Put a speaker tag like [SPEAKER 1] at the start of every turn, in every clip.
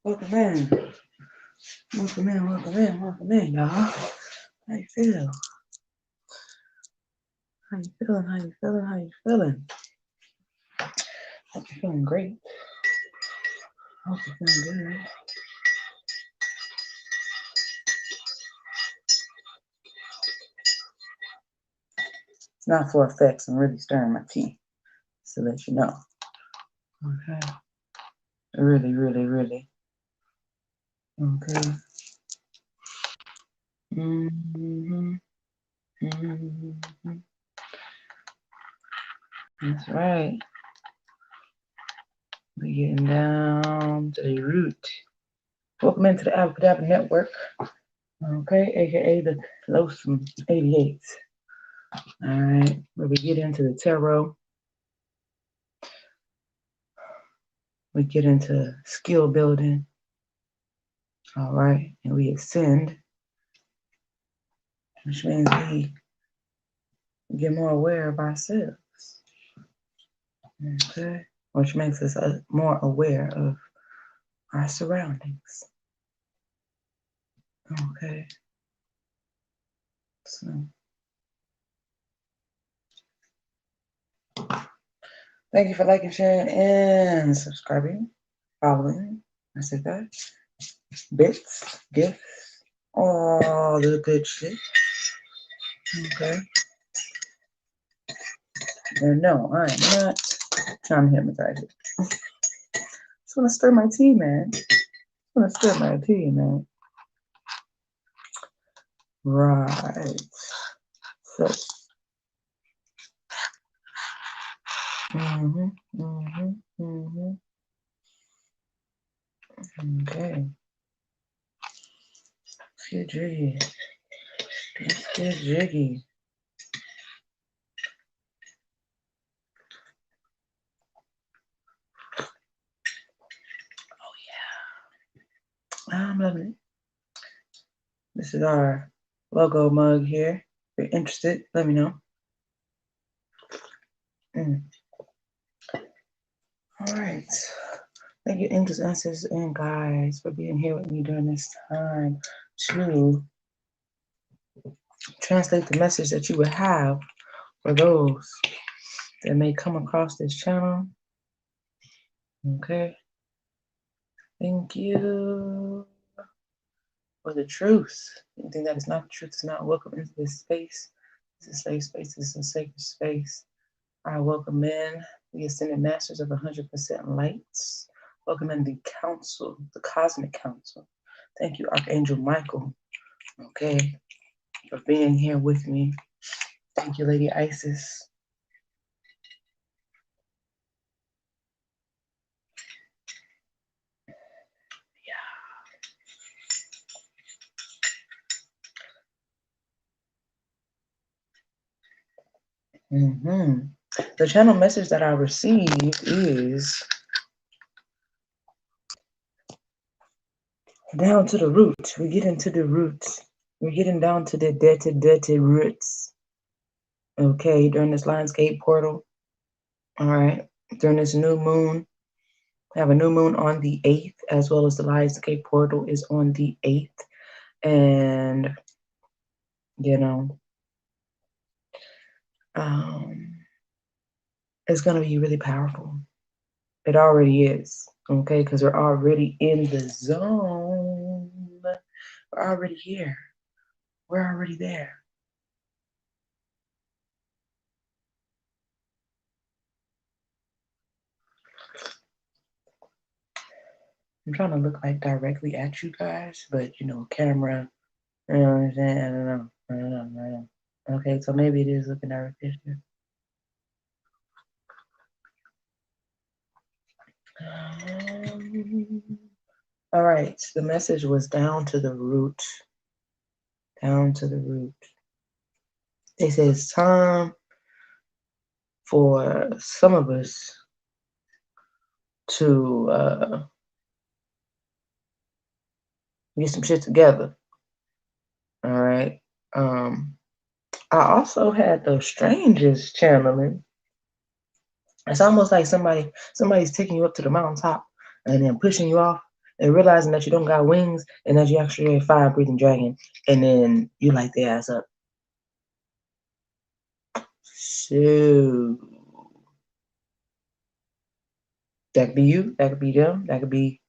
[SPEAKER 1] Welcome in. Welcome in, welcome in, welcome in, y'all. How you feel? How you feeling? How you feeling? How you feeling? Hope you're feeling great. Hope you're feeling good. It's not for effects. I'm really stirring my tea, so let you know. Okay. Really, really, really. Okay. Mm-hmm. Mm-hmm. That's right. We're getting down to the root. Welcome into the Abracadabra Network. Okay, aka the Callosum 88. All right, where we get into the tarot. We get into skill building. All right, and we ascend, which means we get more aware of ourselves. Okay, which makes us more aware of our surroundings. Okay, so thank you for liking, sharing, and subscribing, following. I said that. Bits, gifts, all the good shit. Okay. And no, I am not trying to hypnotize you. Just want to stir my tea, man. Want to stir my tea, man. Right. So. Okay. Let's get jiggy. Let's get jiggy. Oh yeah. I'm loving it. This is our logo mug here. If you're interested, let me know. All right. Thank you, angels, ancestors, and guides, for being here with me during this time to translate the message that you would have for those that may come across this channel. Okay. Thank you for the truth. Anything that is not the truth is not welcome into this space. This is a safe space. This is a sacred space. I welcome in the Ascended Masters of 100% Lights. Welcome in the Council, the Cosmic Council. Thank you, Archangel Michael, okay, for being here with me. Thank you, Lady Isis. Yeah. The channel message that I received is down to the root. We're getting to the roots. We're getting down to the dirty roots. Okay, during this Lionsgate portal. All right, during this new moon. We have a new moon on the 8th, as well as the Lionsgate portal is on the 8th. And, you know, it's going to be really powerful. It already is, okay, because we're already in the zone. We're already here. We're already there. I'm trying to look like directly at you guys, but, you know, camera, you know what I'm saying? I don't know. Okay, so maybe it is looking directly at you. All right, the message was down to the root. Down to the root. They say it's time for some of us to get some shit together. All right. I also had the strangest channeling. It's almost like somebody's taking you up to the mountaintop and then pushing you off, and realizing that you don't got wings and that you actually a fire breathing dragon, and then you light their ass up. So that could be you, that could be them, that could be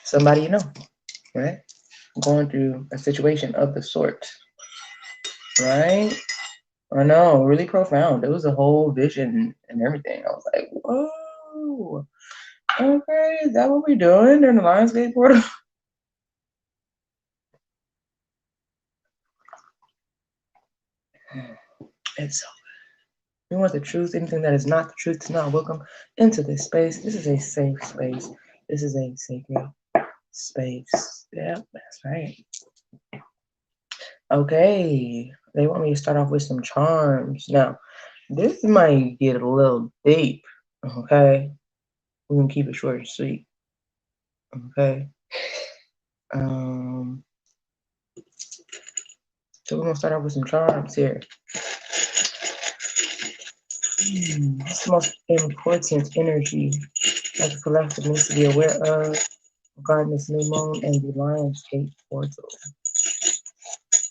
[SPEAKER 1] somebody you know, right? Going through a situation of the sort, right? I know, really profound. It was a whole vision and everything. I was like, whoa, okay, is that what we're doing during the Lionsgate portal? It's so good. We want the truth. Anything that is not the truth is not welcome into this space. This is a safe space. This is a sacred space. Yep, that's right. Okay, they want me to start off with some charms. Now, this might get a little deep, okay? We're gonna keep it short and sweet, okay? So we're gonna start off with some charms here. This is the most important energy that the collective needs to be aware of regarding this new moon and the Lionsgate portal.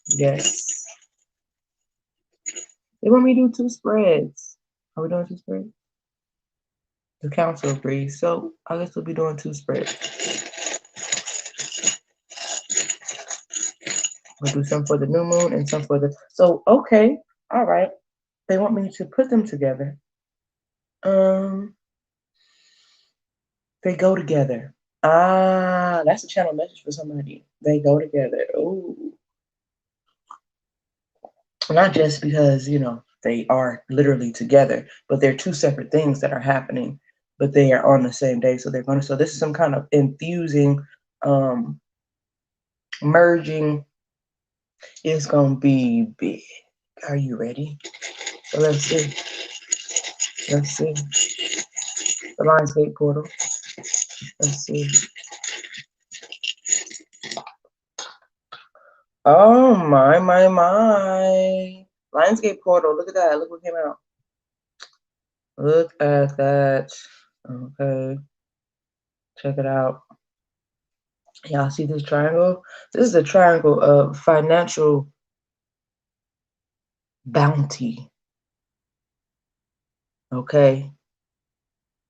[SPEAKER 1] Yes. They want me to do 2 spreads. Are we doing 2 spreads? The council agrees. So I guess we'll be doing 2 spreads. We'll do some for the new moon and some for the... So, okay. All right. They want me to put them together. They go together. Ah, that's a channel message for somebody. They go together. Ooh. Not just because, you know, they are literally together, but they're 2 separate things that are happening, but they are on the same day. So they're going to, so this is some kind of infusing, merging. It's going to be big. Are you ready? So let's see. Let's see. The Lionsgate portal. Let's see. Oh my. Lionsgate portal. Look at that. Look what came out. Look at that. Okay. Check it out. Y'all see this triangle? This is a triangle of financial bounty. Okay.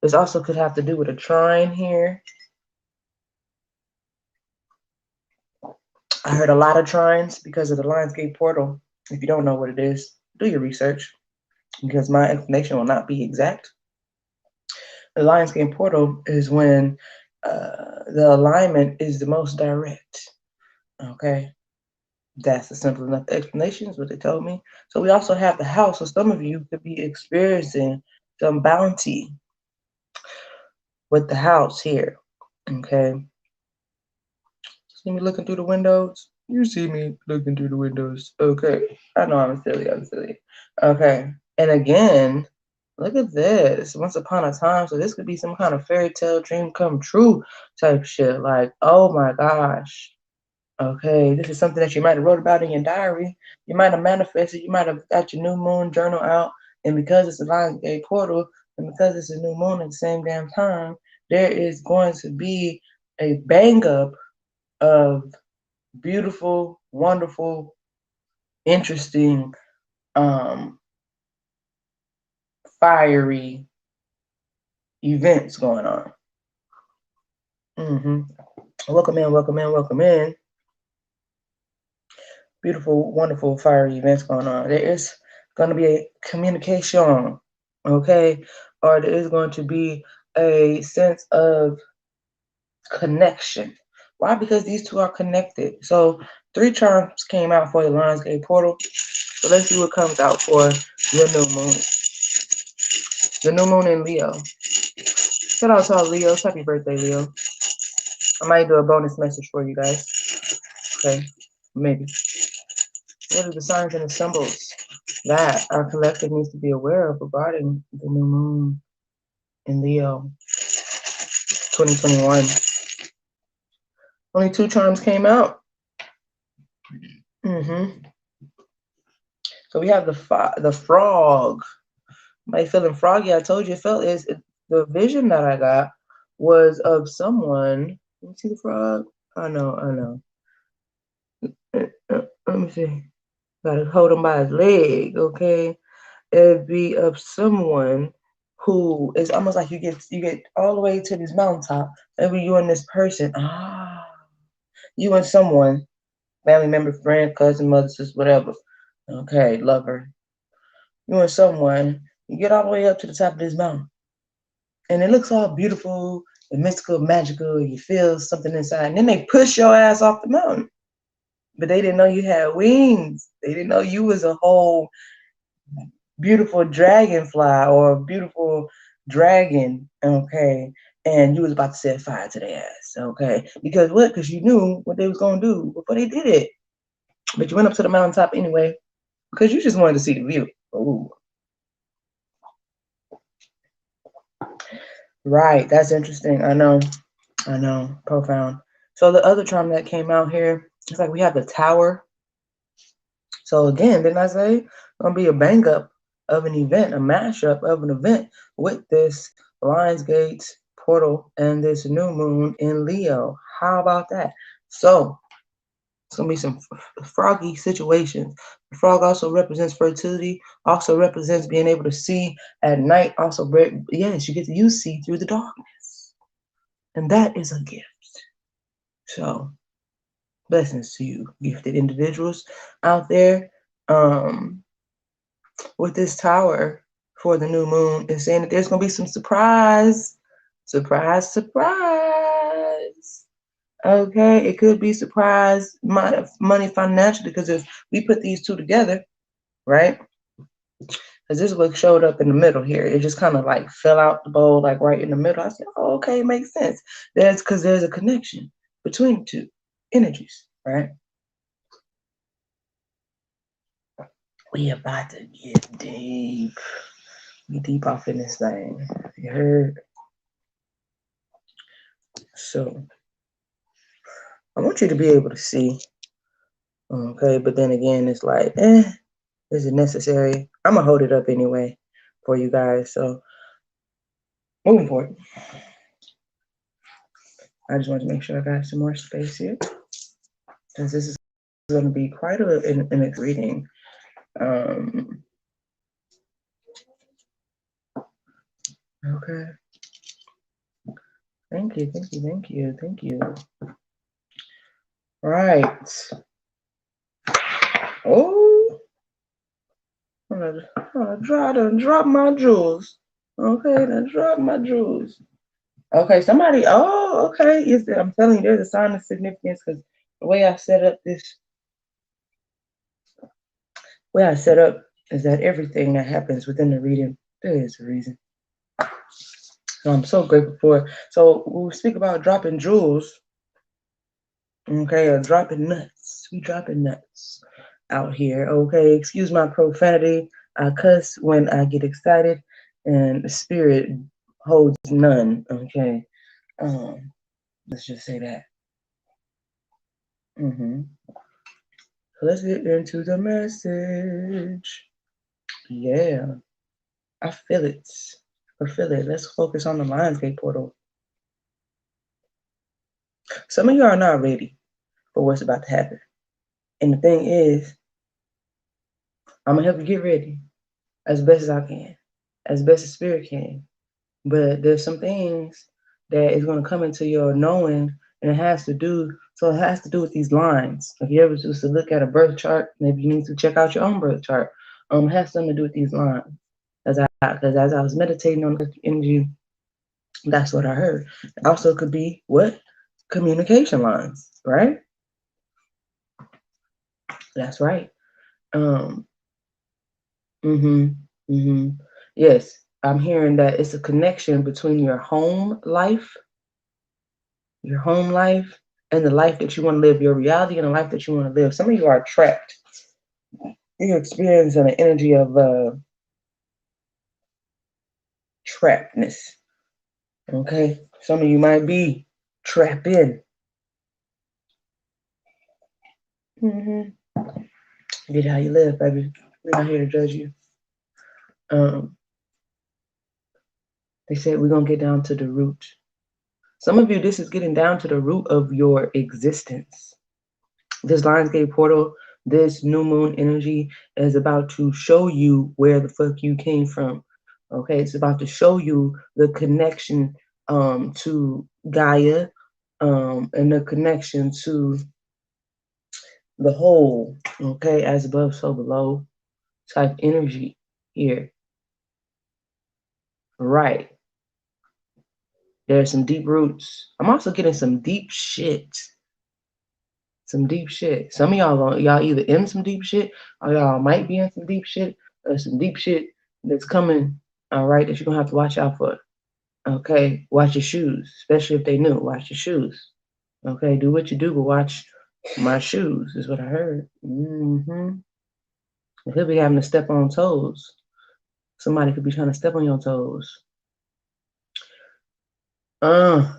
[SPEAKER 1] This also could have to do with a trine here. I heard a lot of trines because of the Lionsgate portal. If you don't know what it is, do your research because my explanation will not be exact. The Lionsgate portal is when the alignment is the most direct. Okay. That's a simple enough explanation is what they told me. So we also have the house. So some of you could be experiencing some bounty with the house here. Okay. See me looking through the windows? You see me looking through the windows. Okay. I know I'm silly. Okay. And again, look at this. Once upon a time. So this could be some kind of fairy tale dream come true type shit. Like, oh my gosh. Okay, this is something that you might have wrote about in your diary. You might have manifested. You might have got your new moon journal out. And because it's a Lionsgate portal, and because it's a new moon at the same damn time, there is going to be a bang up of beautiful, wonderful, interesting, fiery events going on. Welcome in, welcome in, welcome in. Beautiful, wonderful, fiery events going on. There is going to be a communication, okay? Or there is going to be a sense of connection. Why? Because these 2 are connected. So 3 charms came out for the Lionsgate portal. So let's see what comes out for your new moon. The new moon in Leo. Shout out to all Leos. Happy birthday, Leo. I might do a bonus message for you guys. Okay, maybe. What are the signs and the symbols that our collective needs to be aware of regarding the new moon in Leo 2021? Only 2 charms came out. So we have the frog. Am I feeling froggy? I told you it felt the vision that I got was of someone You see the frog? I know. Let me see. Gotta hold him by his leg, okay? It'd be of someone who is almost like you get all the way to this mountaintop. Maybe you and this person. You and someone, family member, friend, cousin, mother, sister, whatever. Okay, lover. You and someone, you get all the way up to the top of this mountain. And it looks all beautiful and mystical, magical. You feel something inside. And then they push your ass off the mountain. But they didn't know you had wings. They didn't know you was a whole beautiful dragonfly or a beautiful dragon, okay? And you was about to set fire to their ass, okay? Because what? Because you knew what they was gonna do before they did it. But you went up to the mountaintop anyway because you just wanted to see the view. Ooh. Right, that's interesting. I know, profound. So the other charm that came out here, it's like we have the tower. So again, didn't I say gonna be a bang up of an event, a mashup of an event with this Lionsgate portal and this new moon in Leo. How about that? So it's gonna be some froggy situations. The frog also represents fertility, also represents being able to see at night. Also, yes, you get to use see through the darkness, and that is a gift. So blessings to you, gifted individuals out there. With this tower for the new moon is saying that there's going to be some surprise. Okay, it could be surprise money financially, because if we put these two together, right? Because this is what showed up in the middle here. It just kind of like fell out the bowl, like right in the middle. I said, oh, okay, makes sense. That's because there's a connection between two energies, right? We about to get deep. We deep off in this thing. You heard? So I want you to be able to see. Okay, but then again, it's like, is it necessary? I'm gonna hold it up anyway for you guys. So moving forward, I just want to make sure I got some more space here, because this is going to be quite an reading. Okay. Thank you. Right. Oh, I'm gonna drop my jewels. Okay, then drop my jewels. Okay, somebody. Oh, okay. I'm telling you, there's a sign of significance, because the way I set up is that everything that happens within the reading, there is a reason. So I'm so grateful for it. So when we speak about dropping jewels, okay, or dropping nuts. We dropping nuts out here. Okay, excuse my profanity. I cuss when I get excited, and the spirit holds none. Okay, let's just say that. So let's get into the message. Yeah, I feel it. Let's focus on the Lionsgate portal. Some of you are not ready for what's about to happen. And the thing is, I'm gonna help you get ready as best as I can, as best as spirit can. But there's some things that is gonna come into your knowing, and it has to do with these lines. If you ever used to look at a birth chart, maybe you need to check out your own birth chart. It has something to do with these lines. Because as I was meditating on the energy, that's what I heard. It also could be what? Communication lines, right? That's right. Yes, I'm hearing that it's a connection between your home life, and the life that you want to live, your reality and the life that you want to live. Some of you are trapped. You're experiencing an energy of trappedness. Okay, some of you might be trapped in. Get how you live, baby. We're not here to judge you. They said we're gonna get down to the root. Some of you, this is getting down to the root of your existence. This Lionsgate portal, this new moon energy is about to show you where the fuck you came from. Okay, it's about to show you the connection to Gaia and the connection to the whole, okay, as above, so below type energy here. Right. There's some deep roots. I'm also getting some deep shit. Some deep shit. Some of y'all either in some deep shit or y'all might be in some deep shit or some deep shit that's coming, all right, that you're gonna have to watch out for. Okay, watch your shoes, especially if they new. Watch your shoes. Okay, do what you do, but watch my shoes, is what I heard. He'll be having to step on toes. Somebody could be trying to step on your toes. Okay.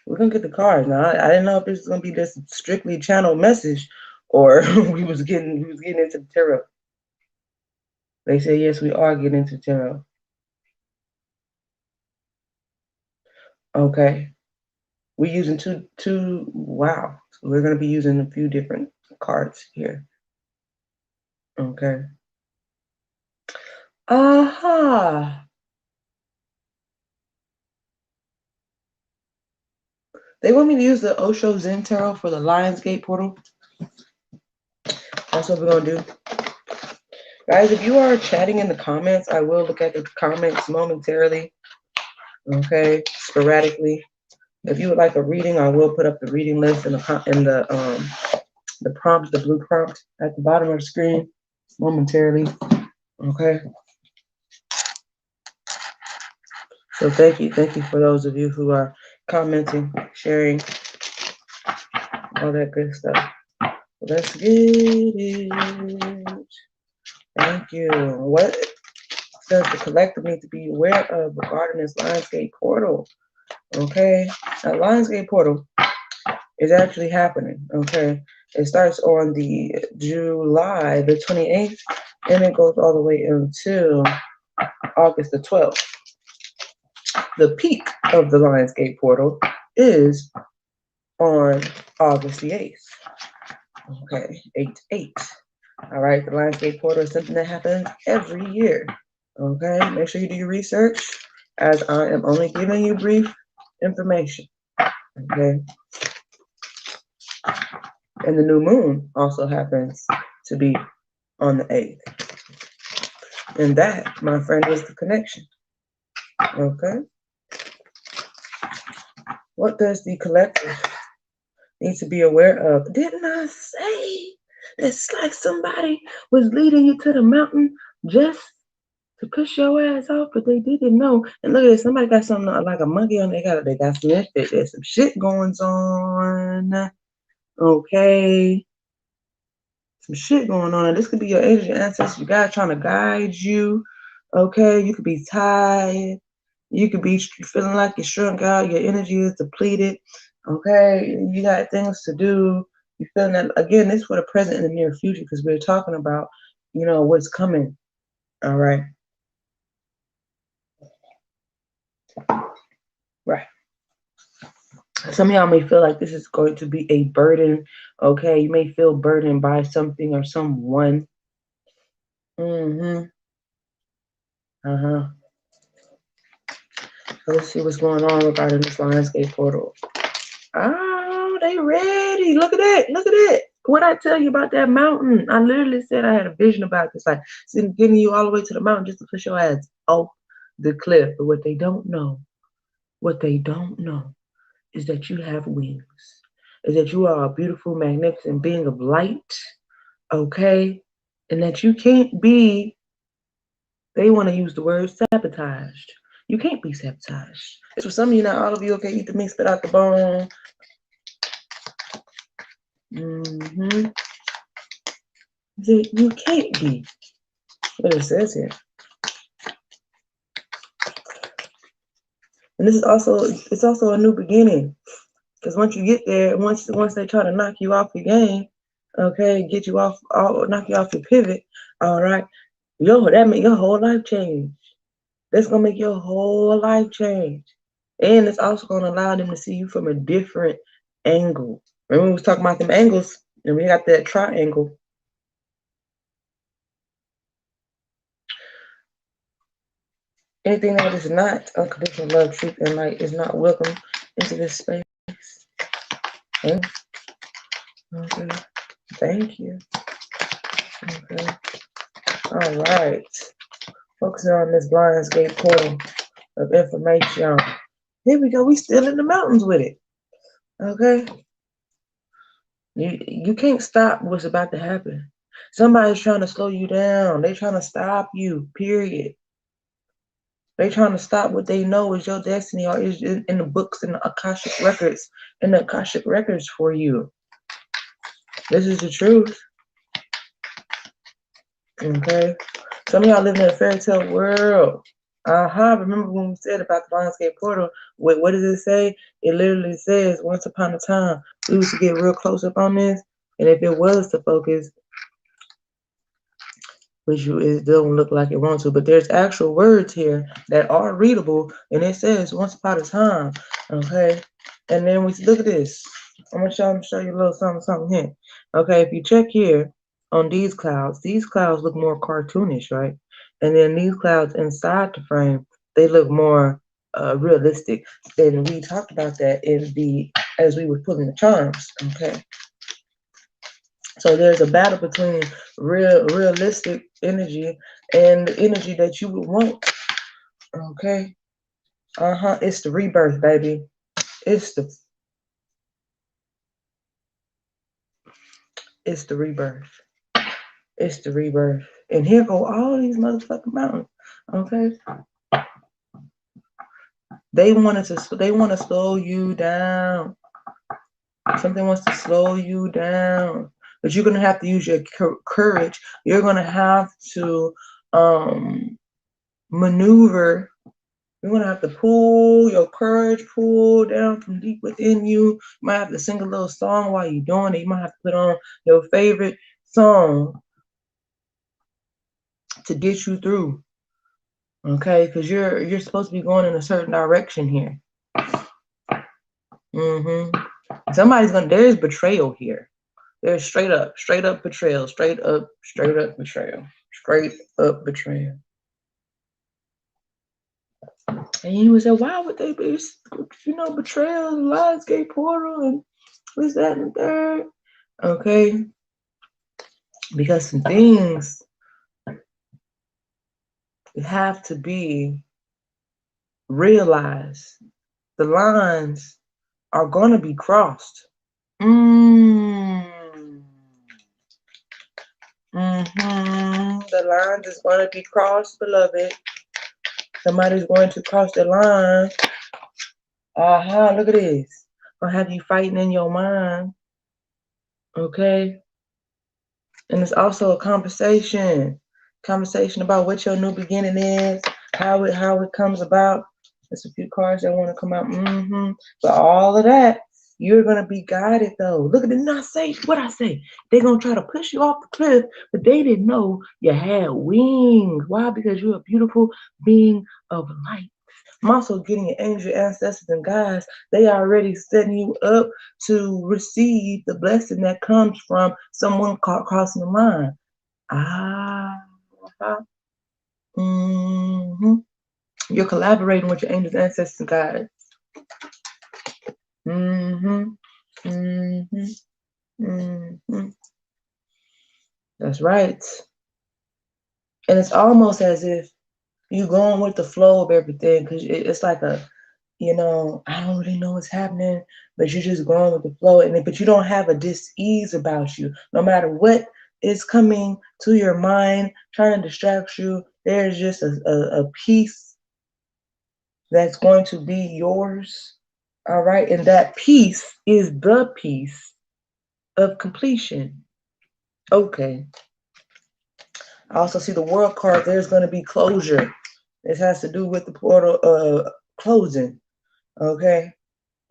[SPEAKER 1] We're gonna get the cards now. I didn't know if this was gonna be this strictly channel message or we was getting into the tarot. They say yes, we are getting into tarot. Okay. We're using two wow. So we're gonna be using a few different cards here. Okay. Aha. They want me to use the Osho Zen Tarot for the Lionsgate portal. That's what we're gonna do. Guys, if you are chatting in the comments, I will look at the comments momentarily. Okay, sporadically. If you would like a reading, I will put up the reading list in the prompt, the blue prompt at the bottom of the screen momentarily. Okay. So thank you for those of you who are commenting, sharing, all that good stuff. Let's get it. Thank you. What does the collective need to be aware of regarding this Lionsgate portal? Okay, that Lionsgate portal is actually happening. Okay, it starts on the July the 28th, and it goes all the way until August the 12th. The peak of the Lionsgate portal is on August the 8th. Okay, 8/8. All right, the Lionsgate portal is something that happens every year. Okay, make sure you do your research, as I am only giving you brief information. Okay, and the new moon also happens to be on the 8th, and that, my friend, is the connection. Okay, what does the collective need to be aware of? Didn't I say it's like somebody was leading you to the mountain just to push your ass off, but they didn't know? And look at this, somebody got something like a monkey on their they got some shit. There's some shit going on. Okay, some shit going on. This could be your angels, your ancestors, your God trying to guide you. Okay, you could be tired. You could be feeling like you're shrunk out. Your energy is depleted. Okay, you got things to do. You feeling that, again, this is for the present and the near future, because we're talking about, what's coming. All right. Right. Some of y'all may feel like this is going to be a burden. Okay, you may feel burdened by something or someone. Let's see what's going on regarding this Lionsgate portal. Oh, they ready. Look at that. Look at it. What I tell you about that mountain? I literally said I had a vision about this, like getting you all the way to the mountain just to push your ass off the cliff. But what they don't know is that you have wings, is that you are a beautiful, magnificent being of light, okay? And that you can't be, they want to use the word sabotaged. You can't be sabotaged. It's for some of you, not all of you, okay? Eat the meat, spit out the bone. You can't be. What it says here. And this is also a new beginning. Because once you get there, once they try to knock you off your game, okay, get you off, knock you off your pivot, all right, that make your whole life change. That's gonna make your whole life change. And it's also gonna allow them to see you from a different angle. Remember we was talking about them angles, and we got that triangle. Anything that is not unconditional love, truth, and light is not welcome into this space. Okay. Okay. Thank you. Okay. All right. Focusing on this Lionsgate portal of information. Here we go. We still in the mountains with it. Okay. You can't stop what's about to happen. Somebody's trying to slow you down. They're trying to stop you, period. They're trying to stop what they know is your destiny or is in the books and the Akashic records for you. This is the truth. Okay. Some of y'all living in a fairy tale world. Remember when we said about the Lionsgate portal? What does it say? It literally says, once upon a time, we used to get real close up on this. And if it was to focus, which it doesn't look like it wants to, but there's actual words here that are readable. And it says, once upon a time. Okay. And then we look at this. I'm going to show you a little something here. Okay. If you check here on these clouds look more cartoonish, right? And then these clouds inside the frame, they look more realistic. And we talked about that as we were pulling the charms. Okay. So there's a battle between realistic energy and the energy that you would want. Okay. It's the rebirth, baby. It's the rebirth. It's the rebirth. And here go all these motherfucking mountains. Okay. They want to slow you down. Something wants to slow you down. But you're gonna have to use your courage. You're gonna have to maneuver. You're gonna have to pull your courage, pull down from deep within you. You might have to sing a little song while you're doing it. You might have to put on your favorite song to get you through. Okay, because you're supposed to be going in a certain direction here. There's betrayal here. There's straight up betrayal. Straight up betrayal. Straight up betrayal. And you would say, why would they be, betrayal, Lionsgate portal, and this, that, and third? Okay. Because some things have to be realized. The lines are going to be crossed. The line is going to be crossed, beloved. Somebody's going to cross the line. Look at this. Gonna have you fighting in your mind. Okay. And it's also a conversation about what your new beginning is, how it comes about. There's a few cards that want to come out. But all of that, you're gonna be guided though. Look at it, not say what I say. They're gonna try to push you off the cliff, but they didn't know you had wings. Why? Because you're a beautiful being of light. I'm also getting your angel ancestors and guides. They are already setting you up to receive the blessing that comes from someone crossing the line. You're collaborating with your angels, ancestors, and guides. That's right. And it's almost as if you're going with the flow of everything, because it's like I don't really know what's happening, but you're just going with the flow, but you don't have a dis-ease about you. No matter what is coming to your mind, trying to distract you, there's just a peace that's going to be yours. All right. And that peace is the peace of completion. Okay. I also see the world card. There's going to be closure. This has to do with the portal closing. Okay.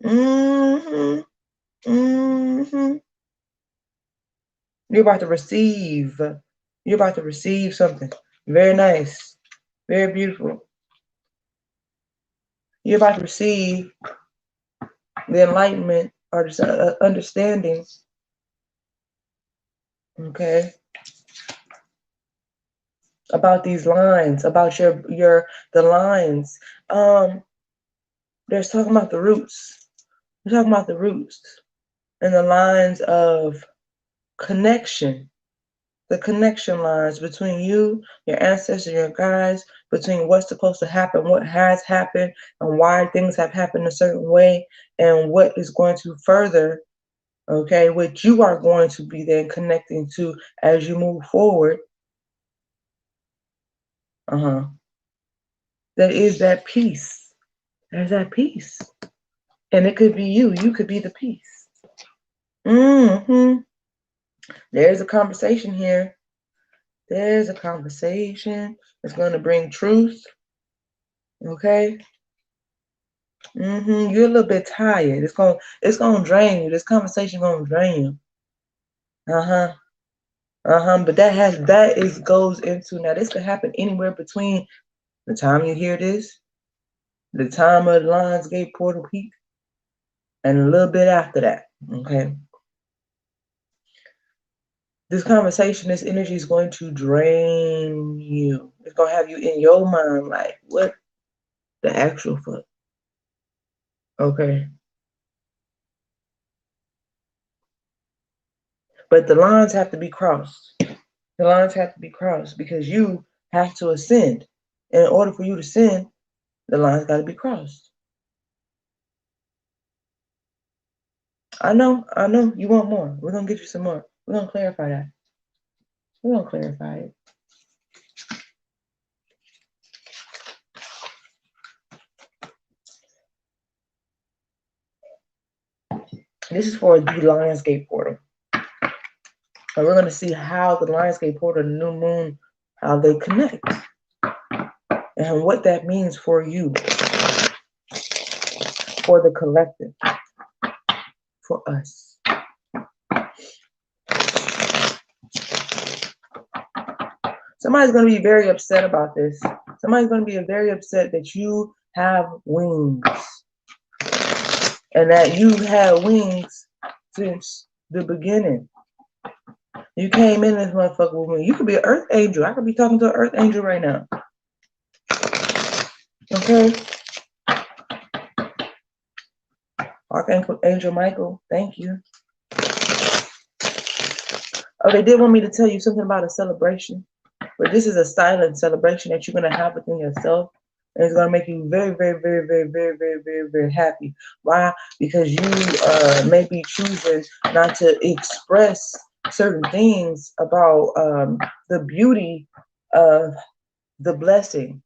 [SPEAKER 1] You're about to receive. You're about to receive something. Very nice. Very beautiful. You're about to receive the enlightenment or the understanding, okay, about these lines, about the lines. There's talking about the roots. We're talking about the roots and the lines of connection, the connection lines between you, your ancestors, your guides, between what's supposed to happen, what has happened, and why things have happened a certain way, and what is going to further, okay, what you are going to be then connecting to as you move forward. There is that peace. There's that peace. And it could be you. You could be the peace. There's a conversation here. There's a conversation that's going to bring truth. Okay? You're a little bit tired. It's gonna drain you. This conversation gonna drain you. But that goes into, now this could happen anywhere between the time you hear this, the time of the Lionsgate portal peak, and a little bit after that. Okay. This conversation, this energy is going to drain you. It's going to have you in your mind like, what the actual fuck? Okay. But the lines have to be crossed. The lines have to be crossed because you have to ascend. And in order for you to ascend, the lines got to be crossed. I know. You want more. We're going to get you some more. We're going to clarify that. We're going to clarify it. This is for the Lionsgate portal. And we're going to see how the Lionsgate portal and the new moon, how they connect. And what that means for you. For the collective. For us. Somebody's going to be very upset about this. Somebody's going to be very upset that you have wings. And that you had wings since the beginning. You came in this motherfucker with me. You could be an earth angel. I could be talking to an earth angel right now. Okay? Archangel Michael, thank you. Oh, they did want me to tell you something about a celebration. But this is a silent celebration that you're going to have within yourself. And it's going to make you very, very, very, very, very, very, very, very happy. Why? Because you may be choosing not to express certain things about the beauty of the blessing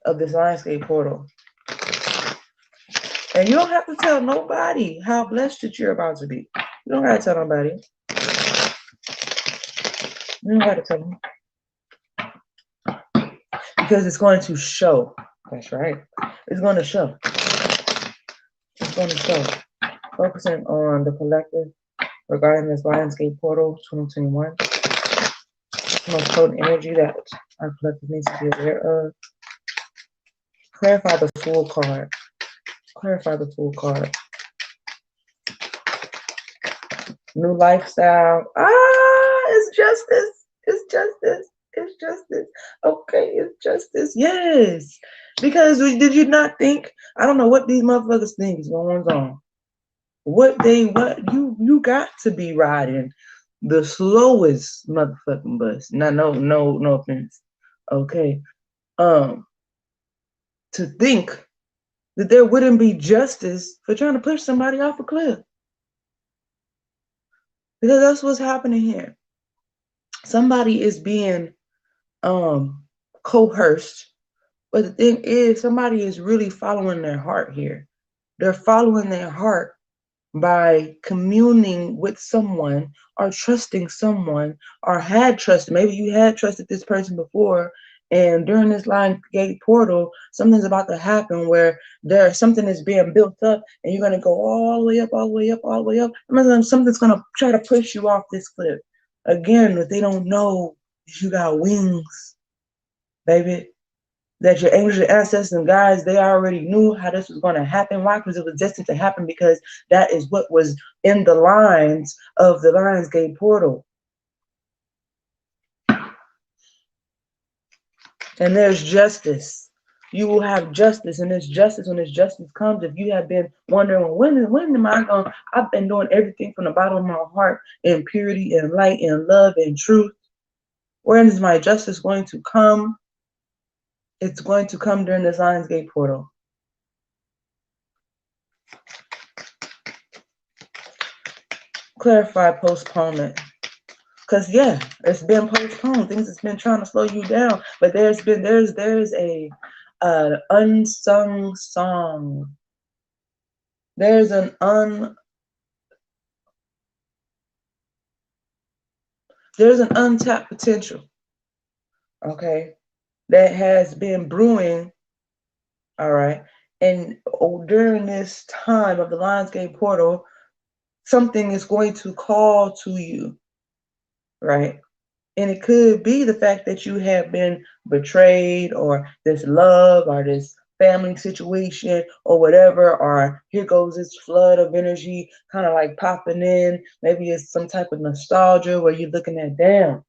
[SPEAKER 1] of this Lionsgate portal. And you don't have to tell nobody how blessed that you're about to be. You don't got to tell nobody. You don't got to tell them. Because it's going to show. That's right. It's going to show. It's going to show. Focusing on the collective regarding this Lionsgate portal 2021. The most potent energy that our collective needs to be aware of. Clarify the Fool card. Clarify the Fool card. New lifestyle. It's justice. It's justice. It's justice. Okay, it's justice. Yes. Because did you not think? I don't know what these motherfuckers think is going on. You got to be riding the slowest motherfucking bus. No offense. Okay. To think that there wouldn't be justice for trying to push somebody off a cliff. Because that's what's happening here. Somebody is being coerced. But the thing is, somebody is really following their heart here. They're following their heart by communing with someone or trusting someone or had trusted. Maybe you had trusted this person before, and during this Lionsgate portal, something's about to happen where something is being built up and you're going to go all the way up, all the way up, all the way up. And something's going to try to push you off this cliff. Again, if they don't know you got wings, baby, that your angels, your ancestors, and guides, they already knew how this was going to happen. Why? Because it was destined to happen, because that is what was in the lines of the Lionsgate portal. And there's justice. You will have justice, and this justice, when this justice comes, if you have been wondering, well, when am I going? I've been doing everything from the bottom of my heart in purity and light and love and truth. When is my justice going to come? It's going to come during this Lionsgate portal. Clarify postponement. Because yeah, it's been postponed. Things has been trying to slow you down, but there's a unsung song. There's an untapped potential, okay, that has been brewing, all right, and during this time of the Lionsgate portal, something is going to call to you, right? And it could be the fact that you have been betrayed, or this love, or this family situation, or whatever, or here goes this flood of energy kind of like popping in. Maybe it's some type of nostalgia where you're looking at, damn,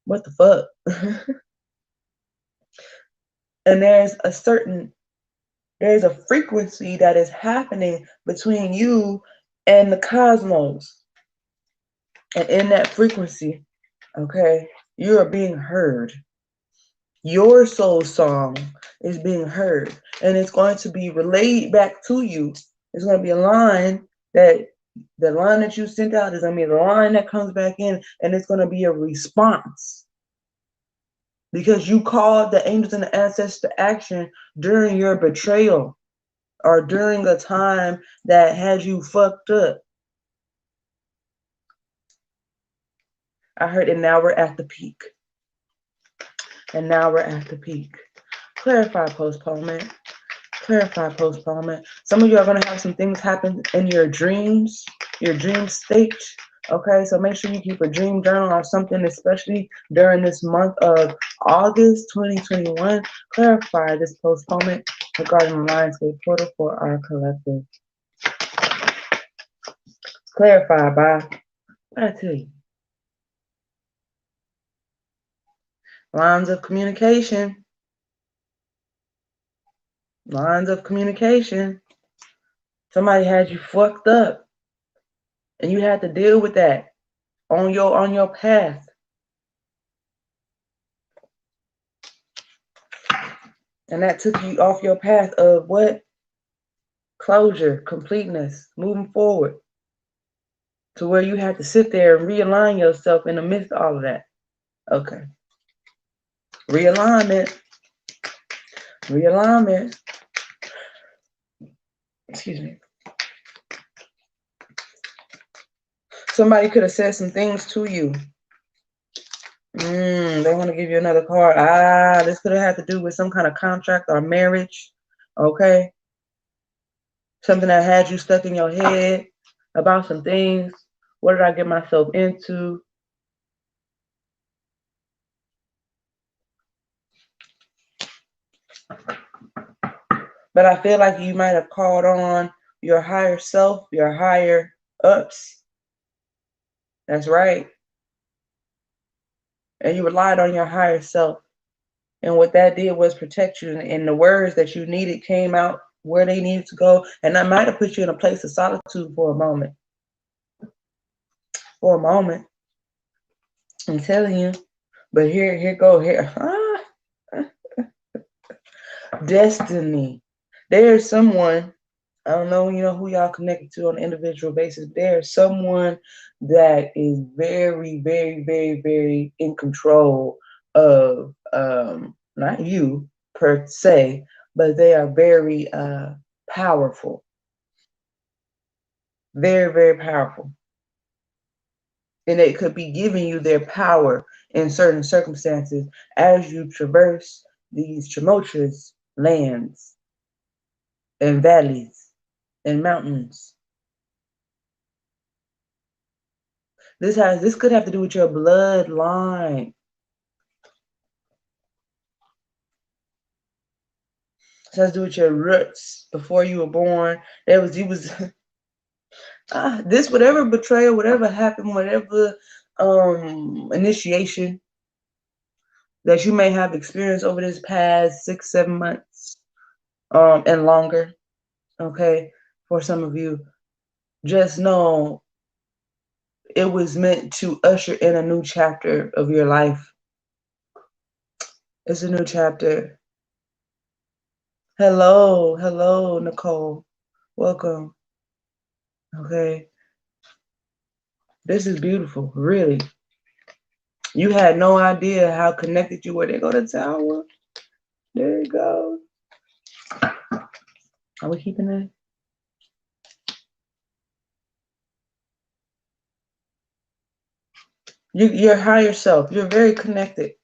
[SPEAKER 1] what the fuck? And there's a frequency that is happening between you and the cosmos. And in that frequency, okay, you are being heard. Your soul song is being heard, and it's going to be relayed back to you. It's going to be a line that the line that you sent out is going to be the line that comes back in, and it's going to be a response, because you called the angels and the ancestors to action during your betrayal, or during a time that had you fucked up. I heard, and now we're at the peak. And now we're at the peak. Clarify postponement. Clarify postponement. Some of you are going to have some things happen in your dreams, your dream state. Okay, so make sure you keep a dream journal or something, especially during this month of August 2021. Clarify this postponement regarding the Lionsgate portal for our collective. Clarify by what I tell you. Lines of communication. Lines of communication. Somebody had you fucked up, and you had to deal with that on your path. And that took you off your path of what? Closure, completeness, moving forward. To where you had to sit there and realign yourself in the midst of all of that. Okay. Realignment. Realignment. Excuse me. Somebody could have said some things to you. They want to give you another card. This could have had to do with some kind of contract or marriage. Okay. Something that had you stuck in your head about some things. What did I get myself into? But I feel like you might have called on your higher self, your higher ups. That's right. And you relied on your higher self. And what that did was protect you. And the words that you needed came out where they needed to go. And that might have put you in a place of solitude for a moment. For a moment. I'm telling you. But here. Destiny. There's someone, I don't know, who y'all connected to on an individual basis. There's someone that is very, very, very, very in control of, not you per se, but they are very powerful. Very, very powerful. And they could be giving you their power in certain circumstances as you traverse these tumultuous lands and valleys and mountains. This could have to do with your bloodline. It has to do with your roots before you were born. You was this, whatever betrayal, whatever happened, whatever initiation that you may have experienced over this past 6-7 months and longer. Okay, for some of you, just know it was meant to usher in a new chapter of your life. It's a new chapter. Hello, Nicole. Welcome. Okay. This is beautiful, really. You had no idea how connected you were. There go the tower. There you go. Are we keeping it? Your higher self. You're very connected.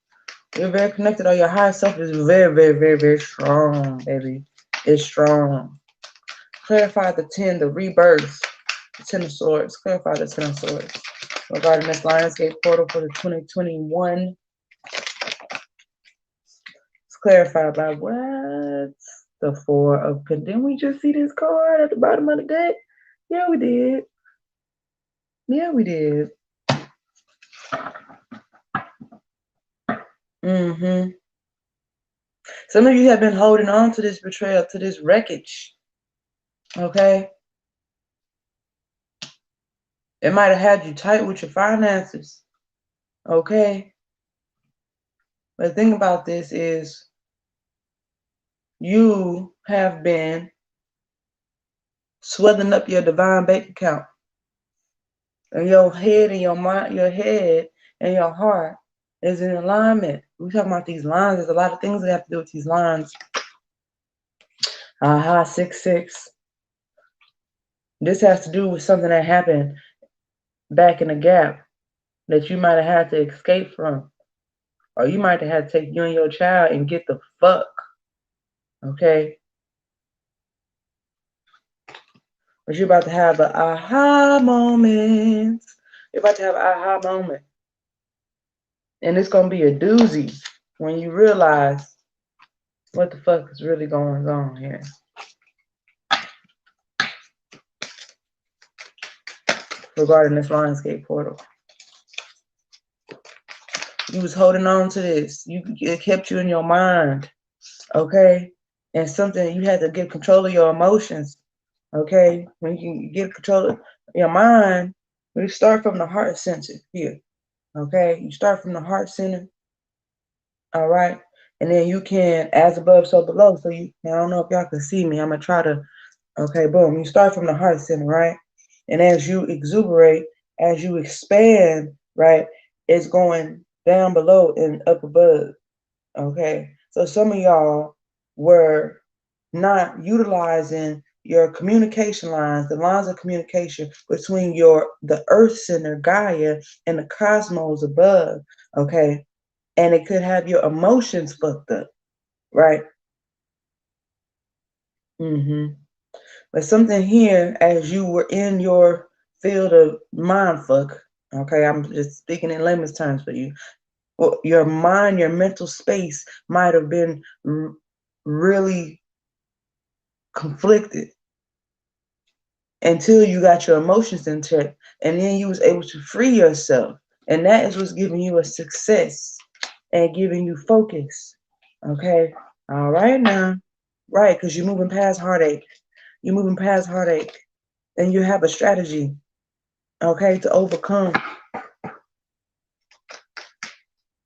[SPEAKER 1] You're very connected, or your higher self is very, very, very, very strong, baby. It's strong. Clarify the 10, the rebirth, the 10 of Swords. Clarify the 10 of Swords. Regarding this Lionsgate portal for the 2021. It's clarified by what? The 4 of Pentacles. Didn't we just see this card at the bottom of the deck? Yeah, we did. Yeah, we did. Some of you have been holding on to this betrayal, to this wreckage. Okay? It might have had you tight with your finances. Okay? But the thing about this is you have been swelling up your divine bank account. And your head and your mind, your head and your heart is in alignment. We're talking about these lines. There's a lot of things that have to do with these lines. 6-6. This has to do with something that happened back in the gap that you might have had to escape from. Or you might have had to take you and your child and get the fuck. Okay? But you're about to have an aha moment. You're about to have an aha moment. And it's going to be a doozy when you realize what the fuck is really going on here. Regarding this Lionsgate portal. You was holding on to this. It kept you in your mind. Okay? And something, you had to get control of your emotions. Okay? When you can get control of your mind, we start from the heart center here. Okay? You start from the heart center. All right? And then you can, as above, so below. So I don't know if y'all can see me. I'm going to try to, okay, boom. You start from the heart center, right? And as you exuberate, as you expand, right, it's going down below and up above. Okay? So some of y'all were not utilizing your communication lines, the lines of communication between the earth center, Gaia, and the cosmos above. Okay? And it could have your emotions fucked up, right? But something here, as you were in your field of mind fuck, okay, I'm just speaking in layman's terms for you. Well, your mind, your mental space might have been really conflicted until you got your emotions in check, and then you was able to free yourself. And that is what's giving you a success and giving you focus. Okay? All right now. Right, because you're moving past heartache. You're moving past heartache. And you have a strategy, okay, to overcome.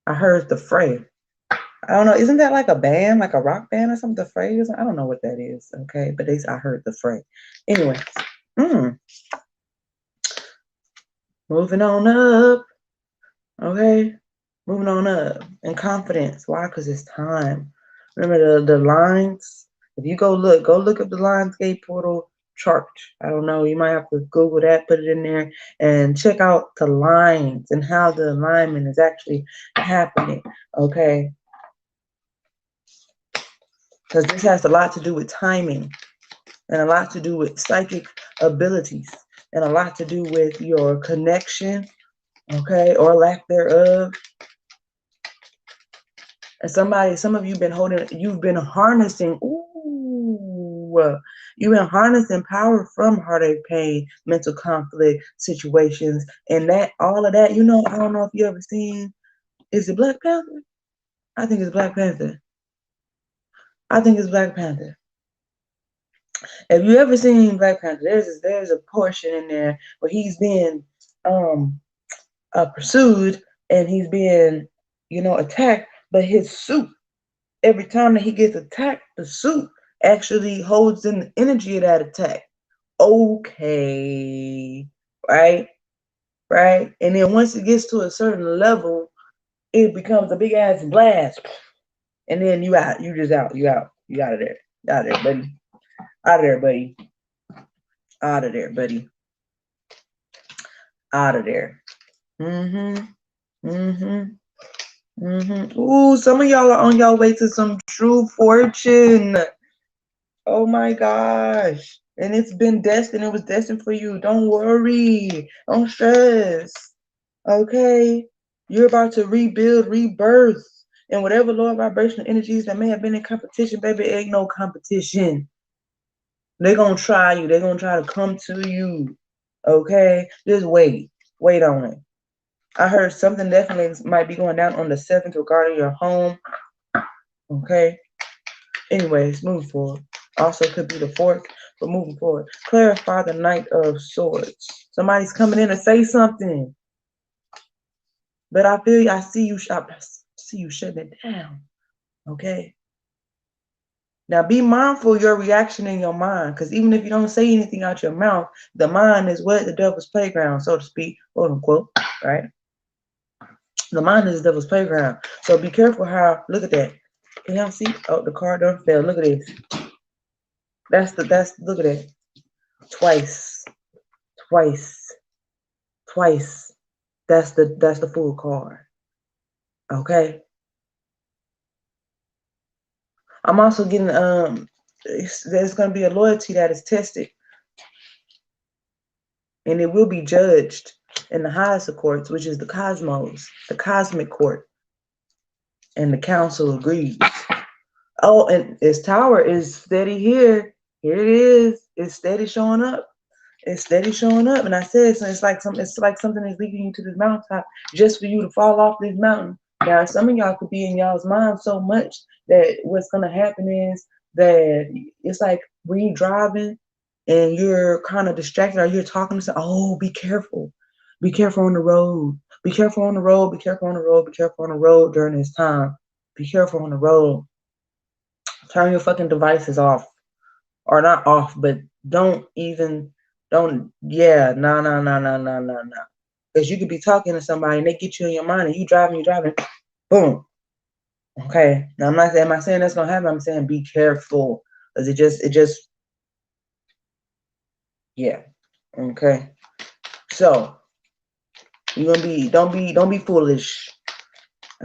[SPEAKER 1] I heard the Fray. I don't know. Isn't that like a band, like a rock band or something? The Fray? I don't know what that is, okay? But I heard the Fray. Anyway. Moving on up. Okay? Moving on up. And confidence. Why? Because it's time. Remember the lines? If you go look up the Lionsgate portal chart. I don't know. You might have to Google that, put it in there, and check out the lines and how the alignment is actually happening. Okay? Because this has a lot to do with timing and a lot to do with psychic abilities and a lot to do with your connection, okay, or lack thereof. And some of you you've been harnessing, You've been harnessing power from heartache, pain, mental conflict situations, and that all of that. I don't know if you ever seen. Is it Black Panther? I think it's Black Panther. I think it's Black Panther. Have you ever seen Black Panther? There's a portion in there where he's being pursued and he's being attacked, but his suit, every time that he gets attacked, the suit actually holds in the energy of that attack. Okay, right? And then once it gets to a certain level, it becomes a big ass blast, and then you out. You just out. You out. You out of there. Out of there, buddy. Out of there, buddy. Out of there, buddy. Out of there. Ooh, some of y'all are on your way to some true fortune. Oh my gosh. And it's been destined. It was destined for you. Don't worry. Don't stress. Okay? You're about to rebuild, rebirth. And whatever lower vibrational energies that may have been in competition, baby, ain't no competition. They're going to try you. They're going to try to come to you. Okay? Just wait. Wait on it. I heard something definitely might be going down on the 7th regarding your home. Okay? Anyways, moving forward. Also could be the 4th, but moving forward. Clarify the Knight of Swords. Somebody's coming in to say something. But I feel you. I see you shutting it down. Okay? Now be mindful of your reaction in your mind, because even if you don't say anything out your mouth, the mind is what? The devil's playground, so to speak, quote unquote, right? The mind is the devil's playground. So be careful how, look at that. Can y'all see? Oh, the card don't fail. Look at this. Look at that. Twice. That's the full card. Okay. I'm also getting there's gonna be a loyalty that is tested. And it will be judged in the highest of courts, which is the cosmos, the cosmic court. And the council agrees. Oh, and its tower is steady here. Here it is. It's steady showing up. It's steady showing up. And I said, so it's like something is leading you to this mountaintop just for you to fall off this mountain. Now, some of y'all could be in y'all's mind so much that what's going to happen is that it's like when you're driving and you're kind of distracted or you're talking to someone, oh, be careful. Be careful on the road. Be careful on the road. Be careful on the road. Be careful on the road during this time. Be careful on the road. Turn your fucking devices off. Or not off, but no. Because you could be talking to somebody and they get you in your mind and you driving, boom. Okay. Now am I saying that's gonna happen? I'm saying be careful. Because it just yeah. Okay. So you're gonna be don't be foolish.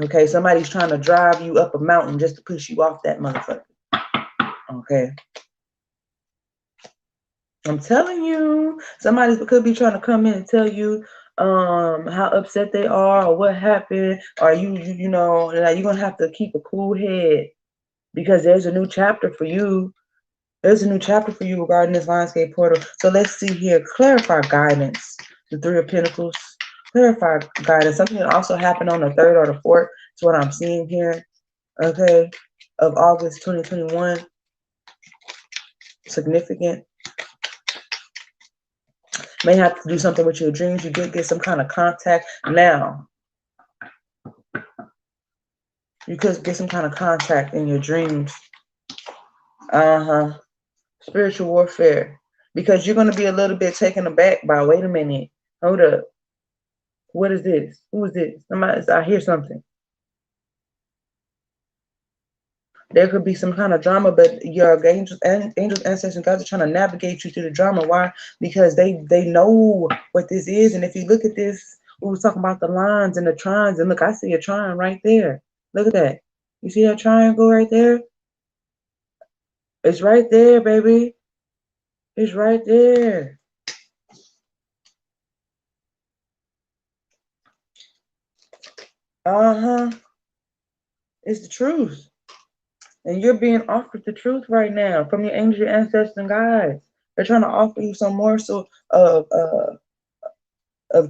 [SPEAKER 1] Okay, somebody's trying to drive you up a mountain just to push you off that motherfucker. Okay. I'm telling you, somebody could be trying to come in and tell you how upset they are or what happened, or you know, that you're gonna have to keep a cool head because there's a new chapter for you. There's a new chapter for you regarding this Lionsgate portal. So let's see here. Clarify guidance. The 3 of Pentacles. Clarify guidance. Something that also happened on the 3rd or the 4th. Is what I'm seeing here. Okay. Of August 2021. Significant. May have to do something with your dreams. You did get some kind of contact. Now, you could get some kind of contact in your dreams. Spiritual warfare. Because you're going to be a little bit taken aback by, wait a minute. Hold up. What is this? Who is this? I hear something. There could be some kind of drama, but your angels, ancestors, and gods are trying to navigate you through the drama. Why? Because they know what this is. And if you look at this, we was talking about the lines and the trines. And look, I see a trine right there. Look at that. You see that triangle right there? It's right there, baby. It's right there. It's the truth. And you're being offered the truth right now from your angels, your ancestors, and guides. They're trying to offer you some morsel of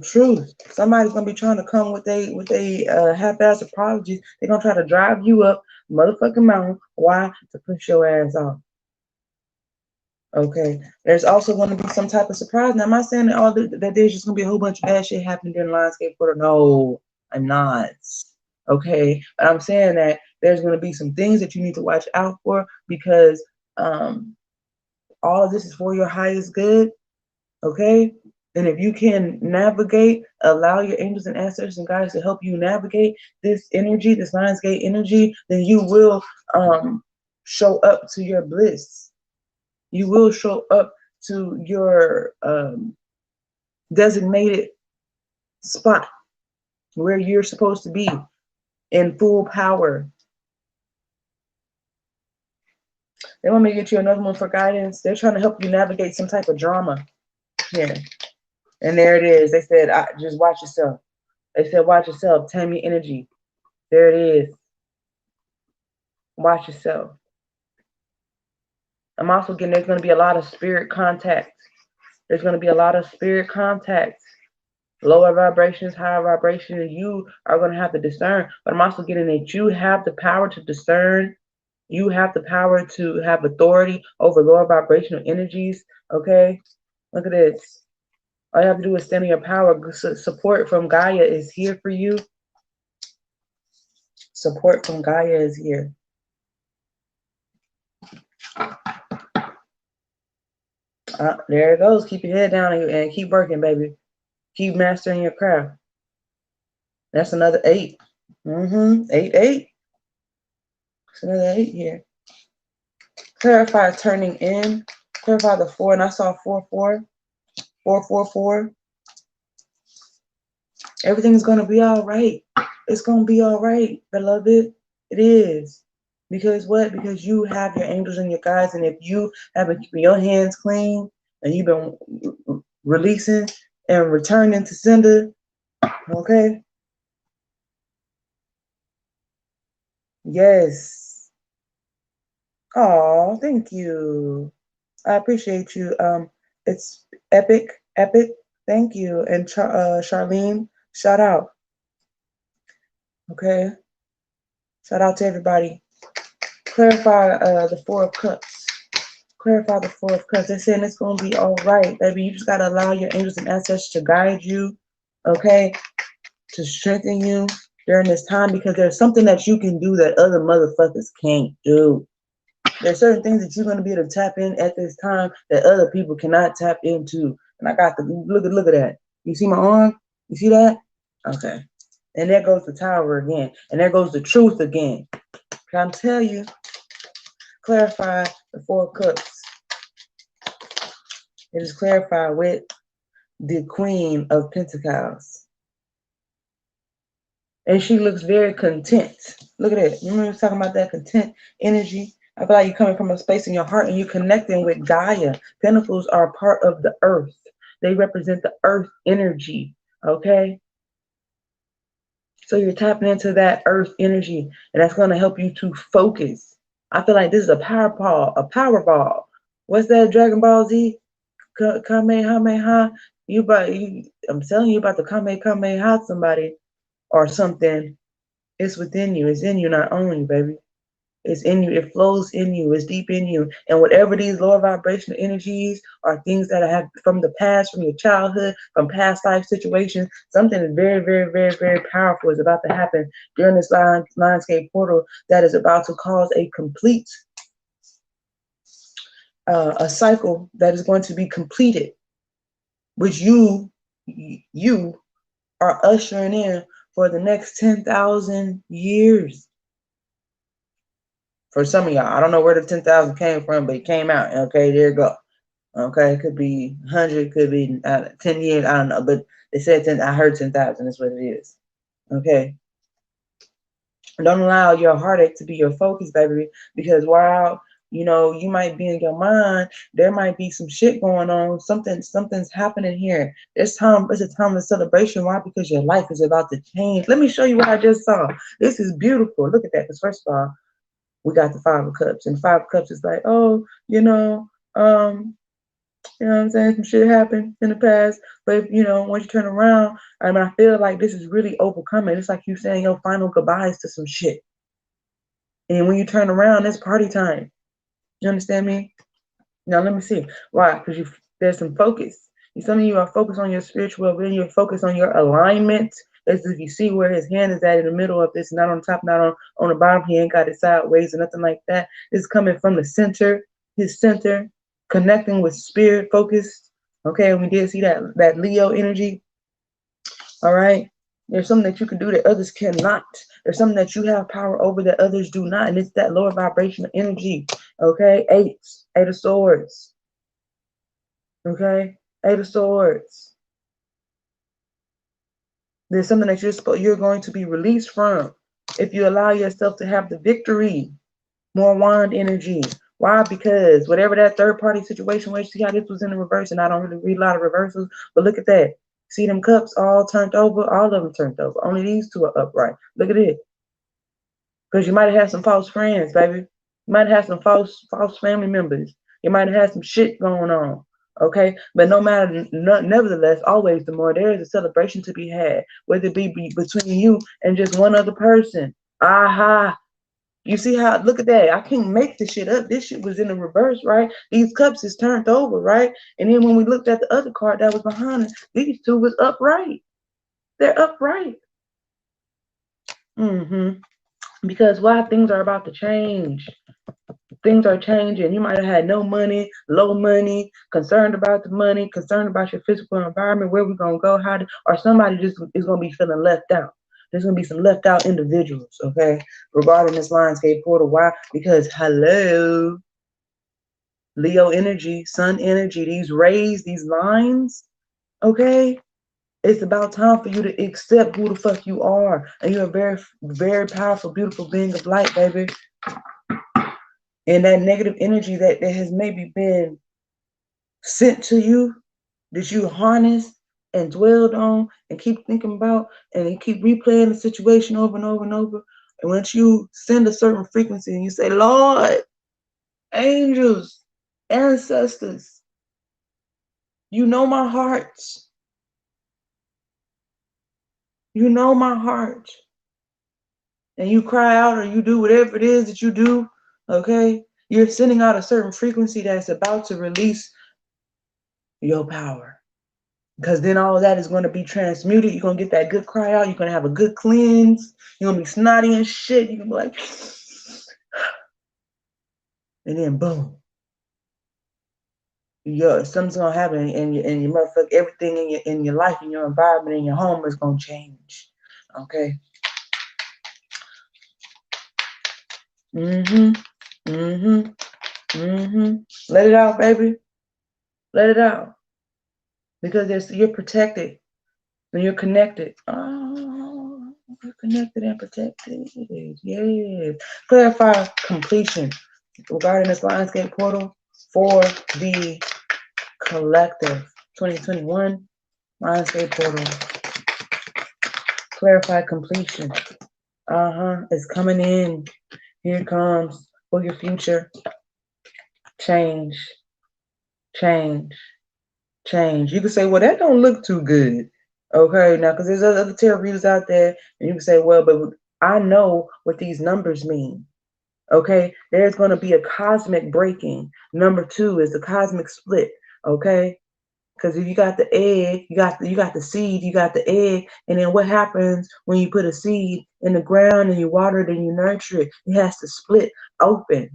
[SPEAKER 1] truth. Somebody's gonna be trying to come with a half-ass apologies. They're gonna try to drive you up motherfucking mountain. Why? To push your ass off. Okay. There's also going to be some type of surprise. Now, am I saying that there's just going to be a whole bunch of bad shit happening during the landscape quarter? No, I'm not. Okay. But I'm saying that there's going to be some things that you need to watch out for because all of this is for your highest good. Okay. And if you can navigate, allow your angels and ancestors and guides to help you navigate this energy, this landscape energy, then you will show up to your bliss. You will show up to your designated spot where you're supposed to be in full power. They want me to get you another one for guidance. They're trying to help you navigate some type of drama here. And there it is. They said, just watch yourself. They said, watch yourself. Tame your energy. There it is. Watch yourself. I'm also getting there's going to be a lot of spirit contact. There's going to be a lot of spirit contact. Lower vibrations, higher vibrations, you are going to have to discern. But I'm also getting that you have the power to discern. You have the power to have authority over lower vibrational energies. Okay? Look at this. All you have to do is stand in your power. Support from Gaia is here for you. Support from Gaia is here. There it goes. Keep your head down and keep working, baby. Keep mastering your craft. That's another 8. 8, 8. It's another 8 here. Clarify turning in. Clarify the 4, and I saw 4, 4. 4, 4, 4. Everything's gonna be all right. It's gonna be all right, beloved. It is. Because what? Because you have your angels and your guides, and if you have been keeping your hands clean and you've been releasing and returning to sender, okay? Yes. Oh, thank you. I appreciate you. It's epic. Thank you. And Charlene, shout out. Okay. Shout out to everybody. Clarify the 4 of Cups. Clarify the 4 of Cups. They're saying it's going to be all right, baby. You just got to allow your angels and ancestors to guide you, okay, to strengthen you during this time because there's something that you can do that other motherfuckers can't do. There's certain things that you're going to be able to tap in at this time that other people cannot tap into. And I got the, look at that. You see my arm? You see that? Okay. And there goes the tower again. And there goes the truth again. Can I tell you? Clarify the 4 of Cups. It is clarified with the Queen of Pentacles. And she looks very content. Look at it. Remember we were talking about that content energy? I feel like you're coming from a space in your heart and you're connecting with Gaia. Pentacles are part of the earth. They represent the earth energy. Okay? So you're tapping into that earth energy, and that's going to help you to focus. I feel like this is a power ball. What's that, Dragon Ball Z? Kamehameha. I'm telling you about the Kamehameha somebody or something. It's within you. It's in you, not only, baby. It's in you. It flows in you. It's deep in you. And whatever these lower vibrational energies are things that I have from the past, from your childhood, from past life situations, something is very, very, very, very powerful is about to happen during this landscape portal that is about to cause a complete a cycle that is going to be completed, which you are ushering in for the next 10,000 years. For some of y'all, I don't know where the 10,000 came from, but it came out. Okay, there you go. Okay, it could be 100, could be 10 years. I don't know, but they said 10. I heard 10,000 is what it is. Okay. Don't allow your heartache to be your focus, baby, because while you know you might be in your mind, there might be some shit going on. Something's happening here. It's a time of celebration. Why? Because your life is about to change. Let me show you what I just saw. This is beautiful. Look at that. Because first of all, We got the Five of Cups, and Five of Cups is like, oh, you know what I'm saying? Some shit happened in the past, but once you turn around, I feel like this is really overcoming. It's like you saying your final goodbyes to some shit. And when you turn around, it's party time. You understand me? Now let me see. Why? Because there's some focus. Some of you are focused on your spiritual well-being. You're focused on your alignment. As if you see where his hand is at in the middle of this, not on top, not on the bottom. He ain't got it sideways or nothing like that. It's coming from the center, his center, connecting with spirit focused. Okay, we did see that Leo energy. All right. There's something that you can do that others cannot. There's something that you have power over that others do not. And it's that lower vibrational energy. Okay. Eight of Swords. Okay. Eight of Swords. There's something that you're going to be released from if you allow yourself to have the victory. More wand energy. Why? Because whatever that third party situation was, see how this was in the reverse, and I don't really read a lot of reversals, but look at that. See them cups all turned over? All of them turned over. Only these two are upright. Look at it. Because you might have had some false friends, baby. You might have had some false family members. You might have had some shit going on. Okay? But nevertheless, always the more there is a celebration to be had, whether it be between you and just one other person. Aha. You see how, look at that. I can't make this shit up. This shit was in the reverse, right? These cups is turned over, right? And then when we looked at the other card that was behind it, these two was upright. They're upright. Because why? Things are about to change. Things are changing. You might have had no money, low money, concerned about the money, concerned about your physical environment, where we're going to go, or somebody just is going to be feeling left out. There's going to be some left out individuals, okay, regarding this Lionsgate portal. Why? Because, hello, Leo energy, sun energy, these rays, these lines, okay, it's about time for you to accept who the fuck you are. And you're a very, very powerful, beautiful being of light, baby. And that negative energy that has maybe been sent to you, that you harness and dwelled on and keep thinking about and you keep replaying the situation over and over and over. And once you send a certain frequency and you say, Lord, angels, ancestors, you know my heart. You know my heart. And you cry out or you do whatever it is that you do, okay? You're sending out a certain frequency that's about to release your power. Because then all of that is going to be transmuted. You're going to get that good cry out. You're going to have a good cleanse. You're going to be snotty and shit. You're going to be like, and then boom. Something's going to happen and your motherfucker, everything in your life, in your environment, in your home is going to change. Okay? Let it out, baby. Let it out. Because you're protected. And you're connected. Oh, you're connected and protected. Yes. Clarify completion regarding this Lionsgate portal for the collective. 2021 Lionsgate portal. Clarify completion. It's coming in. Here it comes for your future. Change. You can say, well, that don't look too good. Okay, now, because there's other tarot readers out there, and you can say, well, but I know what these numbers mean. Okay, there's going to be a cosmic breaking. Number 2 is the cosmic split. Okay, because if you got the egg, you got the seed, you got the egg, and then what happens when you put a seed in the ground and you water it and you nurture it? It has to split open.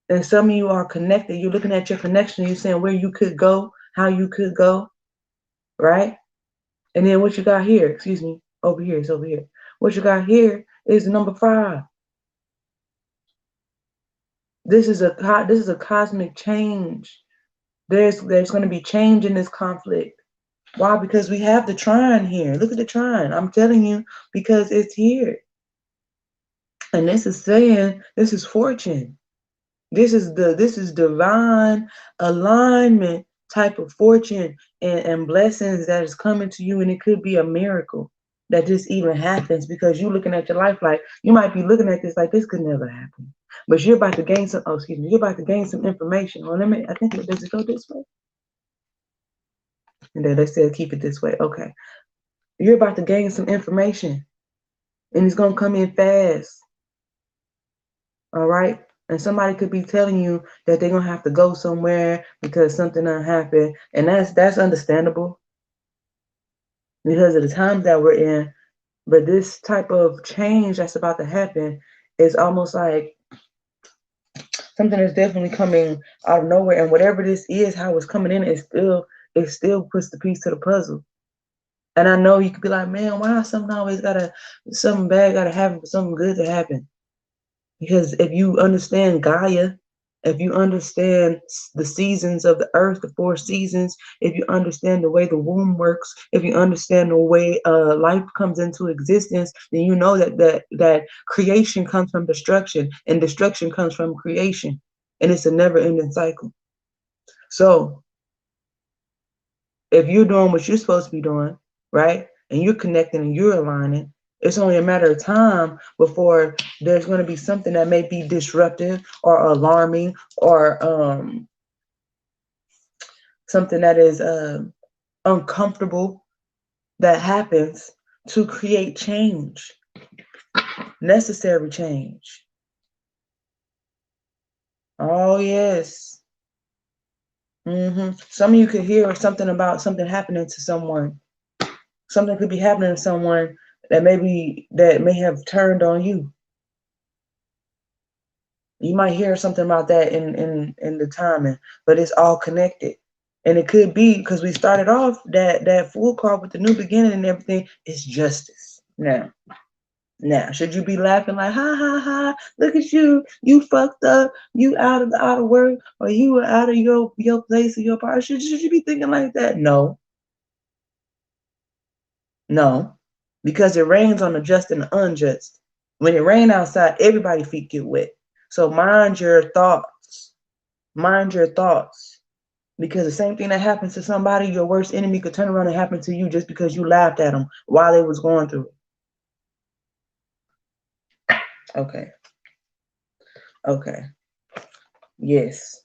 [SPEAKER 1] And some of you are connected. You're looking at your connection. You're saying where you could go, how you could go, right? And then what you got here, excuse me, over here, it's over here. What you got here is number 5. This is a cosmic change. There's going to be change in this conflict. Why? Because we have the trine here. Look at the trine. I'm telling you, because it's here. And this is saying, this is fortune. This is divine alignment type of fortune and blessings that is coming to you, and it could be a miracle that this even happens because you're looking at your life like you might be looking at this like this could never happen. But you're about to gain some, oh, excuse me, you're about to gain some information. Well, I think does it go this way? And then they said keep it this way. Okay. You're about to gain some information. And it's going to come in fast. All right? And somebody could be telling you that they're going to have to go somewhere because something done happened. And that's understandable because of the times that we're in. But this type of change that's about to happen is almost like something that's definitely coming out of nowhere. And whatever this is, how it's coming in, it still puts the piece to the puzzle. And I know you could be like, man, why something bad gotta happen for something good to happen? Because if you understand Gaia, if you understand the seasons of the earth, the 4 seasons, if you understand the way the womb works, if you understand the way life comes into existence, then you know that creation comes from destruction and destruction comes from creation. And it's a never-ending cycle. So if you're doing what you're supposed to be doing, right, and you're connecting and you're aligning, it's only a matter of time before there's going to be something that may be disruptive or alarming or something that is uncomfortable that happens to create change, necessary change. Oh, yes. Some of you could hear something about something happening to someone. Something could be happening to someone that may have turned on you. You might hear something about that in the timing, but it's all connected. And it could be because we started off that full card with the new beginning and everything. It's justice. Now, should you be laughing like, ha, ha, ha, look at you fucked up, you out of work, or you were out of your place or your part? Should you be thinking like that? No, because it rains on the just and the unjust. When it rains outside, everybody's feet get wet. So mind your thoughts. Mind your thoughts. Because the same thing that happens to somebody, your worst enemy, could turn around and happen to you just because you laughed at them while they was going through it. Okay. Yes.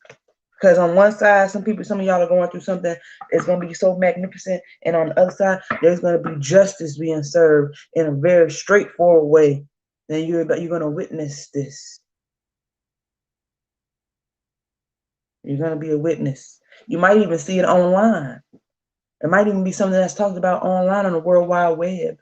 [SPEAKER 1] Because on one side, some of y'all are going through something that's going to be so magnificent. And on the other side, there's going to be justice being served in a very straightforward way. And you're going to witness this. You're going to be a witness. You might even see it online. It might even be something that's talked about online on the World Wide Web.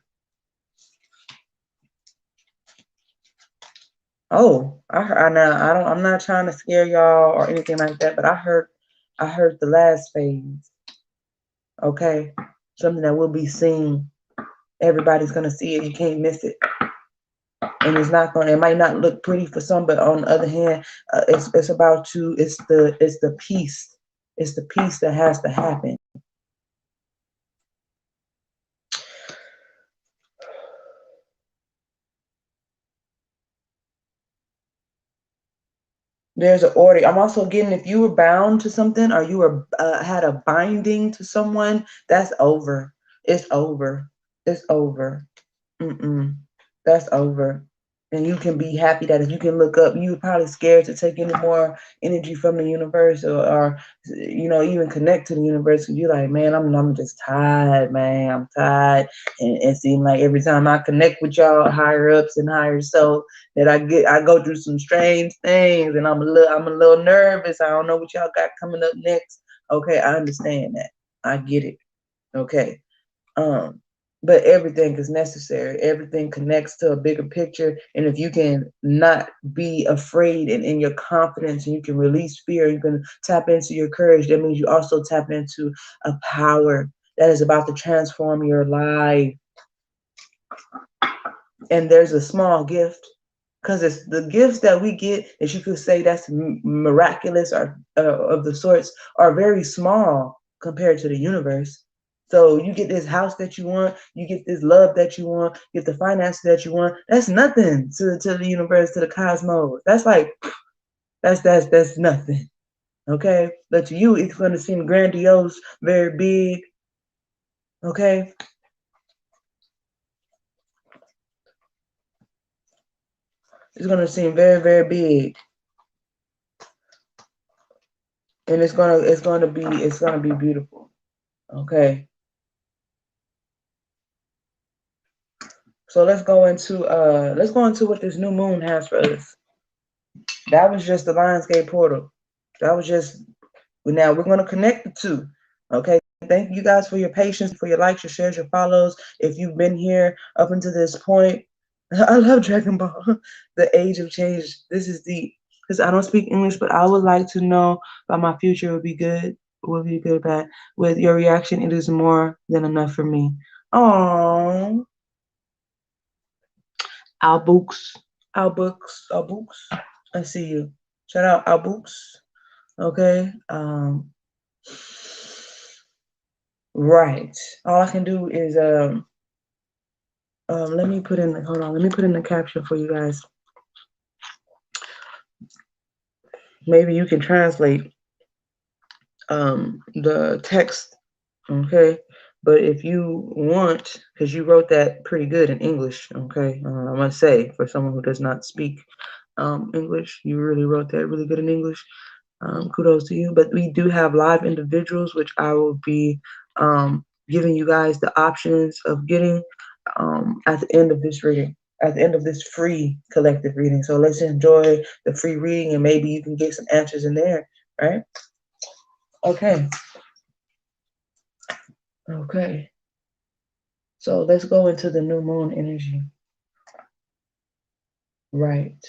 [SPEAKER 1] Oh, I'm not trying to scare y'all or anything like that, but I heard the last phase. Okay, something that will be seen. Everybody's gonna see it. You can't miss it, and it might not look pretty for some, but on the other hand, it's about to. It's the peace. It's the peace that has to happen. There's an order. I'm also getting, if you were bound to something or you were had a binding to someone, that's over. It's over. It's over. That's over. And you can be happy that if you can look up, you're probably scared to take any more energy from the universe or even connect to the universe. You're like, man, I'm just tired, man. I'm tired. And it seems like every time I connect with y'all higher ups and higher self, that I go through some strange things and I'm a little nervous. I don't know what y'all got coming up next. Okay, I understand that. I get it. Okay. But everything is necessary. Everything connects to a bigger picture. And if you can not be afraid and in your confidence and you can release fear, you can tap into your courage. That means you also tap into a power that is about to transform your life. And there's a small gift, because it's the gifts that we get, as you could say, that's miraculous or of the sorts, are very small compared to the universe. So you get this house that you want, you get this love that you want, you get the finances that you want. That's nothing to the universe, to the cosmos. That's like, that's nothing. Okay? But to you, it's going to seem grandiose, very big. Okay? It's going to seem very, very big. And it's gonna be beautiful. Okay. So let's go into what this new moon has for us. That was just the Lionsgate portal. That was just, now we're gonna connect the two. Okay. Thank you guys for your patience, for your likes, your shares, your follows. If you've been here up until this point, I love Dragon Ball. The age of change. This is deep. Because I don't speak English, but I would like to know about my future would be good. Would be good, bad. With your reaction, it is more than enough for me. Oh, Albooks. Albooks. I see you. Shout out Albooks. Okay. Right. All I can do is let me put in the caption for you guys. Maybe you can translate the text, okay? But if you want, because you wrote that pretty good in English, okay? I must say, for someone who does not speak English, you really wrote that really good in English. Kudos to you. But we do have live individuals, which I will be giving you guys the options of getting at the end of this reading, at the end of this free collective reading. So let's enjoy the free reading, and maybe you can get some answers in there, right? Okay. Okay. So let's go into the new moon energy. Right.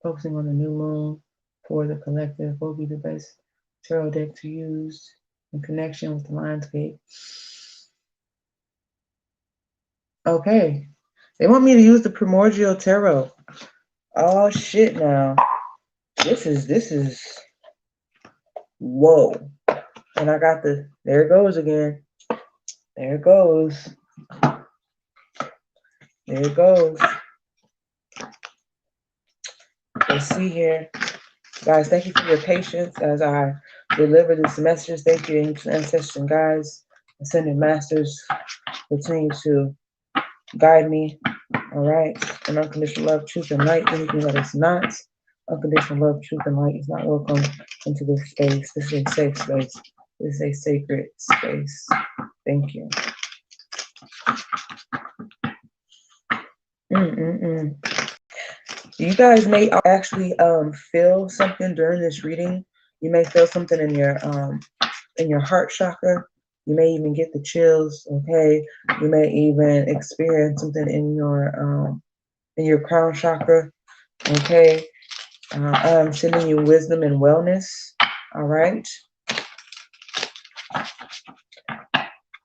[SPEAKER 1] Focusing on the new moon for the collective will be the best tarot deck to use in connection with the Lionsgate. Okay. They want me to use the primordial tarot. Oh shit now. This is whoa. And I got there it goes again. There it goes. There it goes. Let's see here. Guys, thank you for your patience as I deliver this message. Thank you, ancestors and guides, ascended masters, continue to guide me. All right. And unconditional love, truth, and light. Anything that is not unconditional love, truth, and light is not welcome into this space. This is a safe space. This is a sacred space. Thank you. You guys may actually feel something during this reading. You may feel something in your heart chakra. You may even get the chills. Okay. You may even experience something in your crown chakra. Okay. I'm sending you wisdom and wellness. All right.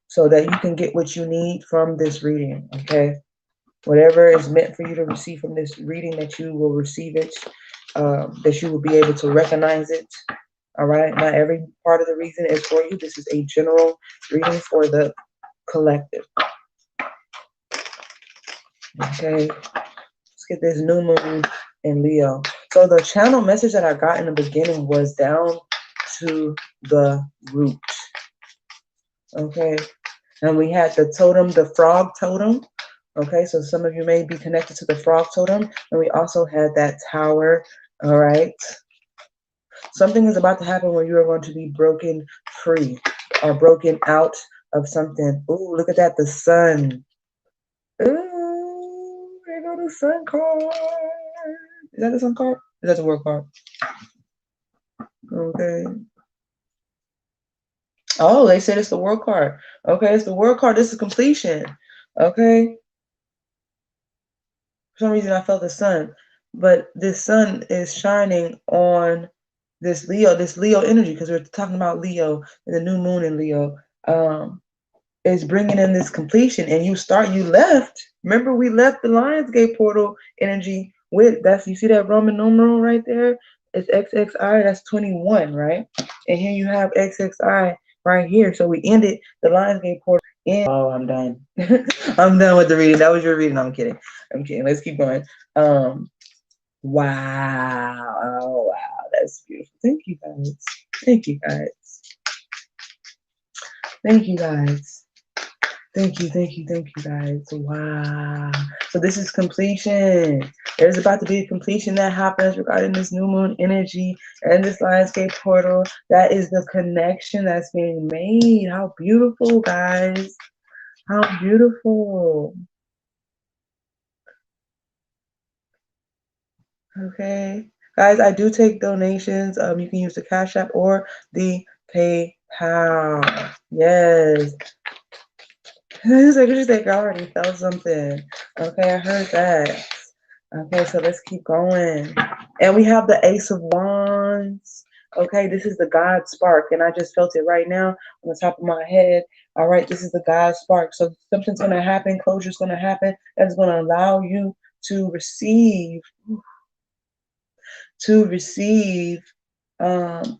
[SPEAKER 1] So that you can get what you need from this reading. Okay. Whatever is meant for you to receive from this reading, that you will receive it, that you will be able to recognize it. All right. Not every part of the reason is for you. This is a general reading for the collective. Okay. Let's get this new moon in Leo. So the channel message that I got in the beginning was down to the root. Okay. And we had the totem, the frog totem. Okay, so some of you may be connected to the frog totem. And we also had that tower. All right. Something is about to happen where you are going to be broken free or broken out of something. Ooh, look at that. The sun. Ooh, there go the sun card. Is that the sun card? Is that the world card? Okay. Oh, they said it's the world card. Okay, it's the world card. This is completion. Okay. For some reason I felt the sun, but this sun is shining on this Leo energy, because we're talking about Leo and the new moon in Leo. Is bringing in this completion, and you left. Remember, we left the Lionsgate portal energy with you see that Roman numeral right there? It's XXI, that's 21, right? And here you have XXI right here. So we ended the Lionsgate portal in. Oh, I'm done. I'm done with the reading. That was your reading. No, I'm kidding. Let's keep going. Wow. Oh, wow. That's beautiful. Thank you guys. Thank you guys. Thank you guys. Thank you, thank you, thank you, guys. Wow. So this is completion. There's about to be a completion that happens regarding this new moon energy and this landscape portal. That is the connection that's being made. How beautiful, guys. How beautiful. Okay. Guys, I do take donations. You can use the Cash App or the PayPal. Yes. It's like, what you think? I already felt something. Okay, I heard that. Okay, so let's keep going. And we have the Ace of Wands. Okay, this is the God spark, and I just felt it right now on the top of my head. All right, this is the God spark. So something's going to happen, closure's going to happen, that's going to allow you to receive, to receive um,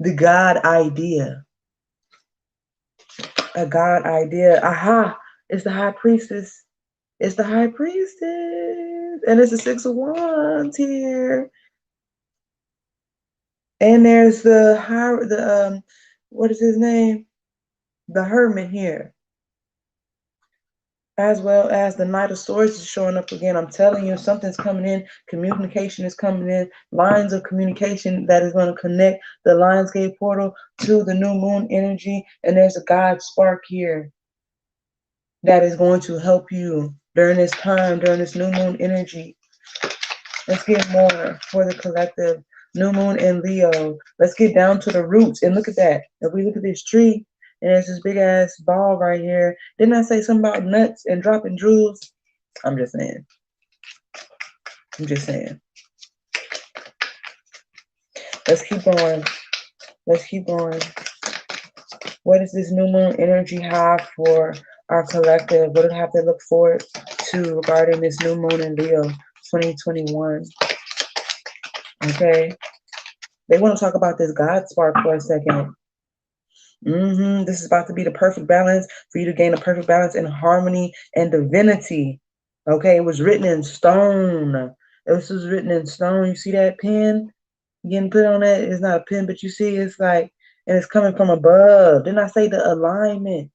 [SPEAKER 1] the God idea. A God idea. Aha! It's the High Priestess. It's the High Priestess. And it's the Six of Wands here. And there's the what is his name? The Hermit here. As well as the Knight of Swords is showing up again. I'm telling you, something's coming in. Communication is coming in. Lines of communication that is going to connect the Lionsgate portal to the new moon energy. And there's a God spark here that is going to help you during this time, during this new moon energy. Let's get more for the collective. New moon and Leo. Let's get down to the roots. And look at that. If we look at this tree, and there's this big ass ball right here. Didn't I say something about nuts and dropping jewels? I'm just saying. I'm just saying. Let's keep going. Let's keep going. What does this new moon energy have for our collective? What do we have to look forward to regarding this new moon in Leo 2021? Okay. They want to talk about this God spark for a second. This is about to be the perfect balance for you to gain a perfect balance in harmony and divinity. Okay, it was written in stone. This was written in stone. You see that pen getting put on that? It's not a pen, but you see it's like, and it's coming from above. Didn't I say the alignment?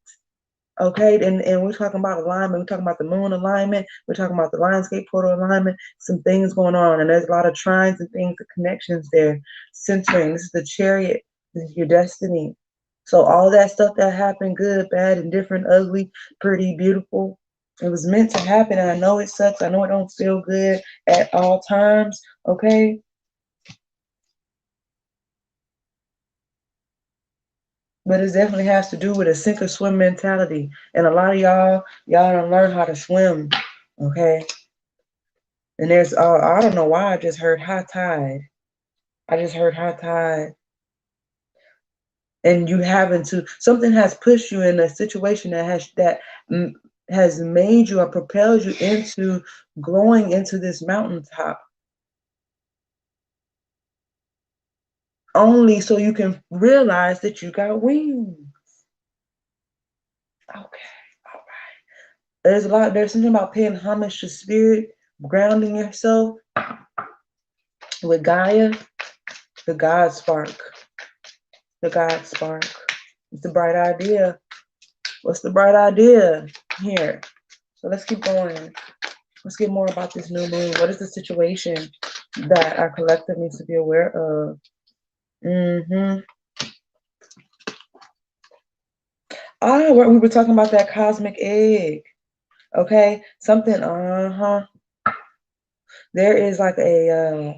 [SPEAKER 1] Okay, and we're talking about alignment. We're talking about the moon alignment. We're talking about the Lionsgate portal alignment. Some things going on, and there's a lot of trines and things, the connections there, centering. This is the chariot. This is your destiny. So all that stuff that happened, good, bad, indifferent, ugly, pretty, beautiful, it was meant to happen. And I know it sucks. I know it don't feel good at all times. Okay. But it definitely has to do with a sink or swim mentality. And a lot of y'all don't learn how to swim. Okay. And there's I don't know why I just heard high tide. I just heard high tide. And you having to, something has pushed you in a situation that has made you or propelled you into growing into this mountaintop. Only so you can realize that you got wings. Okay. All right. There's something about paying homage to spirit, grounding yourself with Gaia, the God spark. The God spark. It's the bright idea. What's the bright idea here? So let's keep going. Let's get more about this new moon. What is the situation that our collective needs to be aware of? We were talking about that cosmic egg. Okay, something. There is like a.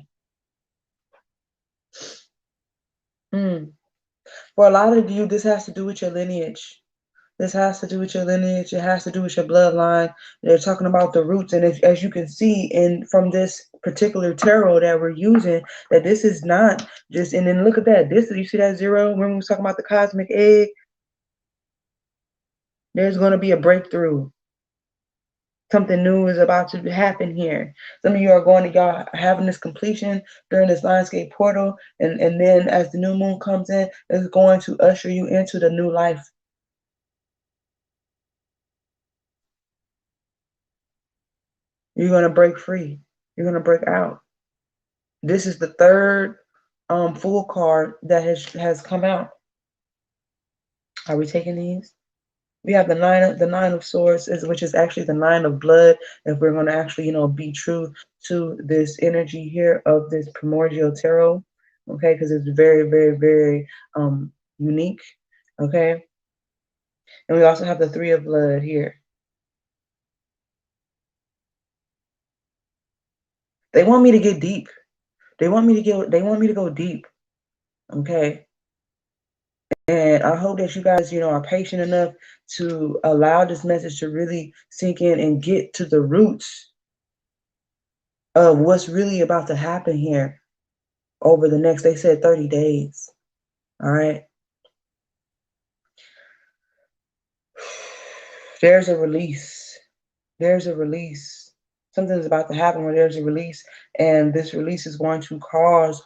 [SPEAKER 1] For a lot of you, this has to do with your lineage. This has to do with your lineage. It has to do with your bloodline. They're talking about the roots, and as you can see, from this particular tarot that we're using, that this is not just. And then look at that. You see that zero? When we were talking about the cosmic egg, there's going to be a breakthrough. Something new is about to happen here. Some of you y'all having this completion during this Lionsgate portal, and then as the new moon comes in, it's going to usher you into the new life. You're going to break free. You're going to break out. This is the third full card that has come out. Are we taking these? We have the nine of swords, which is actually the nine of blood. If we're going to actually, be true to this energy here of this primordial tarot, okay, because it's very, very, very unique, okay. And we also have the three of blood here. They want me to get deep. They want me to go deep, okay. And I hope that you guys, are patient enough to allow this message to really sink in and get to the roots of what's really about to happen here over the next, they said 30 days. All right. There's a release. There's a release. Something's about to happen where there's a release, and this release is going to cause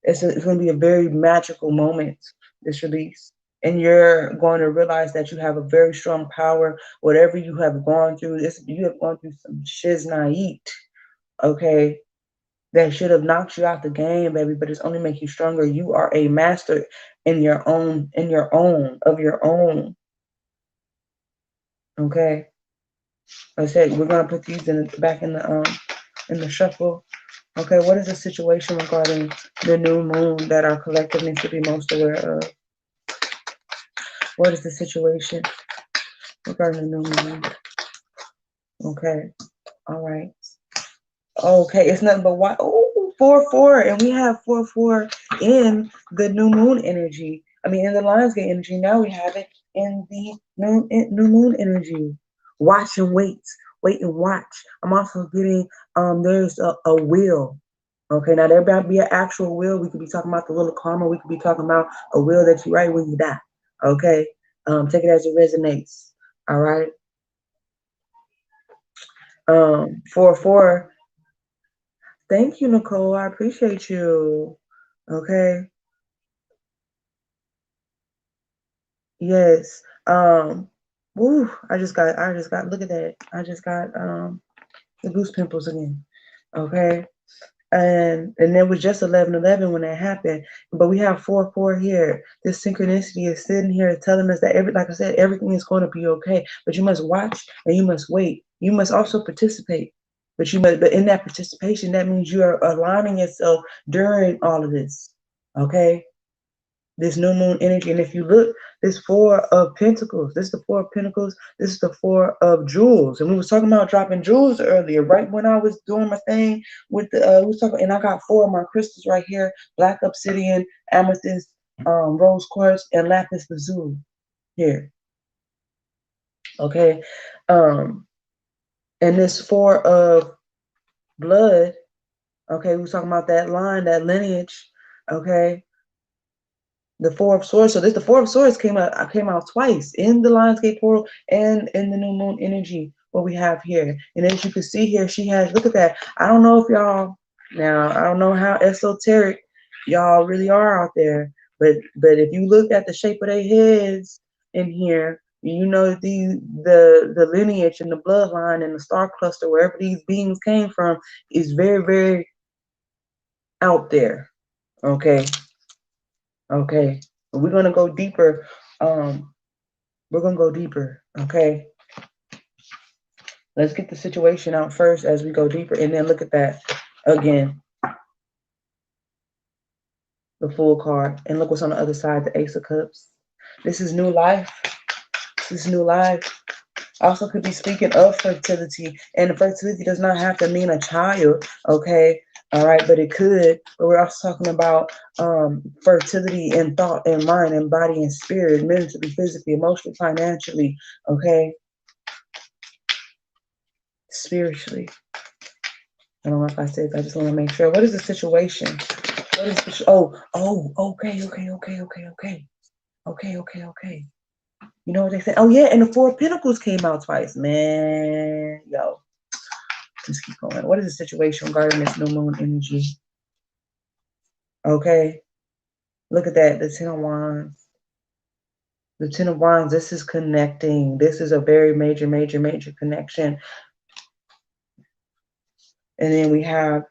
[SPEAKER 1] it's going to be a very magical moment, this release. And you're going to realize that you have a very strong power. Whatever you have gone through, you have gone through some shiznait, okay, that should have knocked you out the game, baby, but it's only make you stronger. You are a master in your own, of your own. Okay. Like I said, we're gonna put these back in the shuffle. Okay, what is the situation regarding the new moon that our collective needs to be most aware of? What is the situation regarding the new moon? Okay, all right. Okay, it's nothing but why. Oh, 4-4, and we have 4-4 in the new moon energy. I mean, in the Lionsgate energy. Now we have it in the new moon energy. Watch and wait and watch. I'm also getting there's a will. Okay, now there might be an actual will. We could be talking about the little karma. We could be talking about a will that you write when you die. Okay, take it as it resonates. All right. 4-4. Thank you, Nicole. I appreciate you. Okay. Yes. Woo, I just got look at that. I just got the goose pimples again. Okay. And it was just 11-11 when that happened. But we have 4-4 here. This synchronicity is sitting here telling us that like I said, everything is going to be okay. But you must watch and you must wait. You must also participate. But in that participation, that means you are aligning yourself during all of this. Okay? This new moon energy. And if you look, this 4 of Pentacles. This is the 4 of Pentacles. This is the 4 of Jewels. And we was talking about dropping jewels earlier, right when I was doing my thing with the we was talking, and I got 4 of my crystals right here: black obsidian, amethyst, rose quartz, and lapis lazuli here. Okay. And this 4 of blood, okay, we was talking about that line, that lineage, okay. The 4 of Swords. So the 4 of Swords came out twice in the Lionsgate portal and in the new moon energy, what we have here. And as you can see here, she has, look at that. I don't know if y'all, now I don't know how esoteric y'all really are out there, but if you look at the shape of their heads in here, you know the lineage and the bloodline and the star cluster, wherever these beings came from, is very, very out there. Okay. Okay, we're gonna go deeper. We're gonna go deeper. Okay, let's get the situation out first as we go deeper, and then look at that again. The Fool card, and look what's on the other side. The Ace of Cups. This is new life. This is new life. Also could be speaking of fertility, and fertility does not have to mean a child. Okay. All right, but it could. But we're also talking about fertility in thought and mind and body and spirit, mentally, physically, emotionally, financially, okay? Spiritually. I don't know if I said that. I just want to make sure. What is the situation? What is the okay. You know what they said? Oh, yeah, and the 4 of Pentacles came out twice. Man, yo. Let's keep going. What is the situation regarding this new moon energy? Okay. Look at that. The 10 of Wands. The 10 of Wands. This is connecting. This is a very major, major, major connection. And then we have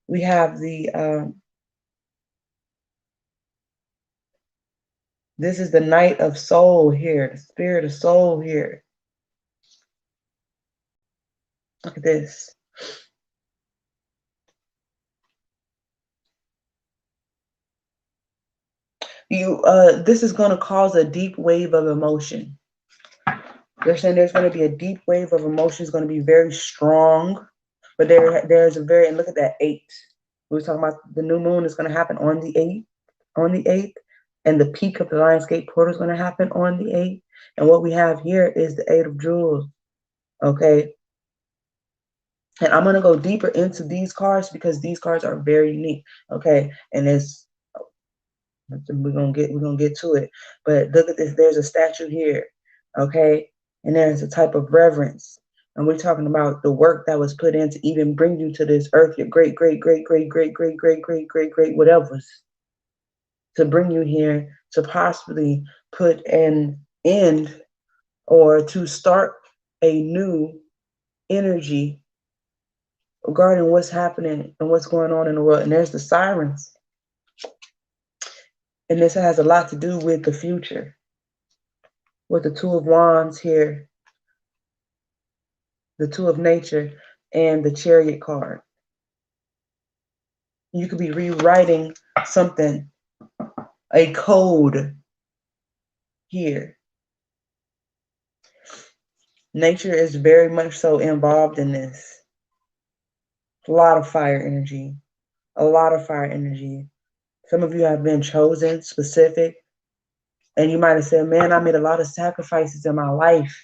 [SPEAKER 1] the This is the Knight of Soul here, the Spirit of Soul here. Look at this. This is going to cause a deep wave of emotion. They're saying there's going to be a deep wave of emotion. It's going to be very strong, but there's a very, and look at that 8. We were talking about the new moon is going to happen on the 8th, and the peak of the Lionsgate portal is going to happen on the 8th. And what we have here is the 8 of Jewels. Okay. And I'm going to go deeper into these cards because these cards are very unique. Okay. And we're gonna get to it. But look at this. There's a statue here. Okay. And there's a type of reverence. And we're talking about the work that was put in to even bring you to this earth, your great, great, great, great, great, great, great, great, great, great, whatever's to bring you here to possibly put an end or to start a new energy regarding what's happening and what's going on in the world. And there's the sirens. And this has a lot to do with the future. With the 2 of Wands here, the 2 of Nature, and the Chariot card. You could be rewriting something, a code here. Nature is very much so involved in this. A lot of fire energy. A lot of fire energy. Some of you have been chosen, specific, and you might have said, man, I made a lot of sacrifices in my life.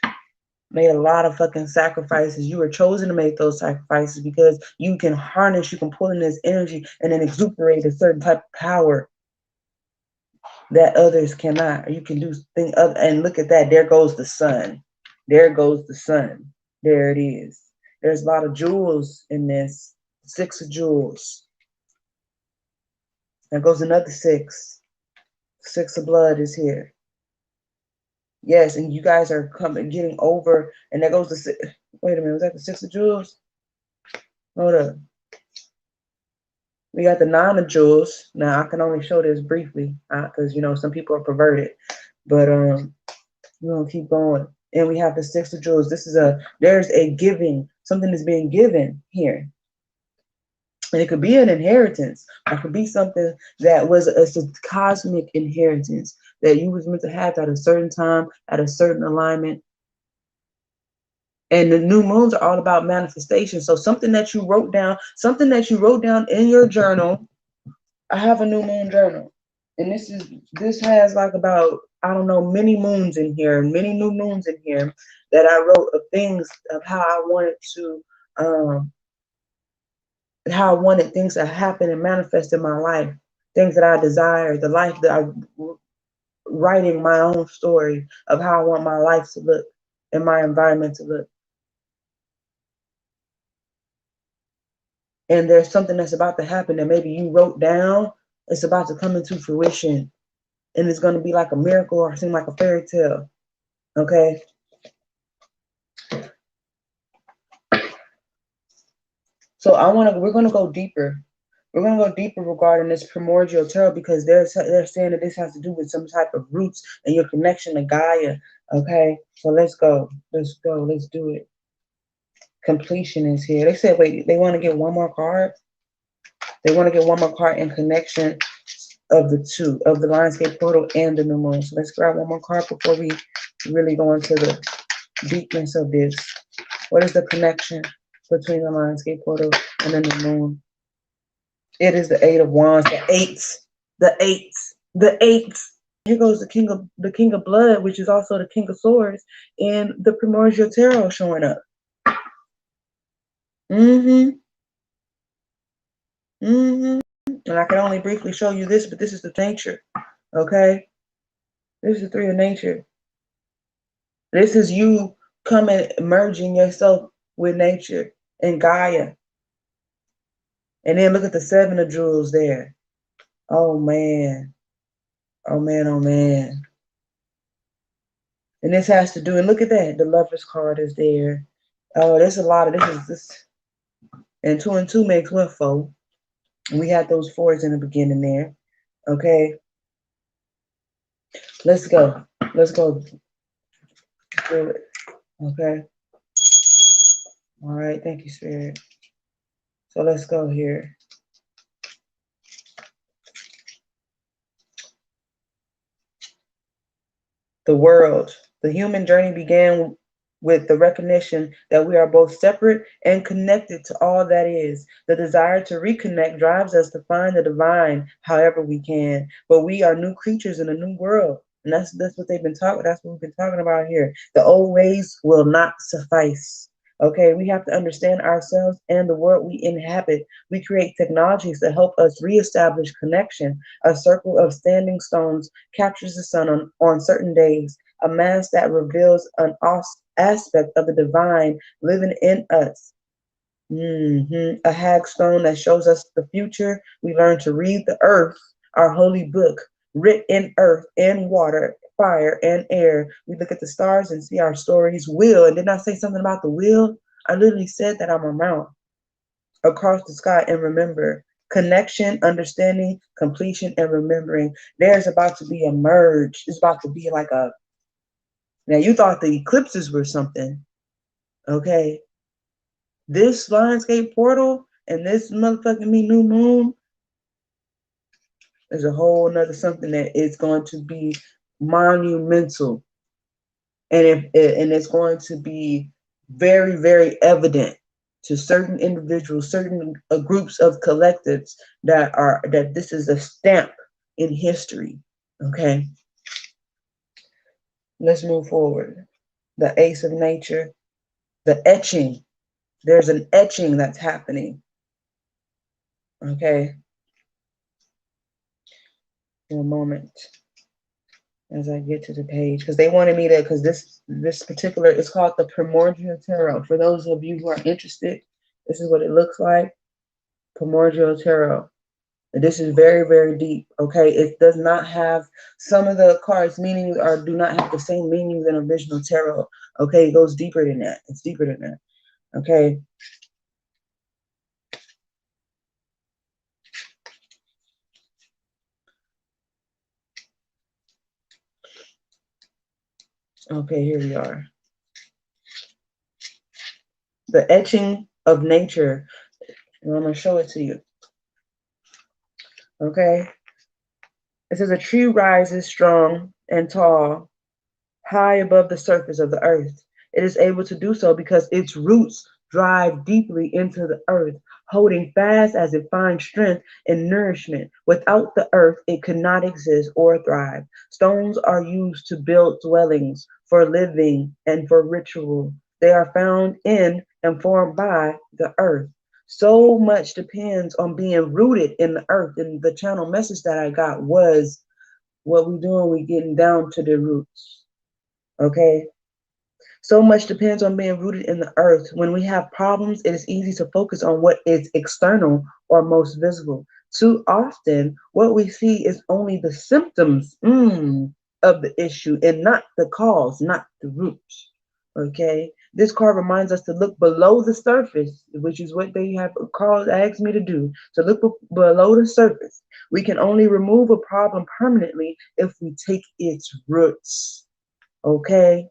[SPEAKER 1] Made a lot of fucking sacrifices. You were chosen to make those sacrifices because you can harness, you can pull in this energy and then exuberate a certain type of power that others cannot. You can do things, and look at that. There goes the sun. There goes the sun. There it is. There's a lot of jewels in this. 6 of jewels. There goes another 6. 6 of blood is here. Yes, and you guys are getting over, and there goes the 6. Wait a minute, was that the 6 of jewels? Hold up. We got the 9 of jewels. Now, I can only show this briefly, because, you know, some people are perverted. But we're going to keep going. And we have the 6 of jewels. There's a giving. Something is being given here. And it could be an inheritance. It could be something that was a cosmic inheritance that you was meant to have at a certain time, at a certain alignment. And the new moons are all about manifestation. So something that you wrote down in your journal. I have a new moon journal. And this has like about, I don't know, many moons in here, many new moons in here that I wrote of things of how I wanted things to happen and manifest in my life, things that I desire, the life that I'm writing my own story of how I want my life to look and my environment to look. And there's something that's about to happen that maybe you wrote down, it's about to come into fruition. And it's going to be like a miracle or seem like a fairy tale. Okay? So we're going to go deeper. We're going to go deeper regarding this primordial tarot because they're saying that this has to do with some type of roots and your connection to Gaia. Okay? So let's go. Let's do it. Completion is here. They said, wait, they want to get one more card? They want to get one more card in connection of the 2, of the Lionsgate portal and the new moon. So let's grab one more card before we really go into the deepness of this. What is the connection between the Lionsgate portal and the new moon? It is the 8 of Wands, the 8. Here goes the King of Blood, which is also the King of Swords, and the Primordial Tarot showing up. And I can only briefly show you this, but this is the nature. Okay? This is the 3 of nature. This is you merging yourself with nature and Gaia. And then look at the 7 of jewels there. Oh man. Oh man, oh man. And this has to do, and look at that. The Lover's card is there. Oh, there's a lot of this. And 2 and 2 makes 1 4. And we had those 4s in the beginning there. Okay. Let's go. Let's go through it. Okay. All right. Thank you, Spirit. So let's go here. The world. The human journey began with the recognition that we are both separate and connected to all that is. The desire to reconnect drives us to find the divine however we can. But we are new creatures in a new world. And that's what they've been talking, that's what we've been talking about here. The old ways will not suffice. Okay, we have to understand ourselves and the world we inhabit. We create technologies that help us reestablish connection. A circle of standing stones captures the sun on certain days, a mask that reveals an aspect of the divine living in us. A hagstone that shows us the future. We learn to read the earth, our holy book, writ in earth and water, fire and air. We look at the stars and see our stories. Will, and didn't I say something about the will? I literally said that on my mouth. Across the sky and remember. Connection, understanding, completion, and remembering. There's about to be a merge. It's about to be like a. Now you thought the eclipses were something, okay? This Lionsgate portal and this motherfucking new moon is a whole nother something that is going to be monumental, and it's going to be very, very evident to certain individuals, certain groups of collectives that this is a stamp in history. Okay, let's move forward. The ace of nature, the etching. There's an etching that's happening. Okay, in a moment as I get to the page, because they wanted me to, because this particular, it's called the Primordial Tarot. For those of you who are interested, this is what it looks like. Primordial Tarot. And this is very, very deep. Okay, it does not have some of the cards meanings or do not have the same meanings in original tarot. Okay, it goes deeper than that. It's deeper than that. Okay. Okay, here we are. The etching of nature. And I'm going to show it to you. Okay. It says a tree rises strong and tall, high above the surface of the earth. It is able to do so because its roots drive deeply into the earth, holding fast as it finds strength and nourishment. Without the earth, it could not exist or thrive. Stones are used to build dwellings, for living, and for ritual. They are found in and formed by the earth. So much depends on being rooted in the earth. And the channel message that I got was, what we doing, we getting down to the roots. Okay. So much depends on being rooted in the earth. When we have problems, it is easy to focus on what is external or most visible. Too often, what we see is only the symptoms of the issue and not the cause, not the roots. Okay. This card reminds us to look below the surface, which is what they have called, asked me to do, to look below the surface. We can only remove a problem permanently if we take its roots. Okay.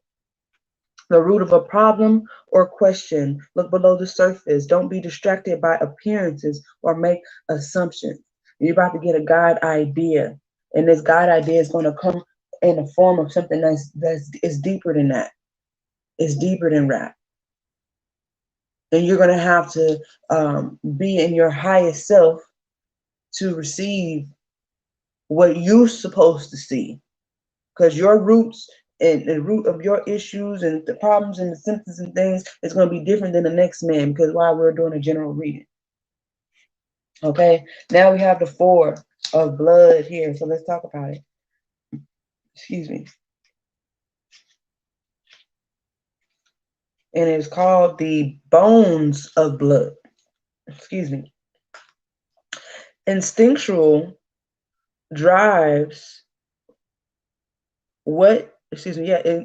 [SPEAKER 1] The root of a problem or question. Look below the surface. Don't be distracted by appearances or make assumptions. You're about to get a God idea, and this God idea is going to come in the form of something that's is deeper than that. It's deeper than rap, and you're going to have to be in your highest self to receive what you're supposed to see, because your roots and the root of your issues and the problems and the symptoms and things is going to be different than the next man, because while we're doing a general reading. Okay, now we have the Four of Blood here, so let's talk about it. Excuse me. And it's called the Bones of Blood. Excuse me. Instinctual drives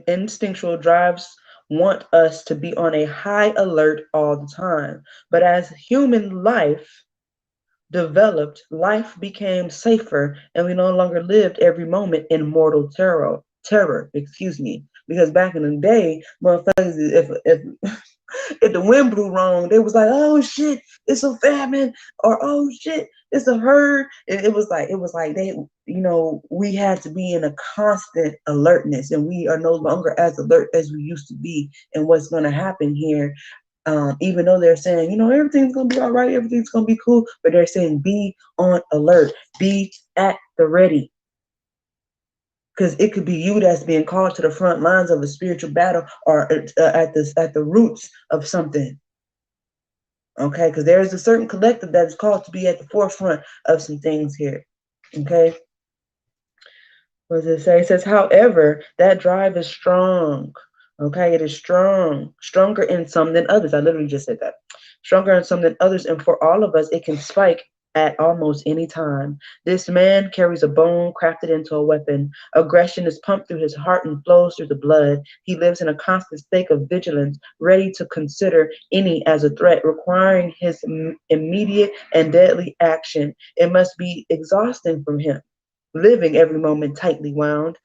[SPEAKER 1] instinctual drives want us to be on a high alert all the time. But as human life, developed, life became safer, and we no longer lived every moment in mortal terror, excuse me. Because back in the day, motherfuckers, if the wind blew wrong, they was like, oh shit, it's a famine, or oh shit, it's a herd. It was like they, we had to be in a constant alertness, and we are no longer as alert as we used to be. And what's going to happen here, even though they're saying, everything's gonna be all right, everything's gonna be cool, but they're saying be on alert, be at the ready, because it could be you that's being called to the front lines of a spiritual battle, or at the roots of something. Okay, because there is a certain collective that is called to be at the forefront of some things here. Okay. What does it say? It says, however, that drive is strong. Okay, it is strong, stronger in some than others. I literally just said that. Stronger in some than others, and for all of us, it can spike at almost any time. This man carries a bone crafted into a weapon. Aggression is pumped through his heart and flows through the blood. He lives in a constant state of vigilance, ready to consider any as a threat, requiring his immediate and deadly action. It must be exhausting for him, living every moment tightly wound,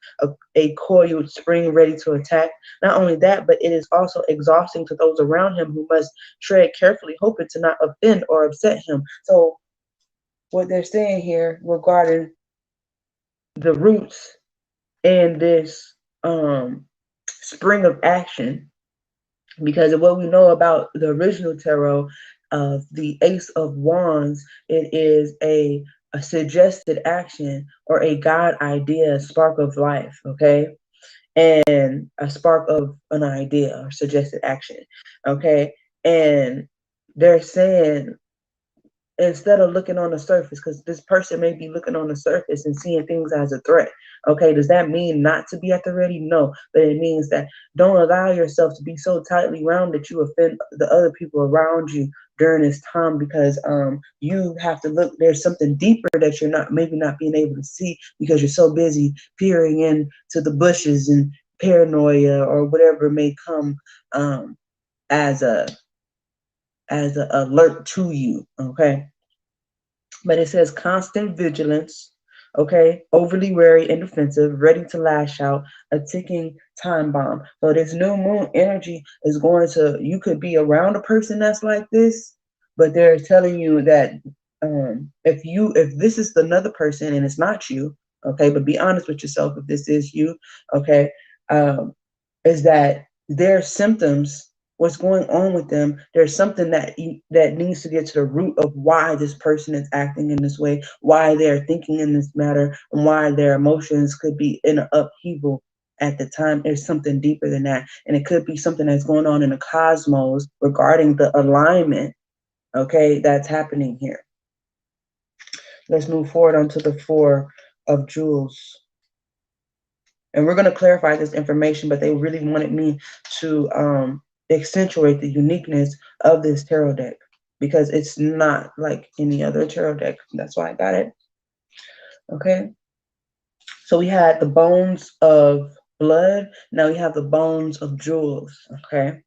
[SPEAKER 1] a coiled spring ready to attack. Not only that, but it is also exhausting to those around him who must tread carefully, hoping to not offend or upset him. So, what they're saying here regarding the roots in this spring of action, because of what we know about the original tarot of the Ace of Wands, it is a suggested action or a God idea, a spark of life, okay? And a spark of an idea or suggested action, okay? And they're saying, instead of looking on the surface, because this person may be looking on the surface and seeing things as a threat. Okay, does that mean not to be at the ready? No, but it means that don't allow yourself to be so tightly wound that you offend the other people around you during this time, because you have to look. There's something deeper that you're not being able to see because you're so busy peering into the bushes and paranoia or whatever may come as a alert to you. Okay. But it says constant vigilance, okay, overly wary and defensive, ready to lash out, a ticking time bomb. So this new moon energy is going to, you could be around a person that's like this, but they're telling you that if this is another person and it's not you, okay, but be honest with yourself if this is you, okay, is that their symptoms, what's going on with them, there's something that needs to get to the root of why this person is acting in this way, why they're thinking in this matter, and why their emotions could be in an upheaval at the time. There's something deeper than that, and it could be something that's going on in the cosmos regarding the alignment, okay, that's happening here. Let's move forward onto the Four of Jewels. And we're going to clarify this information, but they really wanted me to accentuate the uniqueness of this tarot deck, because it's not like any other tarot deck. That's why I got it. Okay. So we had the bones of blood. Now we have the bones of jewels. Okay.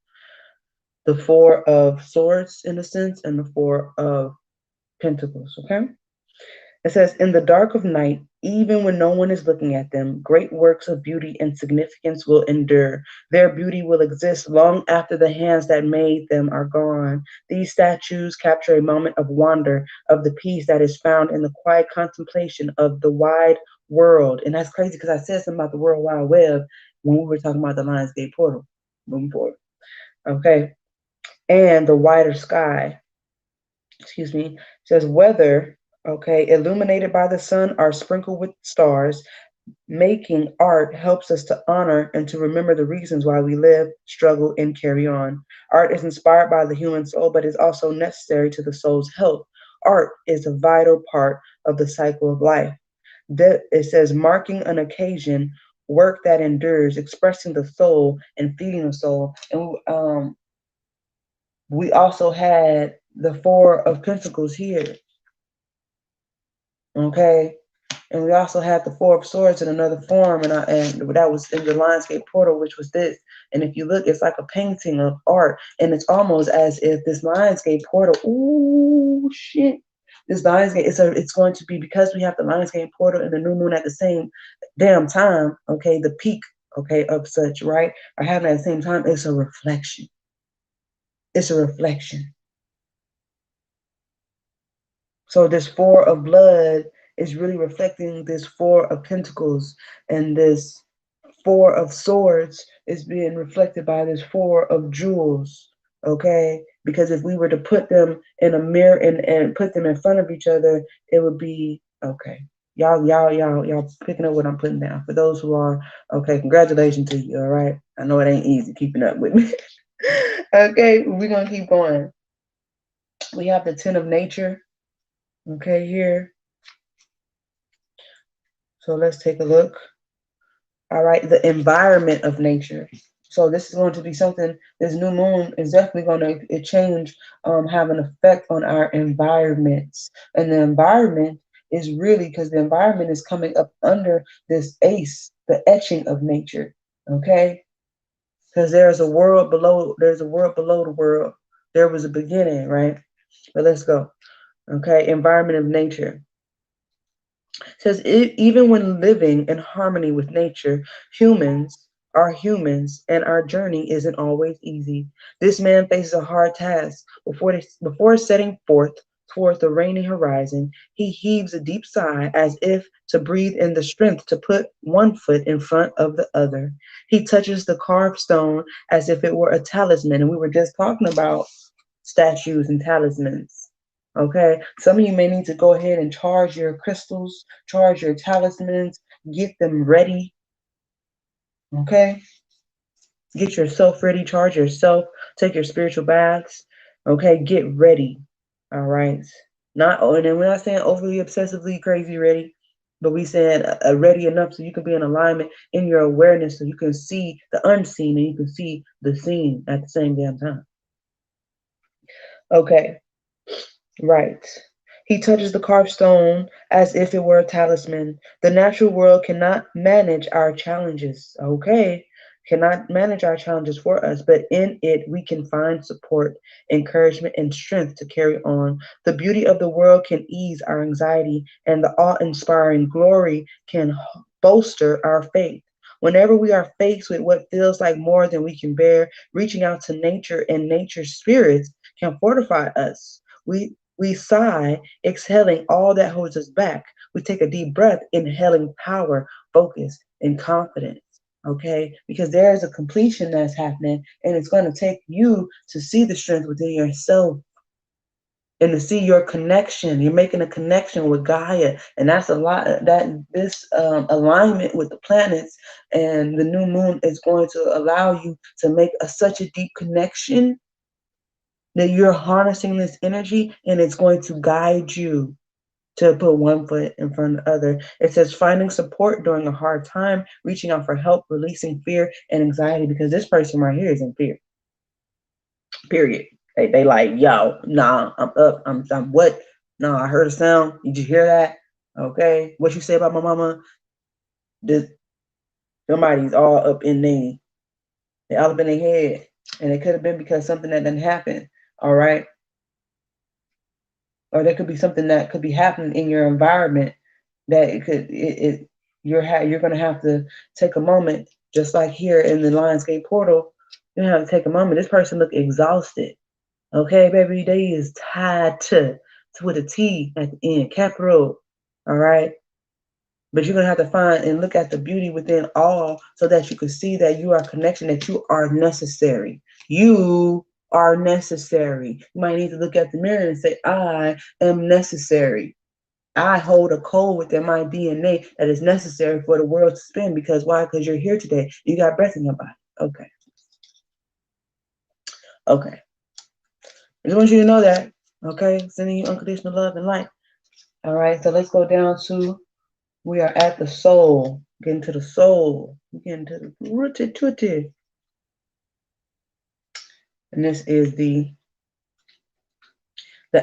[SPEAKER 1] The Four of Swords, in a sense, and the Four of Pentacles. Okay. It says, in the dark of night, even when no one is looking at them, great works of beauty and significance will endure. Their beauty will exist long after the hands that made them are gone. These statues capture a moment of wonder, of the peace that is found in the quiet contemplation of the wide world. And that's crazy, because I said something about the World Wide Web when we were talking about the Lionsgate portal. Moving forward. Okay. And the wider sky. Excuse me. It says, weather, okay, illuminated by the sun, are sprinkled with stars. Making art helps us to honor and to remember the reasons why we live, struggle, and carry on. Art is inspired by the human soul, but is also necessary to the soul's health. Art is a vital part of the cycle of life. It says, marking an occasion, work that endures, expressing the soul and feeding the soul. And we also had the Four of Pentacles here. Okay. And we also had the Four of Swords in another form, and that was in the Lionsgate portal, which was this. And if you look, it's like a painting of art, and it's almost as if this Lionsgate portal, ooh, shit, This Lionsgate, it's going to be, because we have the Lionsgate portal and the new moon at the same damn time, okay, the peak, okay, of such, right, are happening at the same time. It's a reflection. It's a reflection. So this Four of Blood is really reflecting this Four of Pentacles, and this Four of Swords is being reflected by this Four of Jewels, okay? Because if we were to put them in a mirror and put them in front of each other, it would be, okay. Y'all picking up what I'm putting down. For those who are, okay, congratulations to you, all right? I know it ain't easy keeping up with me. Okay, we're going to keep going. We have the Ten of Nature, okay, here. So let's take a look. All right, the environment of nature. So this is going to be something, this new moon is definitely going to change, have an effect on our environments. And the environment is really, because the environment is coming up under this ace, the etching of nature, okay? Because there's a world below the world. There was a beginning, right? But let's go. Okay, environment of nature. It says, even when living in harmony with nature, humans are humans, and our journey isn't always easy. This man faces a hard task. Before setting forth towards the rainy horizon, he heaves a deep sigh as if to breathe in the strength to put one foot in front of the other. He touches the carved stone as if it were a talisman, and we were just talking about statues and talismans. Okay, some of you may need to go ahead and charge your crystals, charge your talismans, get them ready. Okay, get yourself ready, charge yourself, take your spiritual baths. Okay, get ready. All right, not, and then we're not saying overly obsessively crazy ready, but we saying ready enough so you can be in alignment in your awareness, so you can see the unseen and you can see the seen at the same damn time. Okay. Right. He touches the carved stone as if it were a talisman. The natural world cannot manage our challenges. Okay. Cannot manage our challenges for us, but in it we can find support, encouragement, and strength to carry on. The beauty of the world can ease our anxiety, and the awe-inspiring glory can bolster our faith. Whenever we are faced with what feels like more than we can bear, reaching out to nature and nature's spirits can fortify us. We sigh, exhaling all that holds us back. We take a deep breath, inhaling power, focus, and confidence. Okay? Because there is a completion that's happening, and it's going to take you to see the strength within yourself and to see your connection. You're making a connection with Gaia, and that's a lot. That this alignment with the planets and the new moon is going to allow you to make such a deep connection that you're harnessing this energy, and it's going to guide you to put one foot in front of the other. It says finding support during a hard time, reaching out for help, releasing fear and anxiety, because this person right here is in fear. Period. They like, yo, nah, I'm up. I'm what? No, I heard a sound. Did you hear that? Okay. What you say about my mama? This somebody's all up in they all up in their head. And it could have been because something that didn't happen. All right. Or there could be something that could be happening in your environment that you're going to have to take a moment, just like here in the Lionsgate portal. You're going to have to take a moment. This person look exhausted. Okay, baby, they is tied to with a T at the end, capital. All right. But you're going to have to find and look at the beauty within all, so that you can see that you are connection, that you are necessary. You are necessary. You might need to look at the mirror and say, I am necessary. I hold a code within my DNA that is necessary for the world to spin. Because why? Because you're here today. You got breath in your body. Okay. Okay. I just want you to know that. Okay. Sending you unconditional love and light. All right. So let's go down to, we are at the soul. Getting to the soul. Getting to the rooted. And this is the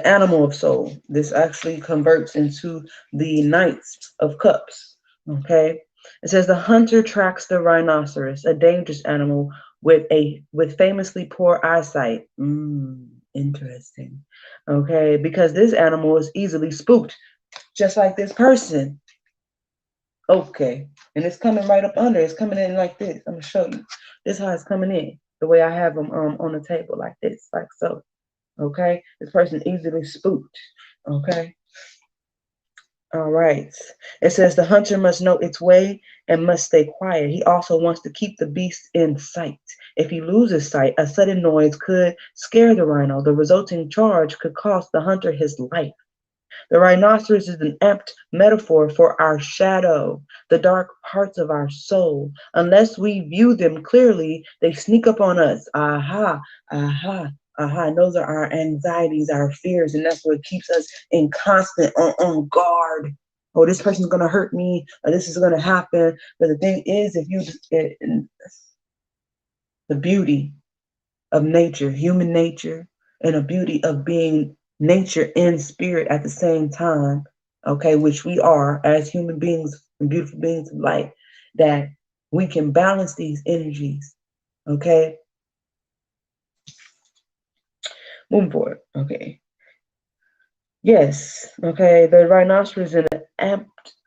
[SPEAKER 1] animal of soul. This actually converts into the Knights of Cups. Okay. It says the hunter tracks the rhinoceros, a dangerous animal with famously poor eyesight. Interesting. Okay, because this animal is easily spooked, just like this person. Okay, and it's coming right up under. It's coming in like this. I'm gonna show you. This is how it's coming in. The way I have them on the table, like this, like so. Okay, this person easily spooked. Okay. All right. It says the hunter must know its way and must stay quiet. He also wants to keep the beast in sight. If he loses sight, a sudden noise could scare the rhino. The resulting charge could cost the hunter his life. The rhinoceros is an apt metaphor for our shadow, the dark parts of our soul. Unless we view them clearly, they sneak up on us. Aha, aha, aha. And those are our anxieties, our fears, and that's what keeps us in constant on guard. Oh, this person's gonna hurt me, or this is gonna happen. But the thing is, if you the beauty of nature, human nature, and a beauty of being nature and spirit at the same time, okay, which we are as human beings and beautiful beings of light, that we can balance these energies, okay? Moving forward, okay. Yes, okay, the rhinoceros is an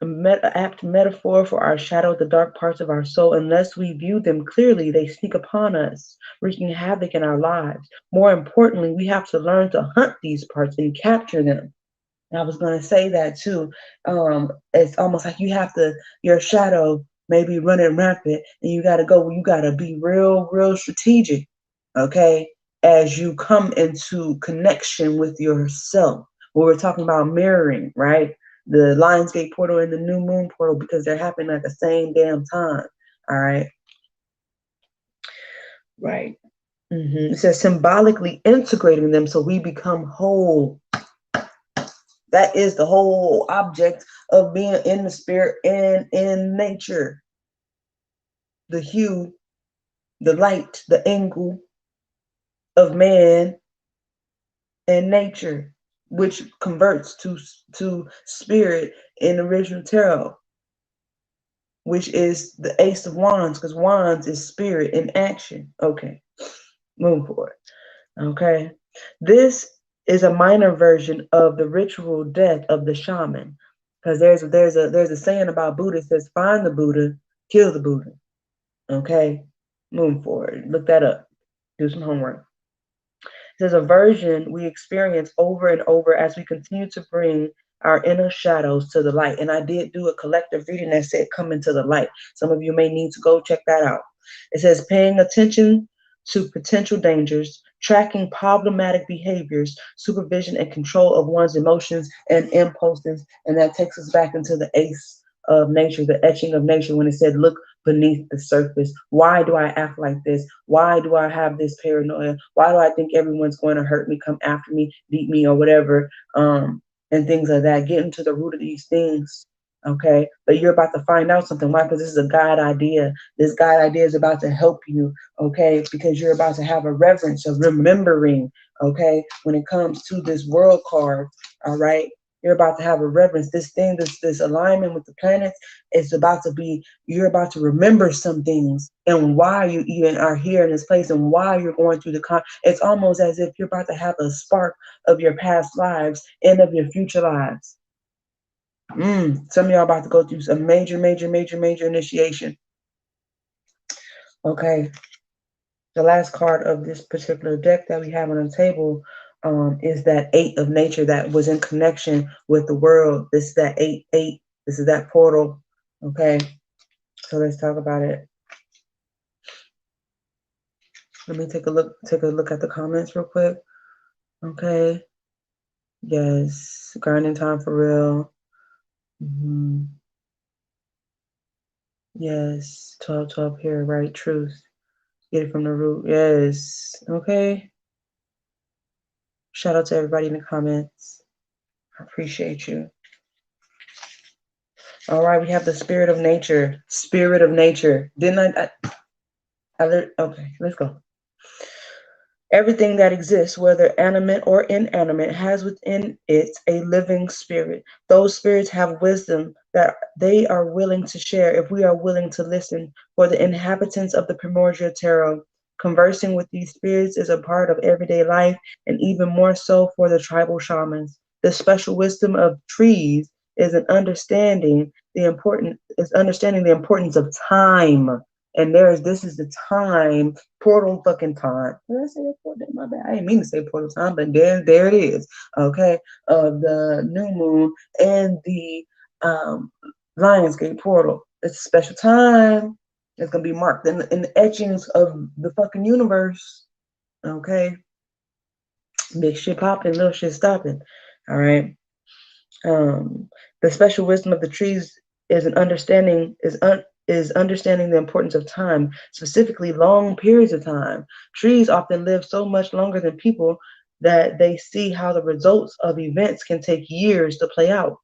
[SPEAKER 1] apt metaphor for our shadow, the dark parts of our soul. Unless we view them clearly, they sneak upon us, wreaking havoc in our lives. More importantly, we have to learn to hunt these parts and capture them. And I was going to say that too. It's almost like you have to, your shadow may be running rampant, and you got to go, you got to be real, real strategic, okay, as you come into connection with yourself. When we're talking about mirroring, right? The Lionsgate portal and the new moon portal, because they're happening at the same damn time, all right? Right. It says symbolically integrating them so we become whole. That is the whole object of being in the spirit and in nature. The hue, the light, the angle of man and nature, which converts to spirit in the original tarot, which is the Ace of Wands, because Wands is spirit in action. Okay, move forward. Okay, this is a minor version of the ritual death of the shaman, because there's a saying about Buddha that says, find the Buddha, kill the Buddha. Okay, moving forward. Look that up. Do some homework. There's a version we experience over and over as we continue to bring our inner shadows to the light. And I did do a collective reading that said, come into the light. Some of you may need to go check that out. It says, paying attention to potential dangers, tracking problematic behaviors, supervision and control of one's emotions and impulses. And that takes us back into the ace of nature, the etching of nature, when it said, look beneath the surface. Why do I act like this? Why do I have this paranoia? Why do I think everyone's going to hurt me, come after me, beat me, or whatever? And things like that. Get into the root of these things. Okay, but you're about to find out something. Why? Because this is a God idea. This God idea is about to help you. Okay, because you're about to have a reverence of remembering. Okay, when it comes to this world card. All right, you're about to have a reverence. This thing, this alignment with the planets is about to be, you're about to remember some things and why you even are here in this place and why you're going through it's almost as if you're about to have a spark of your past lives and of your future lives. Some of y'all about to go through some major initiation. Okay. The last card of this particular deck that we have on the table is that 8 of nature that was in connection with the world. This is that 8. This is that portal. Okay. So let's talk about it. Let me take a look at the comments real quick. Okay. Yes. Grinding time for real. Yes. 12 here, right? Truth. Get it from the root. Yes. Okay. Shout out to everybody in the comments. I appreciate you. All right, we have the spirit of nature. Spirit of nature. Didn't I okay, let's go. Everything that exists, whether animate or inanimate, has within it a living spirit. Those spirits have wisdom that they are willing to share if we are willing to listen. For the inhabitants of the primordial tarot, Conversing with these spirits is a part of everyday life, and even more so for the tribal shamans. The special wisdom of trees is an understanding the importance of time. And this is the time, portal fucking time. Did I say that portal? My bad. I didn't mean to say portal time, but there it is. Okay. Of the new moon and the Lionsgate portal. It's a special time. It's gonna be marked in the etchings of the fucking universe. Okay. Big shit popping, little shit stopping. All right. The special wisdom of the trees is understanding the importance of time, specifically long periods of time. Trees often live so much longer than people that they see how the results of events can take years to play out.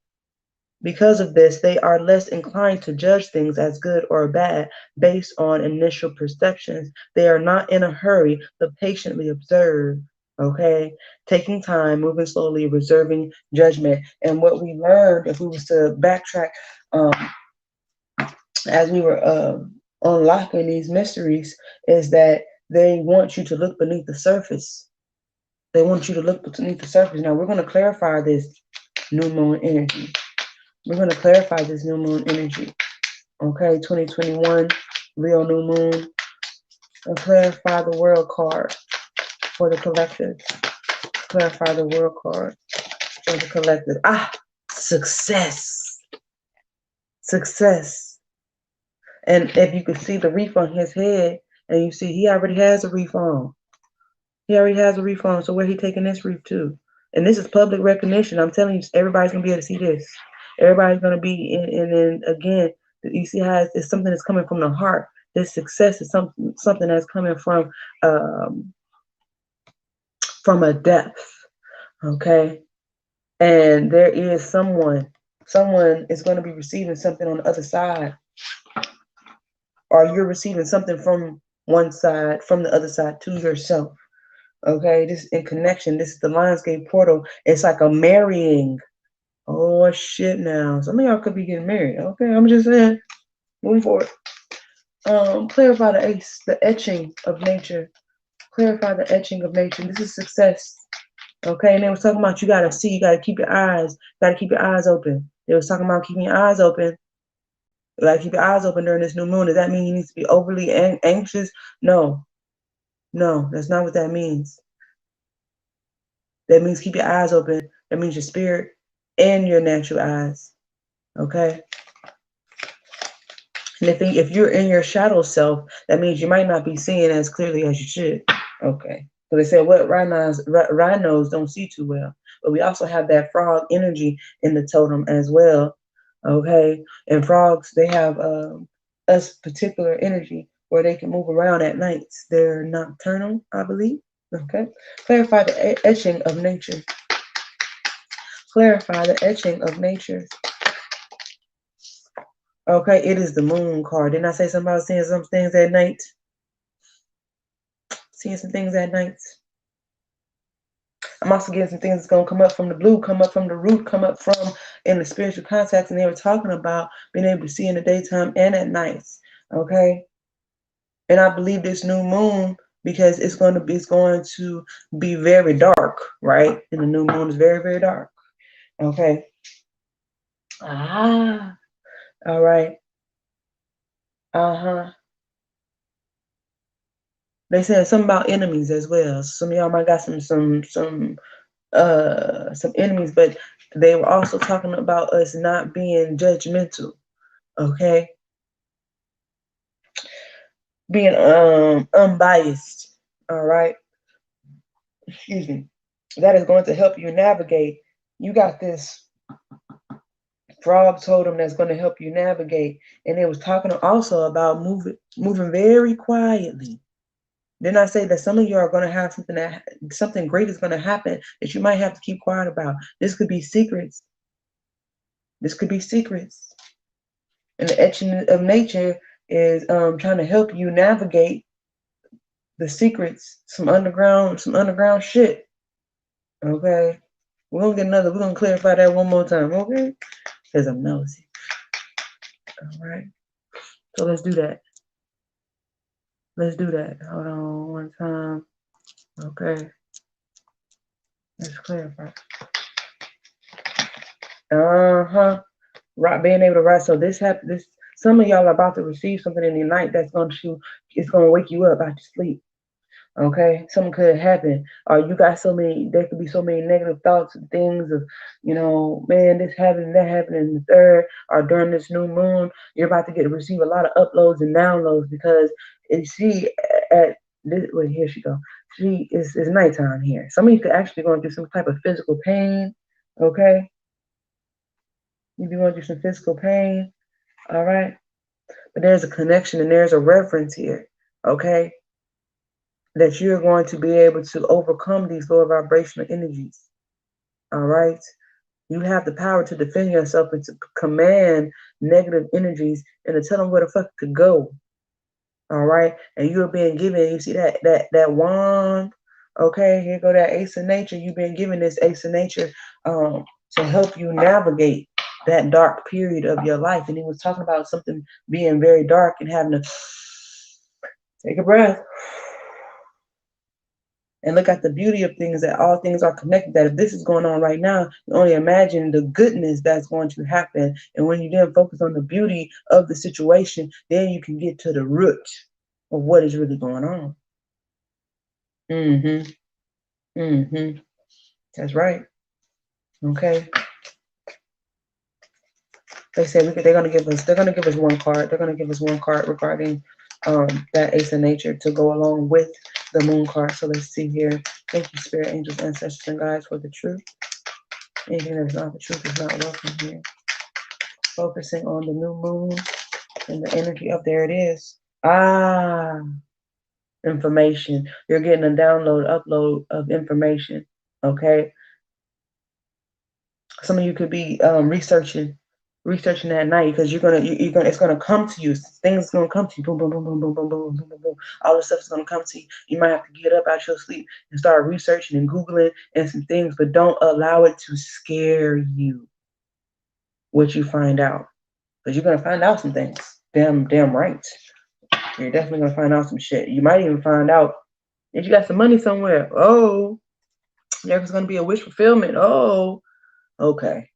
[SPEAKER 1] Because of this, they are less inclined to judge things as good or bad based on initial perceptions. They are not in a hurry, but patiently observe. Okay, taking time, moving slowly, reserving judgment. And what we learned, if we was to backtrack, as we were unlocking these mysteries, is that they want you to look beneath the surface. They want you to look beneath the surface. Now we're going to clarify this new moon energy. We're going to clarify this new moon energy. Okay, 2021, Leo new moon. And clarify the world card for the collective. Clarify the world card for the collective. Success. Success. And if you could see the reef on his head, and you see he already has a reef on. He already has a reef on, so where he taking this reef to? And this is public recognition. I'm telling you, everybody's going to be able to see this. Everybody's going to be and then again, you see how it's something that's coming from the heart. This success is something that's coming from a depth. Okay. And there is someone is going to be receiving something on the other side. Or you're receiving something from one side, from the other side to yourself. Okay. This is in connection. This is the Lionsgate portal. It's like a marrying. Oh shit! Now some of y'all could be getting married. Okay, I'm just saying. Moving forward. Clarify the ace, the etching of nature. Clarify the etching of nature. This is success. Okay, and they was talking about you gotta see, you gotta keep your eyes open. They was talking about keeping your eyes open. You gotta keep your eyes open during this new moon. Does that mean you need to be overly anxious? No, that's not what that means. That means keep your eyes open. That means your spirit and your natural eyes. Okay. And if you're in your shadow self, that means you might not be seeing as clearly as you should. Okay. So they said what rhinos don't see too well. But we also have that frog energy in the totem as well. Okay. And frogs, they have a particular energy where they can move around at nights. They're nocturnal, I believe. Okay. Clarify the etching of nature. Clarify the etching of nature. Okay, it is the moon card. Didn't I say something about seeing some things at night? Seeing some things at night. I'm also getting some things that's going to come up from the blue, come up from the root, come up from in the spiritual contacts. And they were talking about being able to see in the daytime and at night. Okay. And I believe this new moon, because it's going to be very dark, right? And the new moon is very, very dark. Okay. All right. They said something about enemies as well. Some of y'all might got some enemies, but they were also talking about us not being judgmental. Okay. Being unbiased. All right. Excuse me. That is going to help you navigate. You got this frog totem that's going to help you navigate. And it was talking also about moving very quietly. Didn't I say that some of you are going to have something great is going to happen that you might have to keep quiet about? This could be secrets. This could be secrets. And the etching of nature is trying to help you navigate the secrets, some underground shit. Okay. We're gonna clarify that one more time, okay? Because I'm nosy. All right. So let's do that. Let's do that. Hold on one time. Okay. Let's clarify. Uh-huh. Right, being able to write. So this some of y'all are about to receive something in the night that's going to it's going to wake you up out your sleep. Okay, something could happen, or you got so many. There could be so many negative thoughts and things of, man, this happened, that happened, in the third, or during this new moon, you're about to receive a lot of uploads and downloads because she at this. Wait, here she go. She is nighttime here. Some of you could actually go through some type of physical pain. Okay, you'd be going through some physical pain. All right, but there's a connection and there's a reference here. Okay, that you're going to be able to overcome these lower vibrational energies. All right. You have the power to defend yourself and to command negative energies and to tell them where the fuck to go. All right. And you're being given, you see that wand. Okay, here go that ace of nature. You've been given this ace of nature to help you navigate that dark period of your life. And he was talking about something being very dark and having to take a breath and look at the beauty of things, that all things are connected, that if this is going on right now, you only imagine the goodness that's going to happen. And when you then focus on the beauty of the situation, then you can get to the root of what is really going on. That's right. Okay. They say they're gonna give us one card. They're gonna give us one card regarding that ace of nature to go along with the moon card. So let's see here. Thank you, spirit, angels, ancestors, and guides, for the truth. Anything that's not the truth is not welcome here. Focusing on the new moon and the energy of, there it is. Information. You're getting a upload of information. Okay. Some of you could be researching at night because it's gonna come to you. Things gonna come to you. Boom, boom, boom, boom, boom, boom, boom, boom, boom, boom. All this stuff is gonna come to you. You might have to get up out your sleep and start researching and Googling and some things, but don't allow it to scare you. What you find out, because you're gonna find out some things. Damn right. You're definitely gonna find out some shit. You might even find out if you got some money somewhere. Oh, there's gonna be a wish fulfillment. Oh, okay.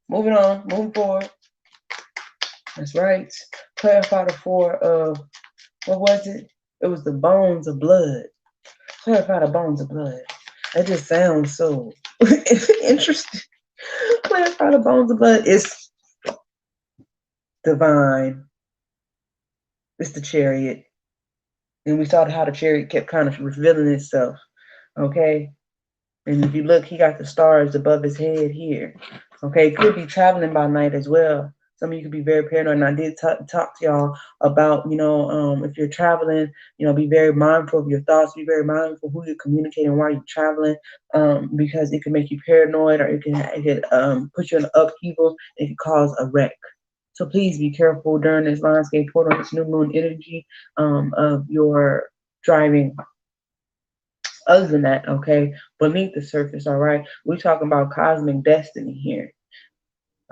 [SPEAKER 1] Moving on, moving forward. That's right. Clarify the four of, what was it? It was the bones of blood. Clarify the bones of blood. That just sounds so interesting. Clarify the bones of blood. It's divine. It's the chariot. And we saw how the chariot kept kind of revealing itself. Okay? And if you look, he got the stars above his head here. Okay? It could be traveling by night as well. Some of you could be very paranoid. And I did talk to y'all about, if you're traveling, be very mindful of your thoughts. Be very mindful who you're communicating while you're traveling, because it can make you paranoid, or it can put you in upheaval. It can cause a wreck. So please be careful during this Lionsgate portal, this new moon energy of your driving. Other than that, okay, beneath the surface, all right, we're talking about cosmic destiny here.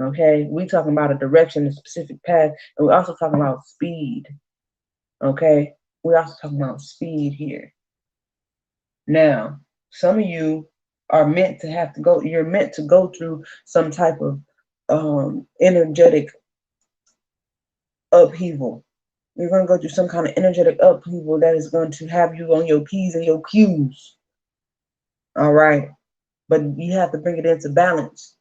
[SPEAKER 1] Okay, we're talking about a direction, a specific path, and we're also talking about speed. Okay, we're also talking about speed here. Now, some of you are meant to have to go, you're meant to go through some type of energetic upheaval. You're going to go through some kind of energetic upheaval that is going to have you on your P's and your Q's. All right. But you have to bring it into balance.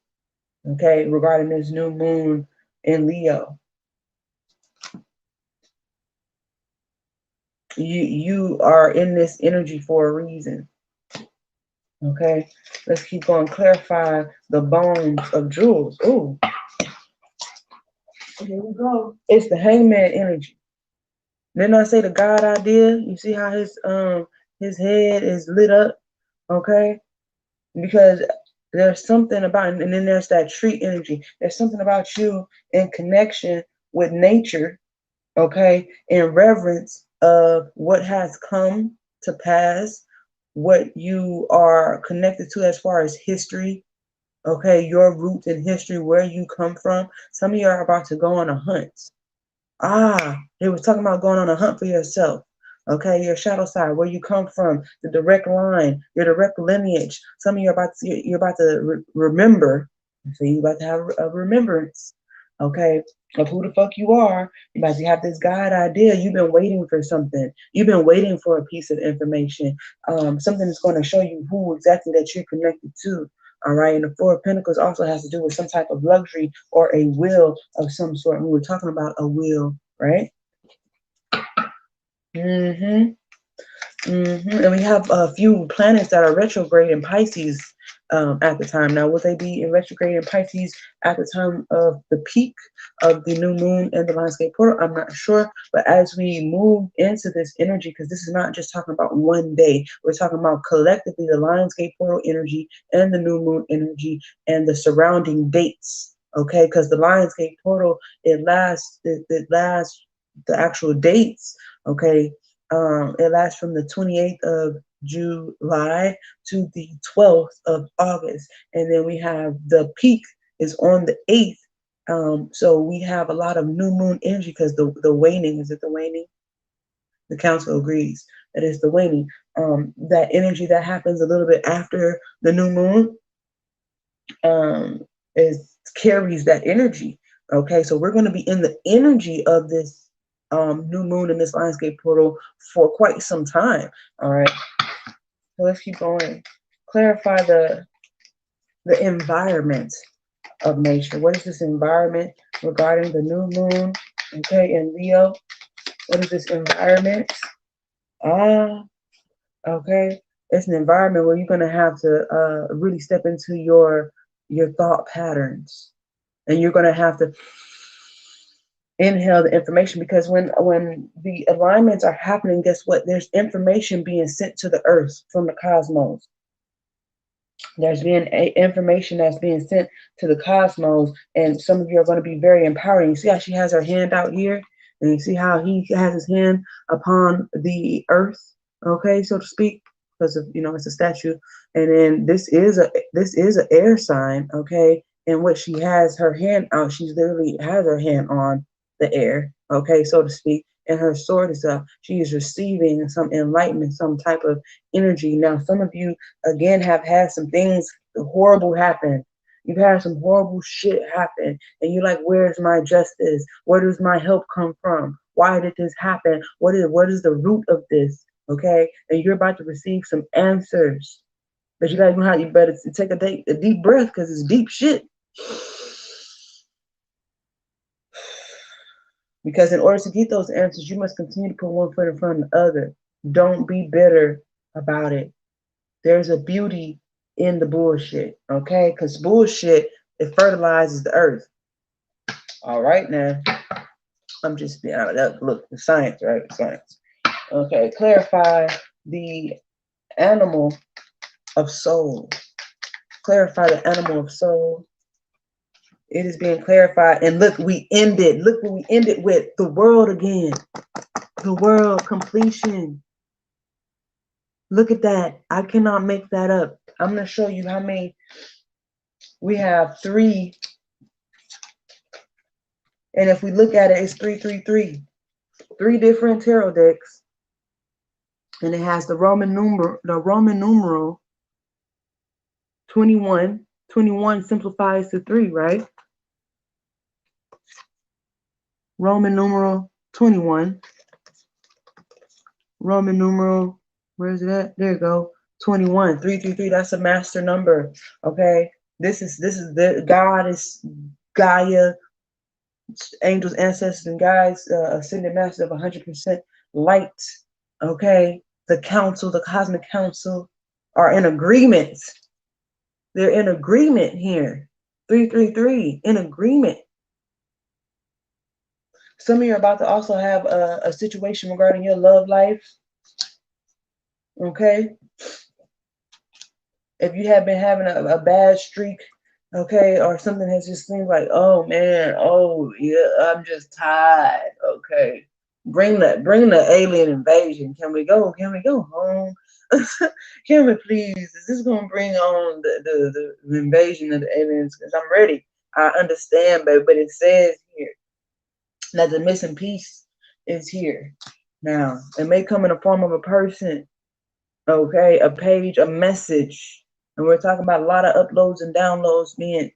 [SPEAKER 1] Okay. Regarding this new moon in Leo. You are in this energy for a reason. Okay. Let's keep going. Clarify the bones of jewels. Ooh. Here we go. It's the hangman energy. Didn't I say the God idea? You see how his head is lit up, okay? Because there's something about, and then there's that tree energy. There's something about you in connection with nature, okay? In reverence of what has come to pass, what you are connected to as far as history, okay? Your roots in history, where you come from. Some of you are about to go on a hunt. They was talking about going on a hunt for yourself. Okay, your shadow side, where you come from, the direct line, your direct lineage. Some of you are you're about to remember. So you're about to have a remembrance, okay, of who the fuck you are. You're about to have this God idea. You've been waiting for something. You've been waiting for a piece of information. Something that's going to show you who exactly that you're connected to. All right, and the Four of Pentacles also has to do with some type of luxury or a will of some sort. We were talking about a will, right? Mm-hmm. And we have a few planets that are retrograde in Pisces at the time. Now, will they be in retrograde in Pisces at the time of the peak of the new moon and the landscape portal? I'm not sure. But as we move into this energy, because this is not just talking about one day, we're talking about collectively the landscape portal energy and the new moon energy and the surrounding dates. Okay, because the landscape portal, it lasts the actual dates. Okay, it lasts from the 28th of July to the 12th of August. And then we have the peak is on the 8th. So we have a lot of new moon energy because the waning, is it the waning? The council agrees that it's the waning. That energy that happens a little bit after the new moon is carries that energy. Okay, so we're going to be in the energy of this new moon in this landscape portal for quite some time. All right, so let's keep going. Clarify the environment of nature. What is this environment regarding the new moon? Okay, in Leo, what is this environment? Okay, it's an environment where you're going to have to really step into your thought patterns, and you're going to have to inhale the information, because when the alignments are happening, guess what? There's information being sent to the earth from the cosmos. There's been information that's being sent to the cosmos, and some of you are going to be very empowering. You see how she has her hand out here, and you see how he has his hand upon the earth, okay, so to speak, because of, it's a statue. And then this is an air sign, okay, and what she has her hand out, she literally has her hand on the air, okay, so to speak, and her sword is up. She is receiving some enlightenment, some type of energy. Now, some of you, again, have had some things horrible happen. You've had some horrible shit happen, and you're like, where's my justice? Where does my help come from? Why did this happen? What is the root of this? Okay, and you're about to receive some answers, but you gotta know how. You better take a deep breath, because it's deep shit. Because in order to get those answers, you must continue to put one foot in front of the other. Don't be bitter about it. There's a beauty in the bullshit, okay? Because bullshit, it fertilizes the earth. All right, now. I'm just being out of that. Look, the science, right? Science. Okay, clarify the animal of soul. Clarify the animal of soul. It is being clarified. And look, look what we ended with. The world again. The world, completion. Look at that. I cannot make that up. I'm going to show you how many. We have 3. And if we look at it, it's 333. 3 different tarot decks. And it has the Roman numeral 21. 21 simplifies to 3, right? Roman numeral 21. Roman numeral, where is it at? There you go. 21. 333. That's a master number. Okay. This is the goddess Gaia, angels, ancestors, and guides, ascended master of 100% light. Okay. The council, the cosmic council, are in agreement. They're in agreement here. 333 in agreement. Some of you are about to also have a situation regarding your love life. Okay. If you have been having a bad streak, okay, or something has just seemed like, oh man, oh yeah, I'm just tired. Okay. Bring the alien invasion. Can we go home? Can we please? Is this gonna bring on the invasion of the aliens? Because I'm ready. I understand, baby, but it says here that the missing piece is here. Now, it may come in the form of a person, okay, a page, a message. And we're talking about a lot of uploads and downloads being,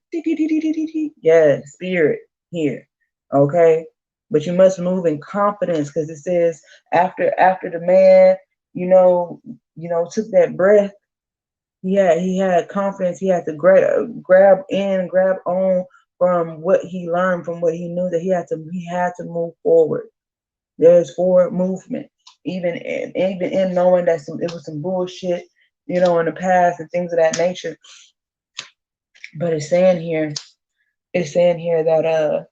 [SPEAKER 1] yeah, spirit here, okay? But you must move in confidence because it says after the man, took that breath, he had confidence. He had to grab on from what he learned, from what he knew, that he had to move forward. There's forward movement, even in knowing that it was some bullshit, in the past and things of that nature. But it's saying here that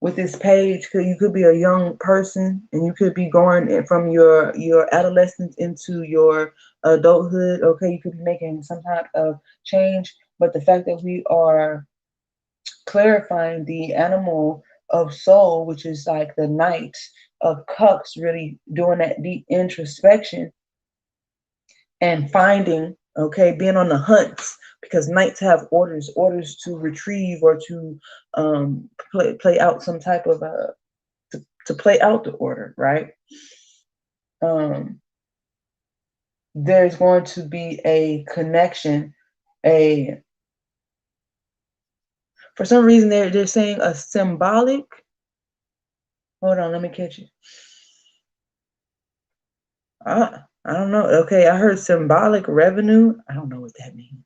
[SPEAKER 1] with this page, you could be a young person and you could be going from your adolescence into your adulthood. Okay, you could be making some type of change, but the fact that we are clarifying the animal of soul, which is like the Knight of Cups, really doing that deep introspection and finding, okay, being on the hunt, because knights have orders to retrieve or to play out some type of to play out the order, right? There's going to be a connection, for some reason they're saying a symbolic. Hold on, let me catch it. I don't know. Okay, I heard symbolic revenue. I don't know what that means.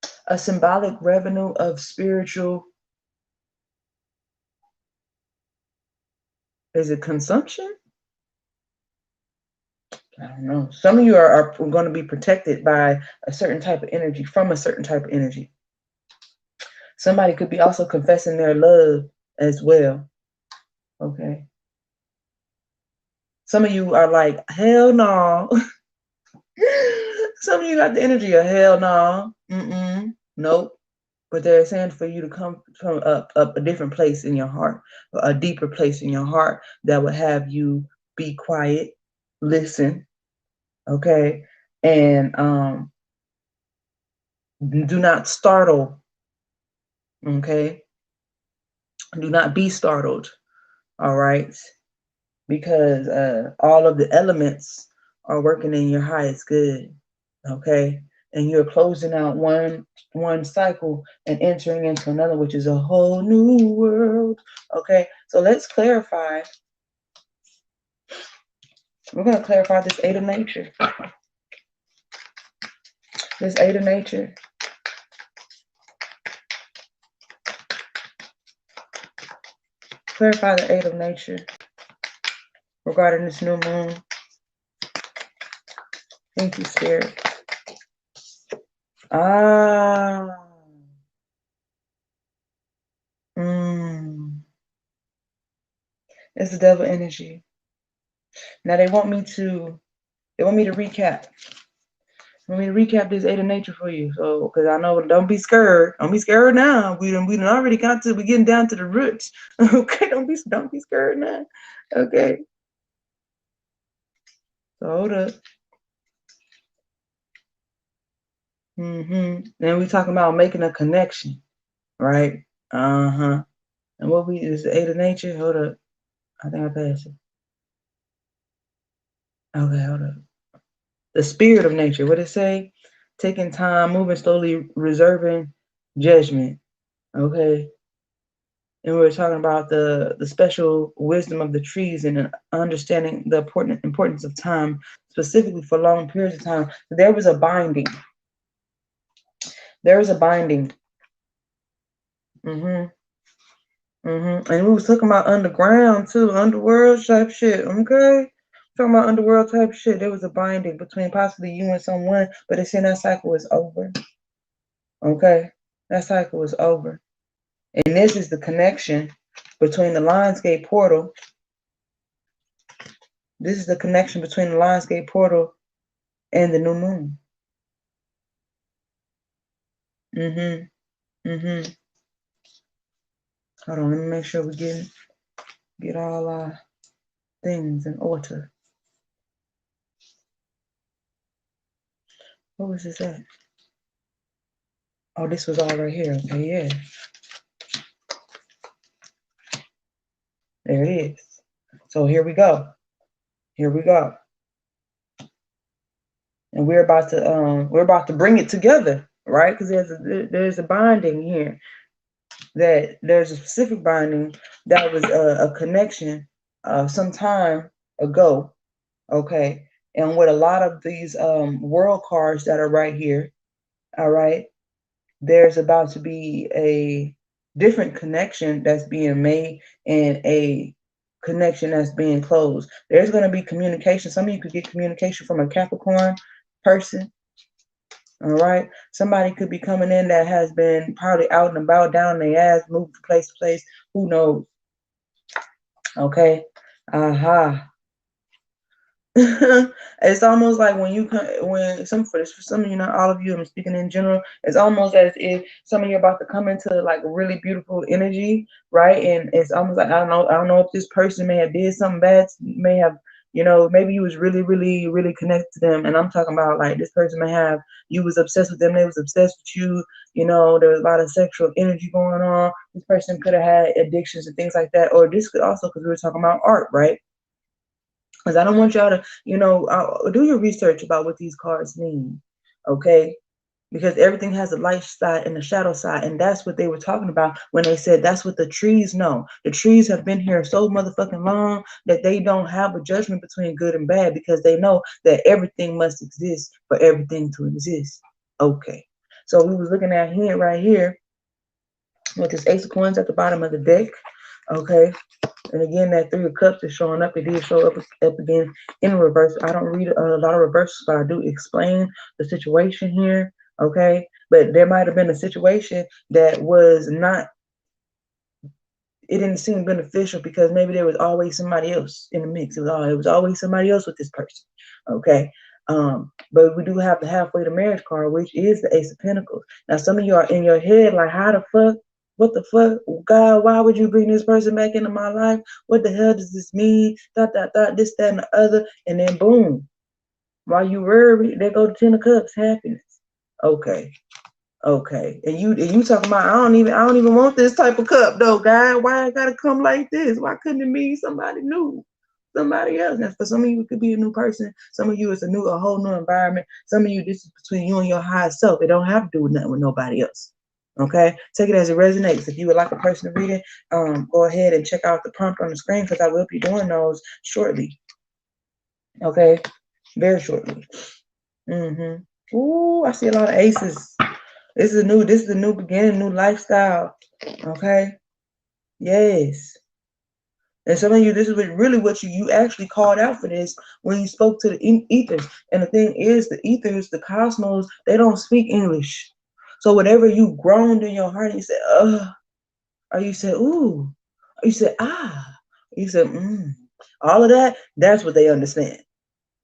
[SPEAKER 1] Okay. A symbolic revenue of spiritual. Is it consumption? I don't know. Some of you are going to be protected by a certain type of energy, from a certain type of energy. Somebody could be also confessing their love as well. Okay. Some of you are like, hell no. Some of you got the energy of hell no. Nope. But they're saying for you to come from up a different place in your heart, a deeper place in your heart that would have you be quiet, listen, okay, and do not startle, okay? Do not be startled, all right? Because all of the elements are working in your highest good, okay? And you're closing out one cycle and entering into another, which is a whole new world, okay? So let's clarify. We're going to clarify this Eight of Nature. This Eight of Nature. Clarify the Eight of Nature regarding this new moon. Thank you, Spirit. It's the devil energy. Now they want me to recap. Let me recap this Eight of Nature for you. So, because I know, don't be scared. Don't be scared now. We done already got to, we're getting down to the roots. Okay, don't be scared now. Okay. So hold up. Then we talking about making a connection, right? And what is the Eight of Nature? Hold up. I think I passed it. Okay, hold up. The Spirit of Nature. What it say? Taking time, moving slowly, reserving judgment. Okay. And we were talking about the special wisdom of the trees and understanding the importance of time, specifically for long periods of time. There was a binding. There was a binding. And we was talking about underground too, underworld type shit. Okay. Talking about underworld type shit. There was a binding between possibly you and someone, but it's saying that cycle is over. Okay. That cycle is over. And this is the connection between the Lionsgate portal. This is the connection between the Lionsgate portal and the new moon. Hold on, let me make sure we get all our things in order. What was this at? Oh, this was all right here. Okay, yeah. There it is. So here we go. Here we go. And we're about to bring it together, right? Because there's a binding here. That there's a specific binding that was a connection some time ago. Okay. And with a lot of these world cards that are right here, all right, there's about to be a different connection that's being made and a connection that's being closed. There's going to be communication. Some of you could get communication from a Capricorn person. All right. Somebody could be coming in that has been probably out and about, down their ass, moved from place to place. Who knows? Okay. Aha. It's almost like when you come, when some for some of you, not all of you, I'm speaking in general. It's almost as if some of you are about to come into like a really beautiful energy, right? And it's almost like I don't know if this person may have did something bad, may have, you know, maybe you was really, really, really connected to them. And I'm talking about like this person may have, you was obsessed with them, they was obsessed with you. You know, there was a lot of sexual energy going on. This person could have had addictions and things like that, or this could also, because we were talking about art, right? Because I don't want y'all to, you know, do your research about what these cards mean, okay? Because everything has a light side and a shadow side, and that's what they were talking about when they said that's what the trees know. The trees have been here so motherfucking long that they don't have a judgment between good and bad because they know that everything must exist for everything to exist. Okay. So we was looking at here, right here, with this Ace of Coins at the bottom of the deck, okay? And again, that Three of Cups is showing up. It did show up again in reverse. I don't read a lot of reverses, but I do explain the situation here. Okay. But there might have been a situation that was not, it didn't seem beneficial because maybe there was always somebody else in the mix. It was always somebody else with this person. Okay. But we do have the halfway to marriage card, which is the Ace of Pentacles. Now, some of you are in your head like, how the fuck? What the fuck? God, why would you bring this person back into my life? What the hell does this mean? This, that, and the other. And then boom. While you worry, there go the Ten of Cups, happiness. Okay. Okay. And you talking about I don't even want this type of cup though, God. Why I gotta come like this? Why couldn't it mean somebody new? Somebody else. And for some of you, it could be a new person. Some of you, it's a whole new environment. Some of you, this is between you and your higher self. It don't have to do with nothing with nobody else. Okay, take it as it resonates. If you would like a person to read it, go ahead and check out the prompt on the screen because I will be doing those shortly. Okay, very shortly. Ooh, I see a lot of aces. This is a new beginning, new lifestyle. Okay, yes. And some of you, this is really what you actually called out for this when you spoke to the ethers. And the thing is, the ethers, the cosmos, they don't speak English. So whatever you groaned in your heart, you said, ugh, or you said, ooh, or you said, ah, you said, all of that, that's what they understand.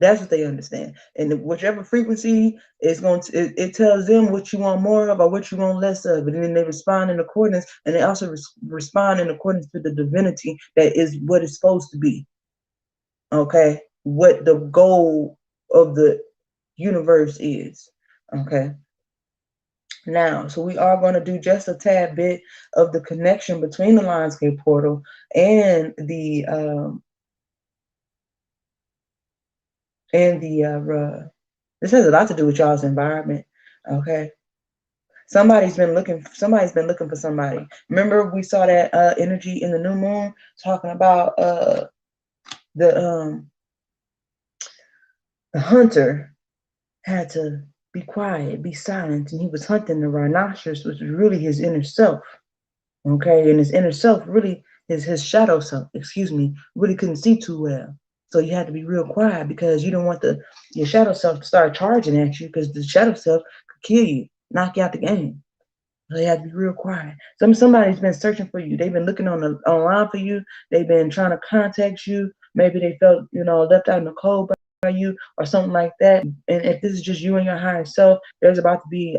[SPEAKER 1] That's what they understand. And whichever frequency is going to, it tells them what you want more of or what you want less of. And then they respond in accordance, and they also respond in accordance to the divinity that is what it's supposed to be. Okay? What the goal of the universe is. Okay? Now, so we are going to do just a tad bit of the connection between the Lionsgate portal and the this has a lot to do with y'all's environment. Okay. Somebody's been looking for somebody. Remember we saw that energy in the new moon talking about the hunter had to be quiet, be silent, and he was hunting the rhinoceros, which was really his inner self. Okay, and his inner self really his shadow self, really couldn't see too well. So you had to be real quiet because you don't want your shadow self to start charging at you because the shadow self could kill you, knock you out the game. So you have to be real quiet. Somebody's been searching for you. They've been looking online for you. They've been trying to contact you. Maybe they felt, left out in the cold by you or something like that. And if this is just you and your higher self, there's about to be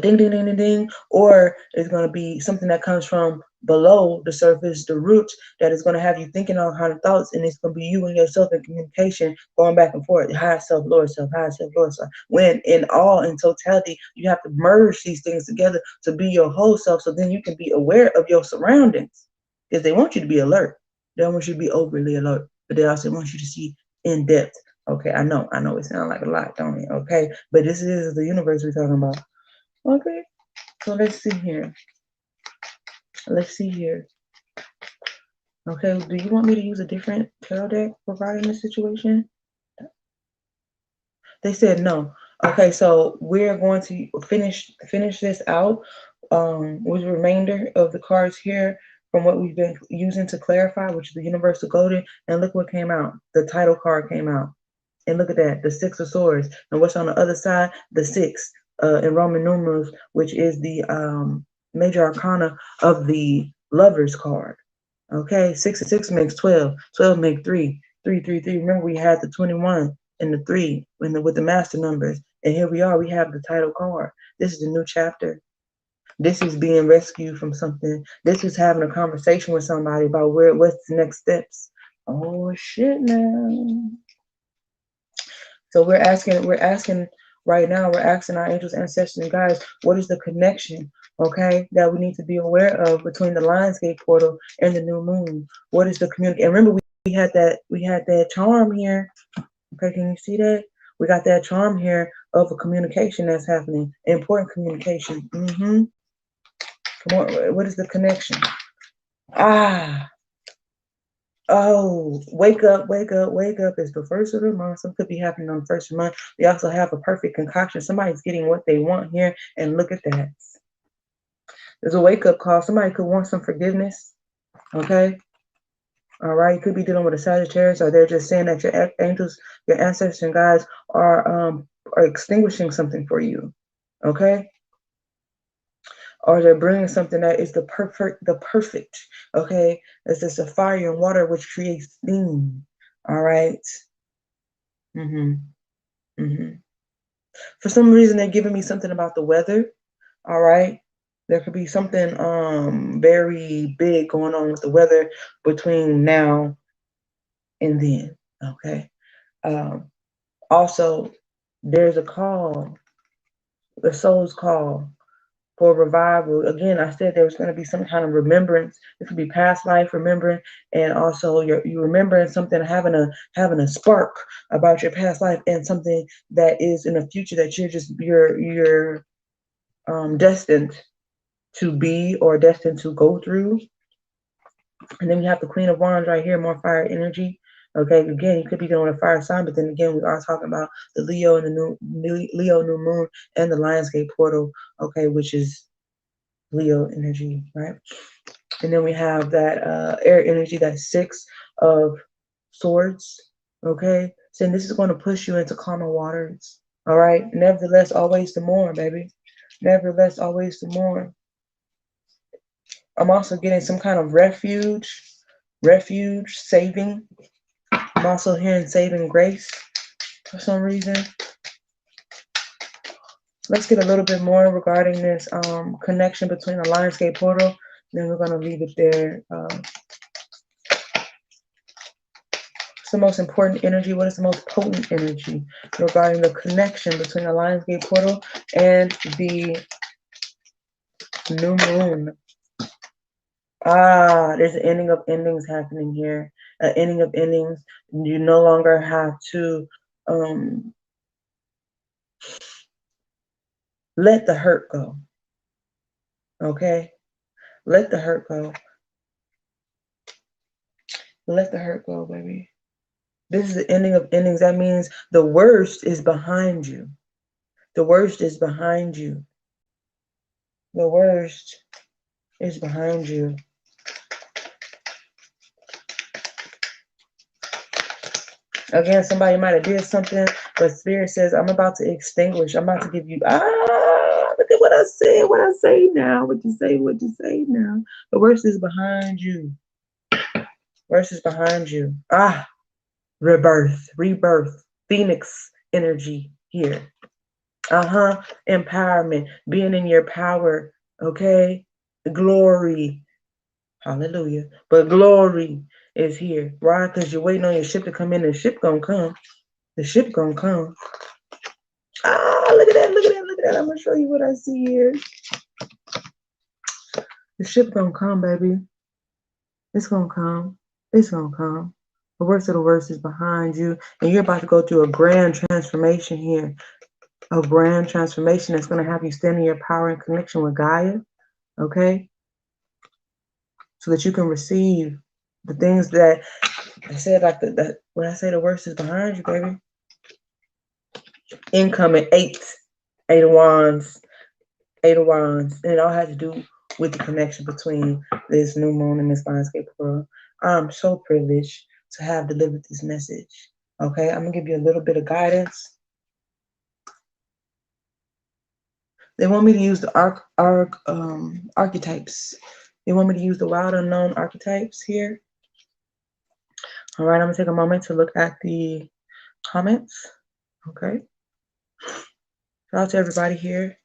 [SPEAKER 1] ding, ding, ding, ding, ding, or it's going to be something that comes from below the surface, the roots, that is going to have you thinking all kind of thoughts, and it's going to be you and yourself in communication, going back and forth, higher self, lower self, higher self, lower self. When in totality, you have to merge these things together to be your whole self, so then you can be aware of your surroundings, because they want you to be alert. They don't want you to be overly alert, but they also want you to see in depth. Okay, I know it sounds like a lot, don't it? Okay, but this is the universe we're talking about. Okay, so let's see here. Let's see here. Okay, do you want me to use a different tarot deck regarding this situation? They said no. Okay, so we're going to finish this out with the remainder of the cards here from what we've been using to clarify, which is the Universal Golden. And look what came out. The title card came out. And look at that, the Six of Swords. And what's on the other side? The Six in Roman numerals, which is the major arcana of the Lovers card. Okay, 6 and 6 makes 12. 12 make 3. 3, 3, 3. Remember, we had the 21 and the 3 with the master numbers. And here we are, we have the title card. This is a new chapter. This is being rescued from something. This is having a conversation with somebody about what's the next steps. Oh shit now. So we're asking right now, we're asking our angels, ancestors, and guides, what is the connection, okay, that we need to be aware of between the Lionsgate portal and the new moon? What is the community? And remember, we had that charm here. Okay, can you see that? We got that charm here of a communication that's happening, important communication. Come on, what is the connection? Oh, wake up, wake up, wake up. It's the first of the month. Something could be happening on the first of the month. We also have a perfect concoction. Somebody's getting what they want here. And look at that. There's a wake-up call. Somebody could want some forgiveness. Okay? All right? You could be dealing with a Sagittarius, or they're just saying that your angels, your ancestors and guides are extinguishing something for you. Okay? Or they're bringing something that is the perfect, okay? It's just a fire and water which creates steam, all right? For some reason, they're giving me something about the weather, all right? There could be something very big going on with the weather between now and then, okay? Also, there's a call, the soul's call, for revival. Again, I said there was going to be some kind of remembrance. It could be past life remembering, and also you remembering something, having a spark about your past life, and something that is in the future that you're destined to be or destined to go through. And then we have the Queen of Wands right here, more fire energy. Okay, again, you could be doing a fire sign, but then again, we are talking about the Leo and the Leo new moon and the Lionsgate portal, okay, which is Leo energy, right? And then we have that air energy, that Six of Swords, okay? So this is going to push you into calmer waters, all right? Nevertheless, always the more, baby. Nevertheless, always the more. I'm also getting some kind of refuge, saving. I'm also hearing saving grace for some reason. Let's get a little bit more regarding this connection between the Lionsgate portal. Then we're going to leave it there. What's the most important energy? What is the most potent energy regarding the connection between the Lionsgate portal and the new moon? There's an ending of endings happening here. An ending of endings. You no longer have to let the hurt go. Okay? Let the hurt go. Let the hurt go, baby. This is the ending of endings. That means the worst is behind you. The worst is behind you. The worst is behind you. Again, somebody might have did something, but Spirit says, I'm about to extinguish. I'm about to give you, look at what I said. What I say now. What you say now. The worst is behind you. Worst is behind you. Rebirth, Phoenix energy here. Empowerment, being in your power, okay? Glory, hallelujah. But glory is here. Why? Because you're waiting on your ship to come in. The ship gonna come. The ship gonna come. Ah, look at that, look at that, look at that. I'm gonna show you what I see here. The ship gonna come, baby. It's gonna come. It's gonna come. The worst of the worst is behind you, and you're about to go through a grand transformation here. A grand transformation that's gonna have you stand in your power and connection with Gaia, okay? So that you can receive the things that I said, like that when I say the worst is behind you, baby. Incoming eight of wands, and it all has to do with the connection between this new moon and this landscape world. I'm so privileged to have delivered this message. Okay, I'm gonna give you a little bit of guidance. They want me to use the archetypes. They want me to use the wild unknown archetypes here. All right, I'm gonna take a moment to look at the comments. Okay. Shout out to everybody here.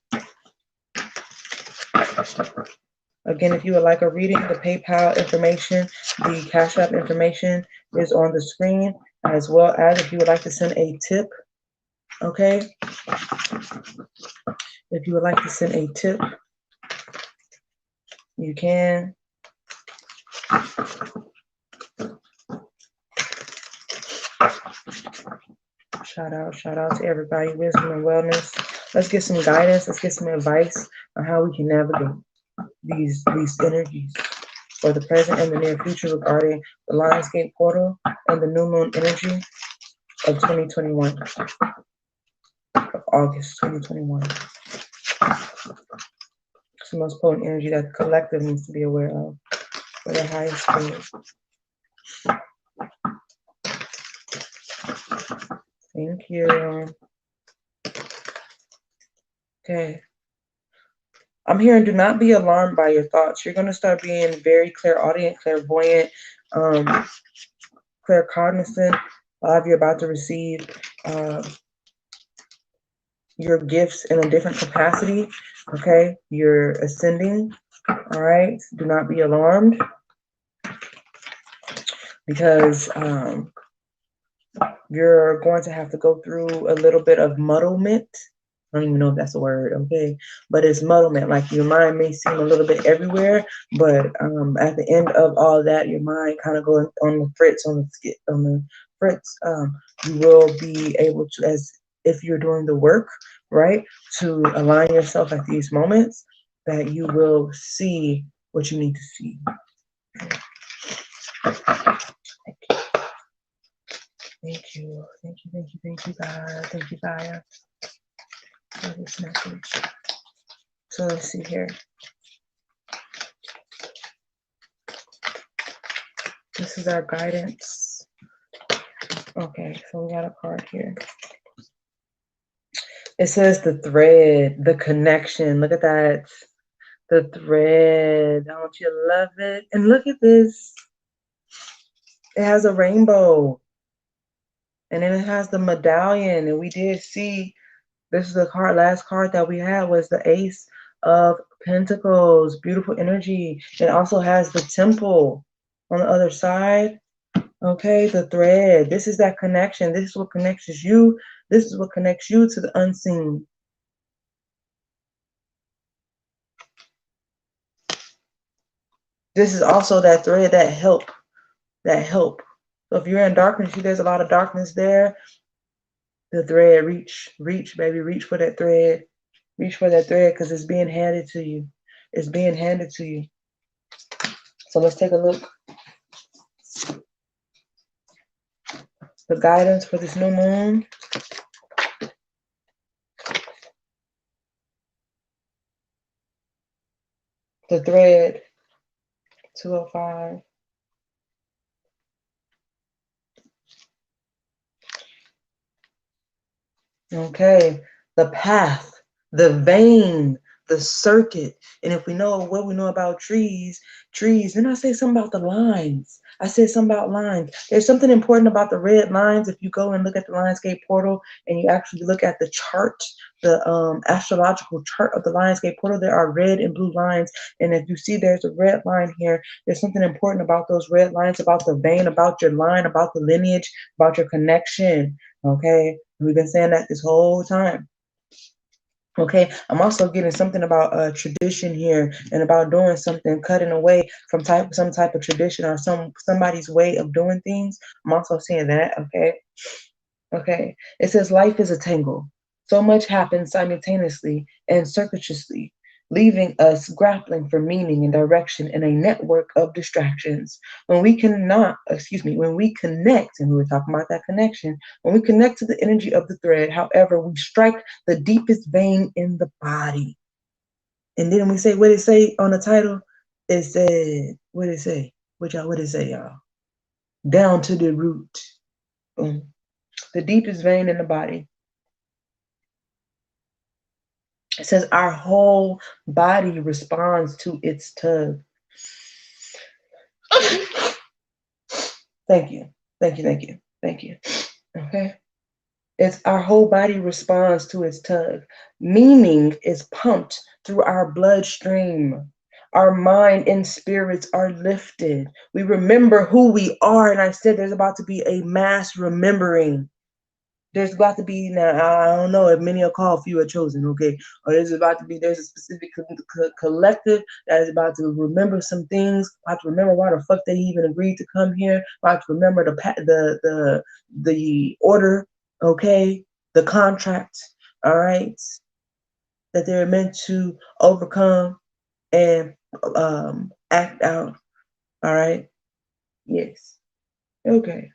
[SPEAKER 1] Again, if you would like a reading, the PayPal information, the Cashapp information is on the screen, as well as if you would like to send a tip. Okay. If you would like to send a tip, you can. Shout out to everybody. Wisdom and wellness. Let's get some guidance. Let's get some advice on how we can navigate these energies for the present and the near future regarding the Lionsgate portal and the new moon energy of 2021, of August 2021. It's the most potent energy that the collective needs to be aware of for the highest good. Thank you. Okay. I'm hearing do not be alarmed by your thoughts. You're going to start being very clairaudient, clairvoyant, claircognizant. You're about to receive your gifts in a different capacity. Okay. You're ascending. All right. Do not be alarmed because you're going to have to go through a little bit of muddlement. I don't even know if that's a word, okay? But it's muddlement. Like your mind may seem a little bit everywhere, but at the end of all that, your mind kind of going on the fritz, on the fritz. You will be able to, as if you're doing the work, right, to align yourself at these moments, that you will see what you need to see. Thank you, Gaia. Thank you, Gaia, for this message. So let's see here. This is our guidance. Okay, so we got a card here. It says the thread, the connection. Look at that. The thread. Don't you love it? And look at this. It has a rainbow. And then it has the medallion. And we did see, this is the card, last card that we had was the Ace of Pentacles. Beautiful energy. It also has the temple on the other side. Okay, the thread. This is that connection. This is what connects you. This is what connects you to the unseen. This is also that thread, that help. That help. So if you're in darkness, there's a lot of darkness there. The thread, reach, baby, reach for that thread. Reach for that thread because it's being handed to you. It's being handed to you. So let's take a look. The guidance for this new moon. The thread, 205. Okay, the path, the vein, the circuit. And if we know what we know about trees, then I say something about the lines. I said something about lines. There's something important about the red lines. If you go and look at the Lionsgate portal and you actually look at the chart, the astrological chart of the Lionsgate portal, there are red and blue lines. And if you see there's a red line here, there's something important about those red lines, about the vein, about your line, about the lineage, about your connection. Okay, we've been saying that this whole time. Okay, I'm also getting something about tradition here and about doing something, cutting away from some type of tradition or somebody's way of doing things. I'm also seeing that. Okay. Okay. It says life is a tangle. So much happens simultaneously and circuitously, leaving us grappling for meaning and direction in a network of distractions. When we when we connect, and we were talking about that connection, when we connect to the energy of the thread, however, we strike the deepest vein in the body. And then we say, what did it say on the title? It said, what did it say? What did it say, y'all? Down to the root. The deepest vein in the body. It says our whole body responds to its tug. Thank you. Thank you. Thank you. Thank you. Okay. It's our whole body responds to its tug. Meaning is pumped through our bloodstream. Our mind and spirits are lifted. We remember who we are. And I said there's about to be a mass remembering. There's about to be, now I don't know if many are called, few are chosen, okay? Or there's a specific collective that is about to remember some things, about to remember why the fuck they even agreed to come here, about to remember the order, okay? The contract, all right? That they're meant to overcome and act out, all right? Yes, okay.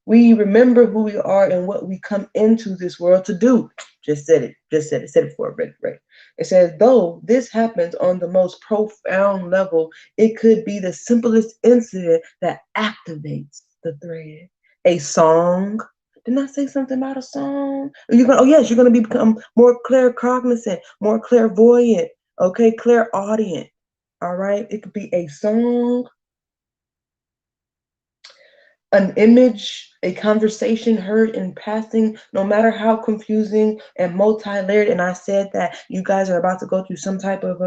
[SPEAKER 1] We remember who we are and what we come into this world to do. Just said it before, right. It says, though this happens on the most profound level, it could be the simplest incident that activates the thread. A song. Didn't I say something about a song? You're going to become more claircognizant, more clairvoyant, okay, clairaudient. All right. It could be a song, an image, a conversation heard in passing, no matter how confusing and multi-layered. And I said that you guys are about to go through some type of,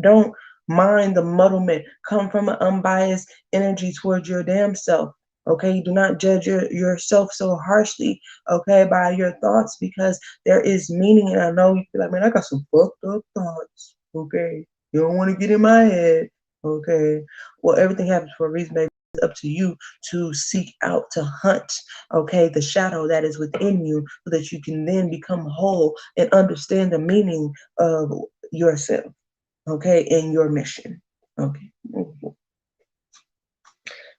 [SPEAKER 1] don't mind the muddlement. Come from an unbiased energy towards your damn self. Okay, do not judge yourself so harshly, okay, by your thoughts, because there is meaning. And I know you feel like, man, I got some fucked up thoughts. Okay, you don't want to get in my head. Okay, well, everything happens for a reason, baby. Up to you to seek out, to hunt, okay, the shadow that is within you, so that you can then become whole and understand the meaning of yourself, okay, in your mission. Okay.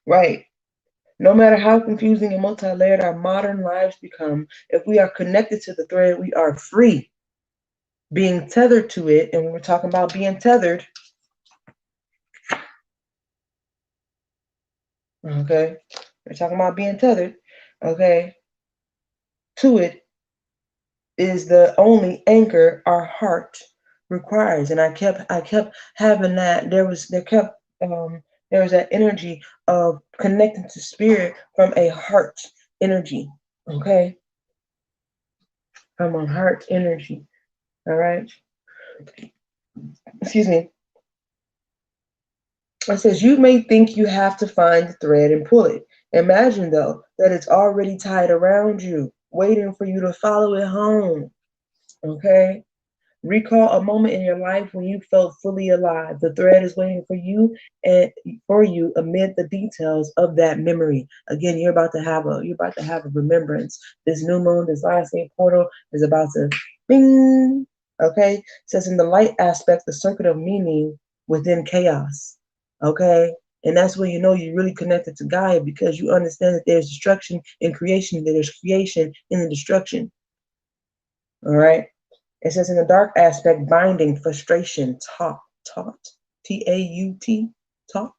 [SPEAKER 1] Right. No matter how confusing and multi-layered our modern lives become, if we are connected to the thread, we are free. Being tethered to it, and when we're talking about being tethered, okay, we're talking about being tethered, okay, to it is the only anchor our heart requires. And I kept having that. There was that energy of connecting to spirit from a heart energy. Okay. From a heart energy. All right. Excuse me. It says, you may think you have to find the thread and pull it. Imagine, though, that it's already tied around you, waiting for you to follow it home. Okay? Recall a moment in your life when you felt fully alive. The thread is waiting for you amid the details of that memory. Again, you're about to have a remembrance. This new moon, this last day portal is about to bing. Okay? It says in the light aspect, the circuit of meaning within chaos. Okay? And that's when you know you're really connected to Gaia, because you understand that there's destruction in creation, that there's creation in the destruction. All right? It says in the dark aspect, binding, frustration, taut, T-A-U-T, taut.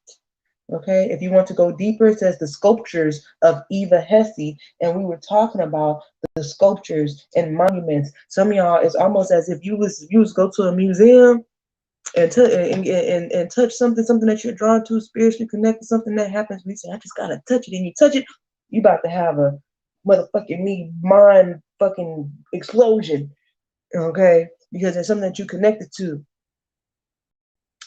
[SPEAKER 1] Okay, if you want to go deeper, it says the sculptures of Eva Hesse, and we were talking about the sculptures and monuments. Some of y'all, it's almost as if you was go to a museum and touch something that you're drawn to, spiritually connected, something that happens. We say, I just gotta touch it, and you touch it, you about to have a motherfucking mind fucking explosion. Okay, because it's something that you connected to.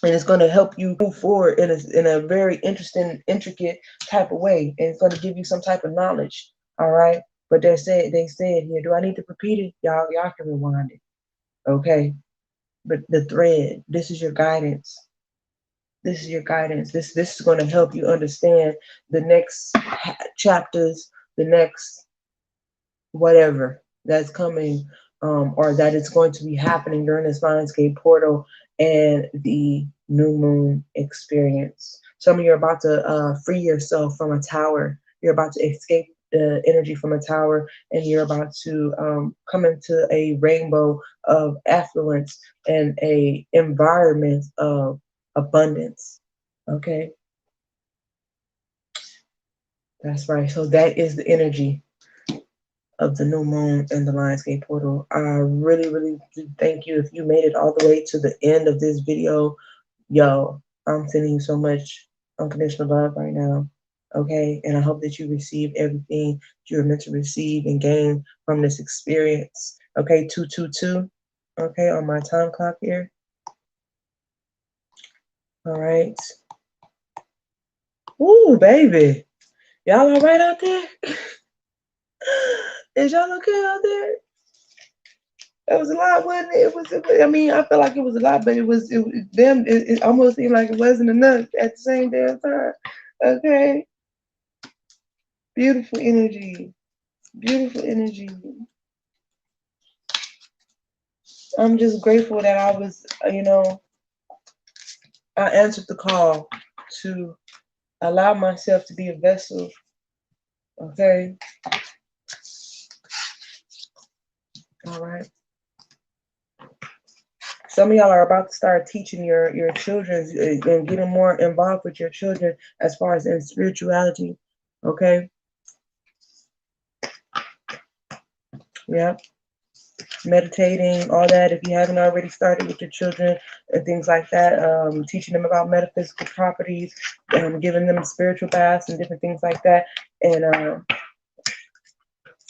[SPEAKER 1] And it's going to help you move forward in a very interesting, intricate type of way. And it's going to give you some type of knowledge. All right. But they said here, do I need to repeat it? Y'all can rewind it. Okay. But the thread, this is your guidance. This is your guidance. This is going to help you understand the next chapters, the next whatever that's coming, or that it's going to be happening during this Lionsgate portal and the new moon experience. Some of you are about to free yourself from a tower. You're about to escape the energy from a tower, and you're about to come into a rainbow of affluence and a environment of abundance. Okay, that's right. So that is the energy of the new moon and the Lionsgate portal. I really, really do thank you. If you made it all the way to the end of this video, yo, I'm sending you so much unconditional love right now. Okay, and I hope that you receive everything you were meant to receive and gain from this experience. Okay, 222. Okay, on my time clock here. All right. Ooh, baby. Y'all all right out there? Is y'all okay out there? It was a lot, wasn't it? I mean, I felt like it was a lot, but it almost seemed like it wasn't enough at the same damn time. Okay. Beautiful energy. Beautiful energy. I'm just grateful that I was, I answered the call to allow myself to be a vessel. Okay. All right. Some of y'all are about to start teaching your children and getting more involved with your children as far as in spirituality. Okay. Yeah. Meditating, all that. If you haven't already started with your children and things like that, teaching them about metaphysical properties, giving them spiritual baths and different things like that. And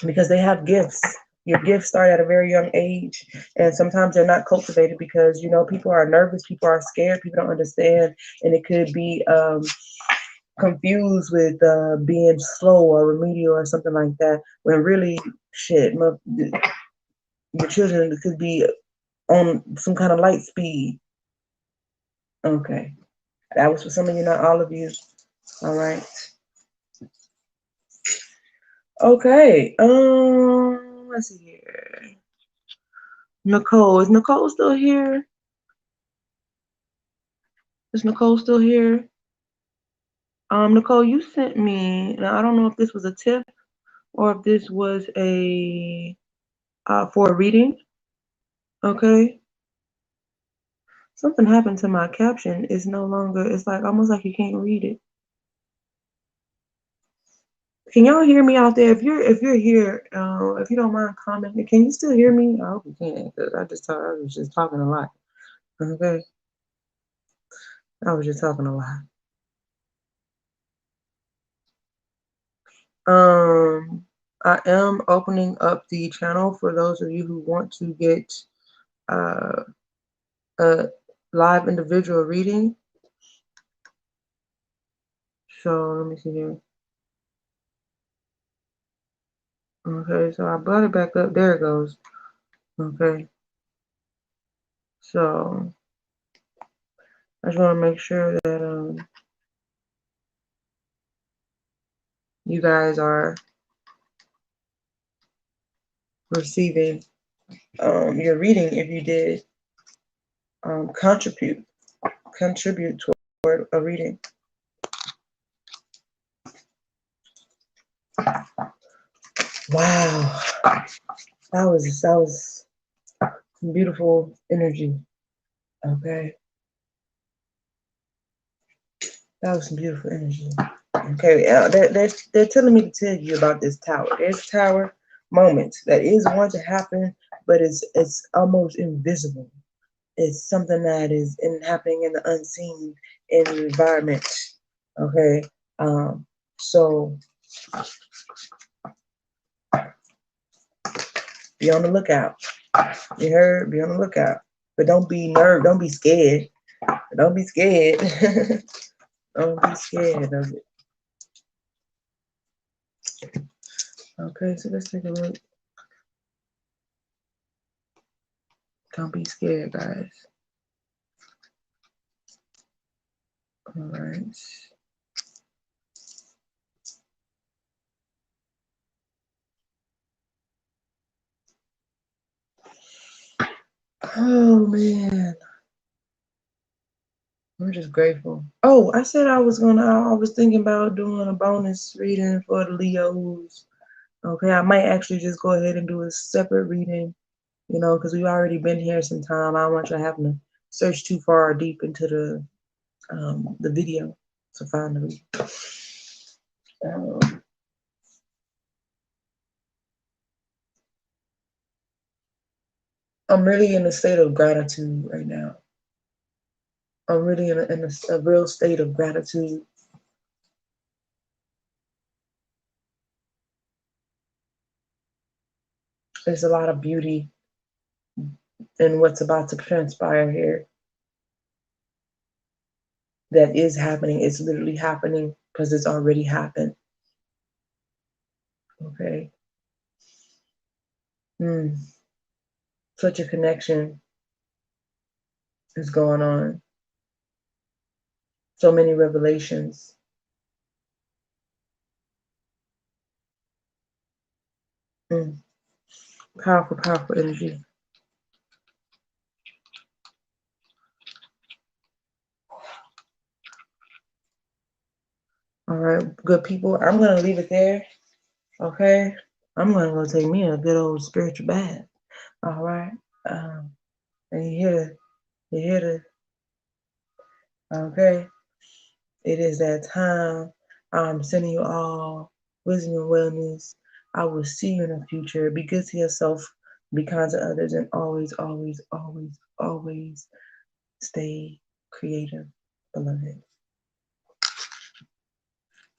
[SPEAKER 1] because they have gifts. Your gifts start at a very young age, and sometimes they're not cultivated because, people are nervous, people are scared, people don't understand, and it could be confused with being slow or remedial or something like that, when really, shit, your children could be on some kind of light speed. Okay. That was for some of you, not all of you. All right. Okay. Let's see here. Nicole. Is Nicole still here? Is Nicole still here? Nicole, you sent me, now I don't know if this was a tip or if this was a for a reading. Okay. Something happened to my caption. It's no longer, it's like almost like you can't read it. Can y'all hear me out there? If you're here, if you don't mind commenting, can you still hear me? I hope you can, because I was just talking a lot. Okay. I was just talking a lot. I am opening up the channel for those of you who want to get a live individual reading. So let me see here. Okay, so I brought it back up. There it goes. Okay. So I just want to make sure that you guys are receiving your reading if you did contribute toward a reading. Wow, that was beautiful energy. Okay. That was some beautiful energy. Okay, they're telling me to tell you about this tower. There's a tower moment that is going to happen, but it's almost invisible. It's something that is happening in the unseen in the environment. Okay, so be on the lookout. You heard? Be on the lookout, but don't be nerved. Don't be scared. Don't be scared. Don't be scared of it. Okay, so let's take a look. Don't be scared, guys. All right. Oh man, I'm just grateful. Oh, I said I was thinking about doing a bonus reading for the Leos. Okay, I might actually just go ahead and do a separate reading, because we've already been here some time. I don't want you having to search too far deep into the video to find the reading. I'm really in a state of gratitude right now. I'm really in a real state of gratitude. There's a lot of beauty in what's about to transpire here. That is happening. It's literally happening because it's already happened. Okay. Such a connection is going on. So many revelations. Powerful, powerful energy. All right, good people. I'm going to leave it there. Okay. I'm going to go take me a good old spiritual bath. All right. And you hear the, okay. It is that time. I'm sending you all wisdom and wellness. I will see you in the future. Be good to yourself. Be kind to others. And always, always, always, always stay creative, beloved.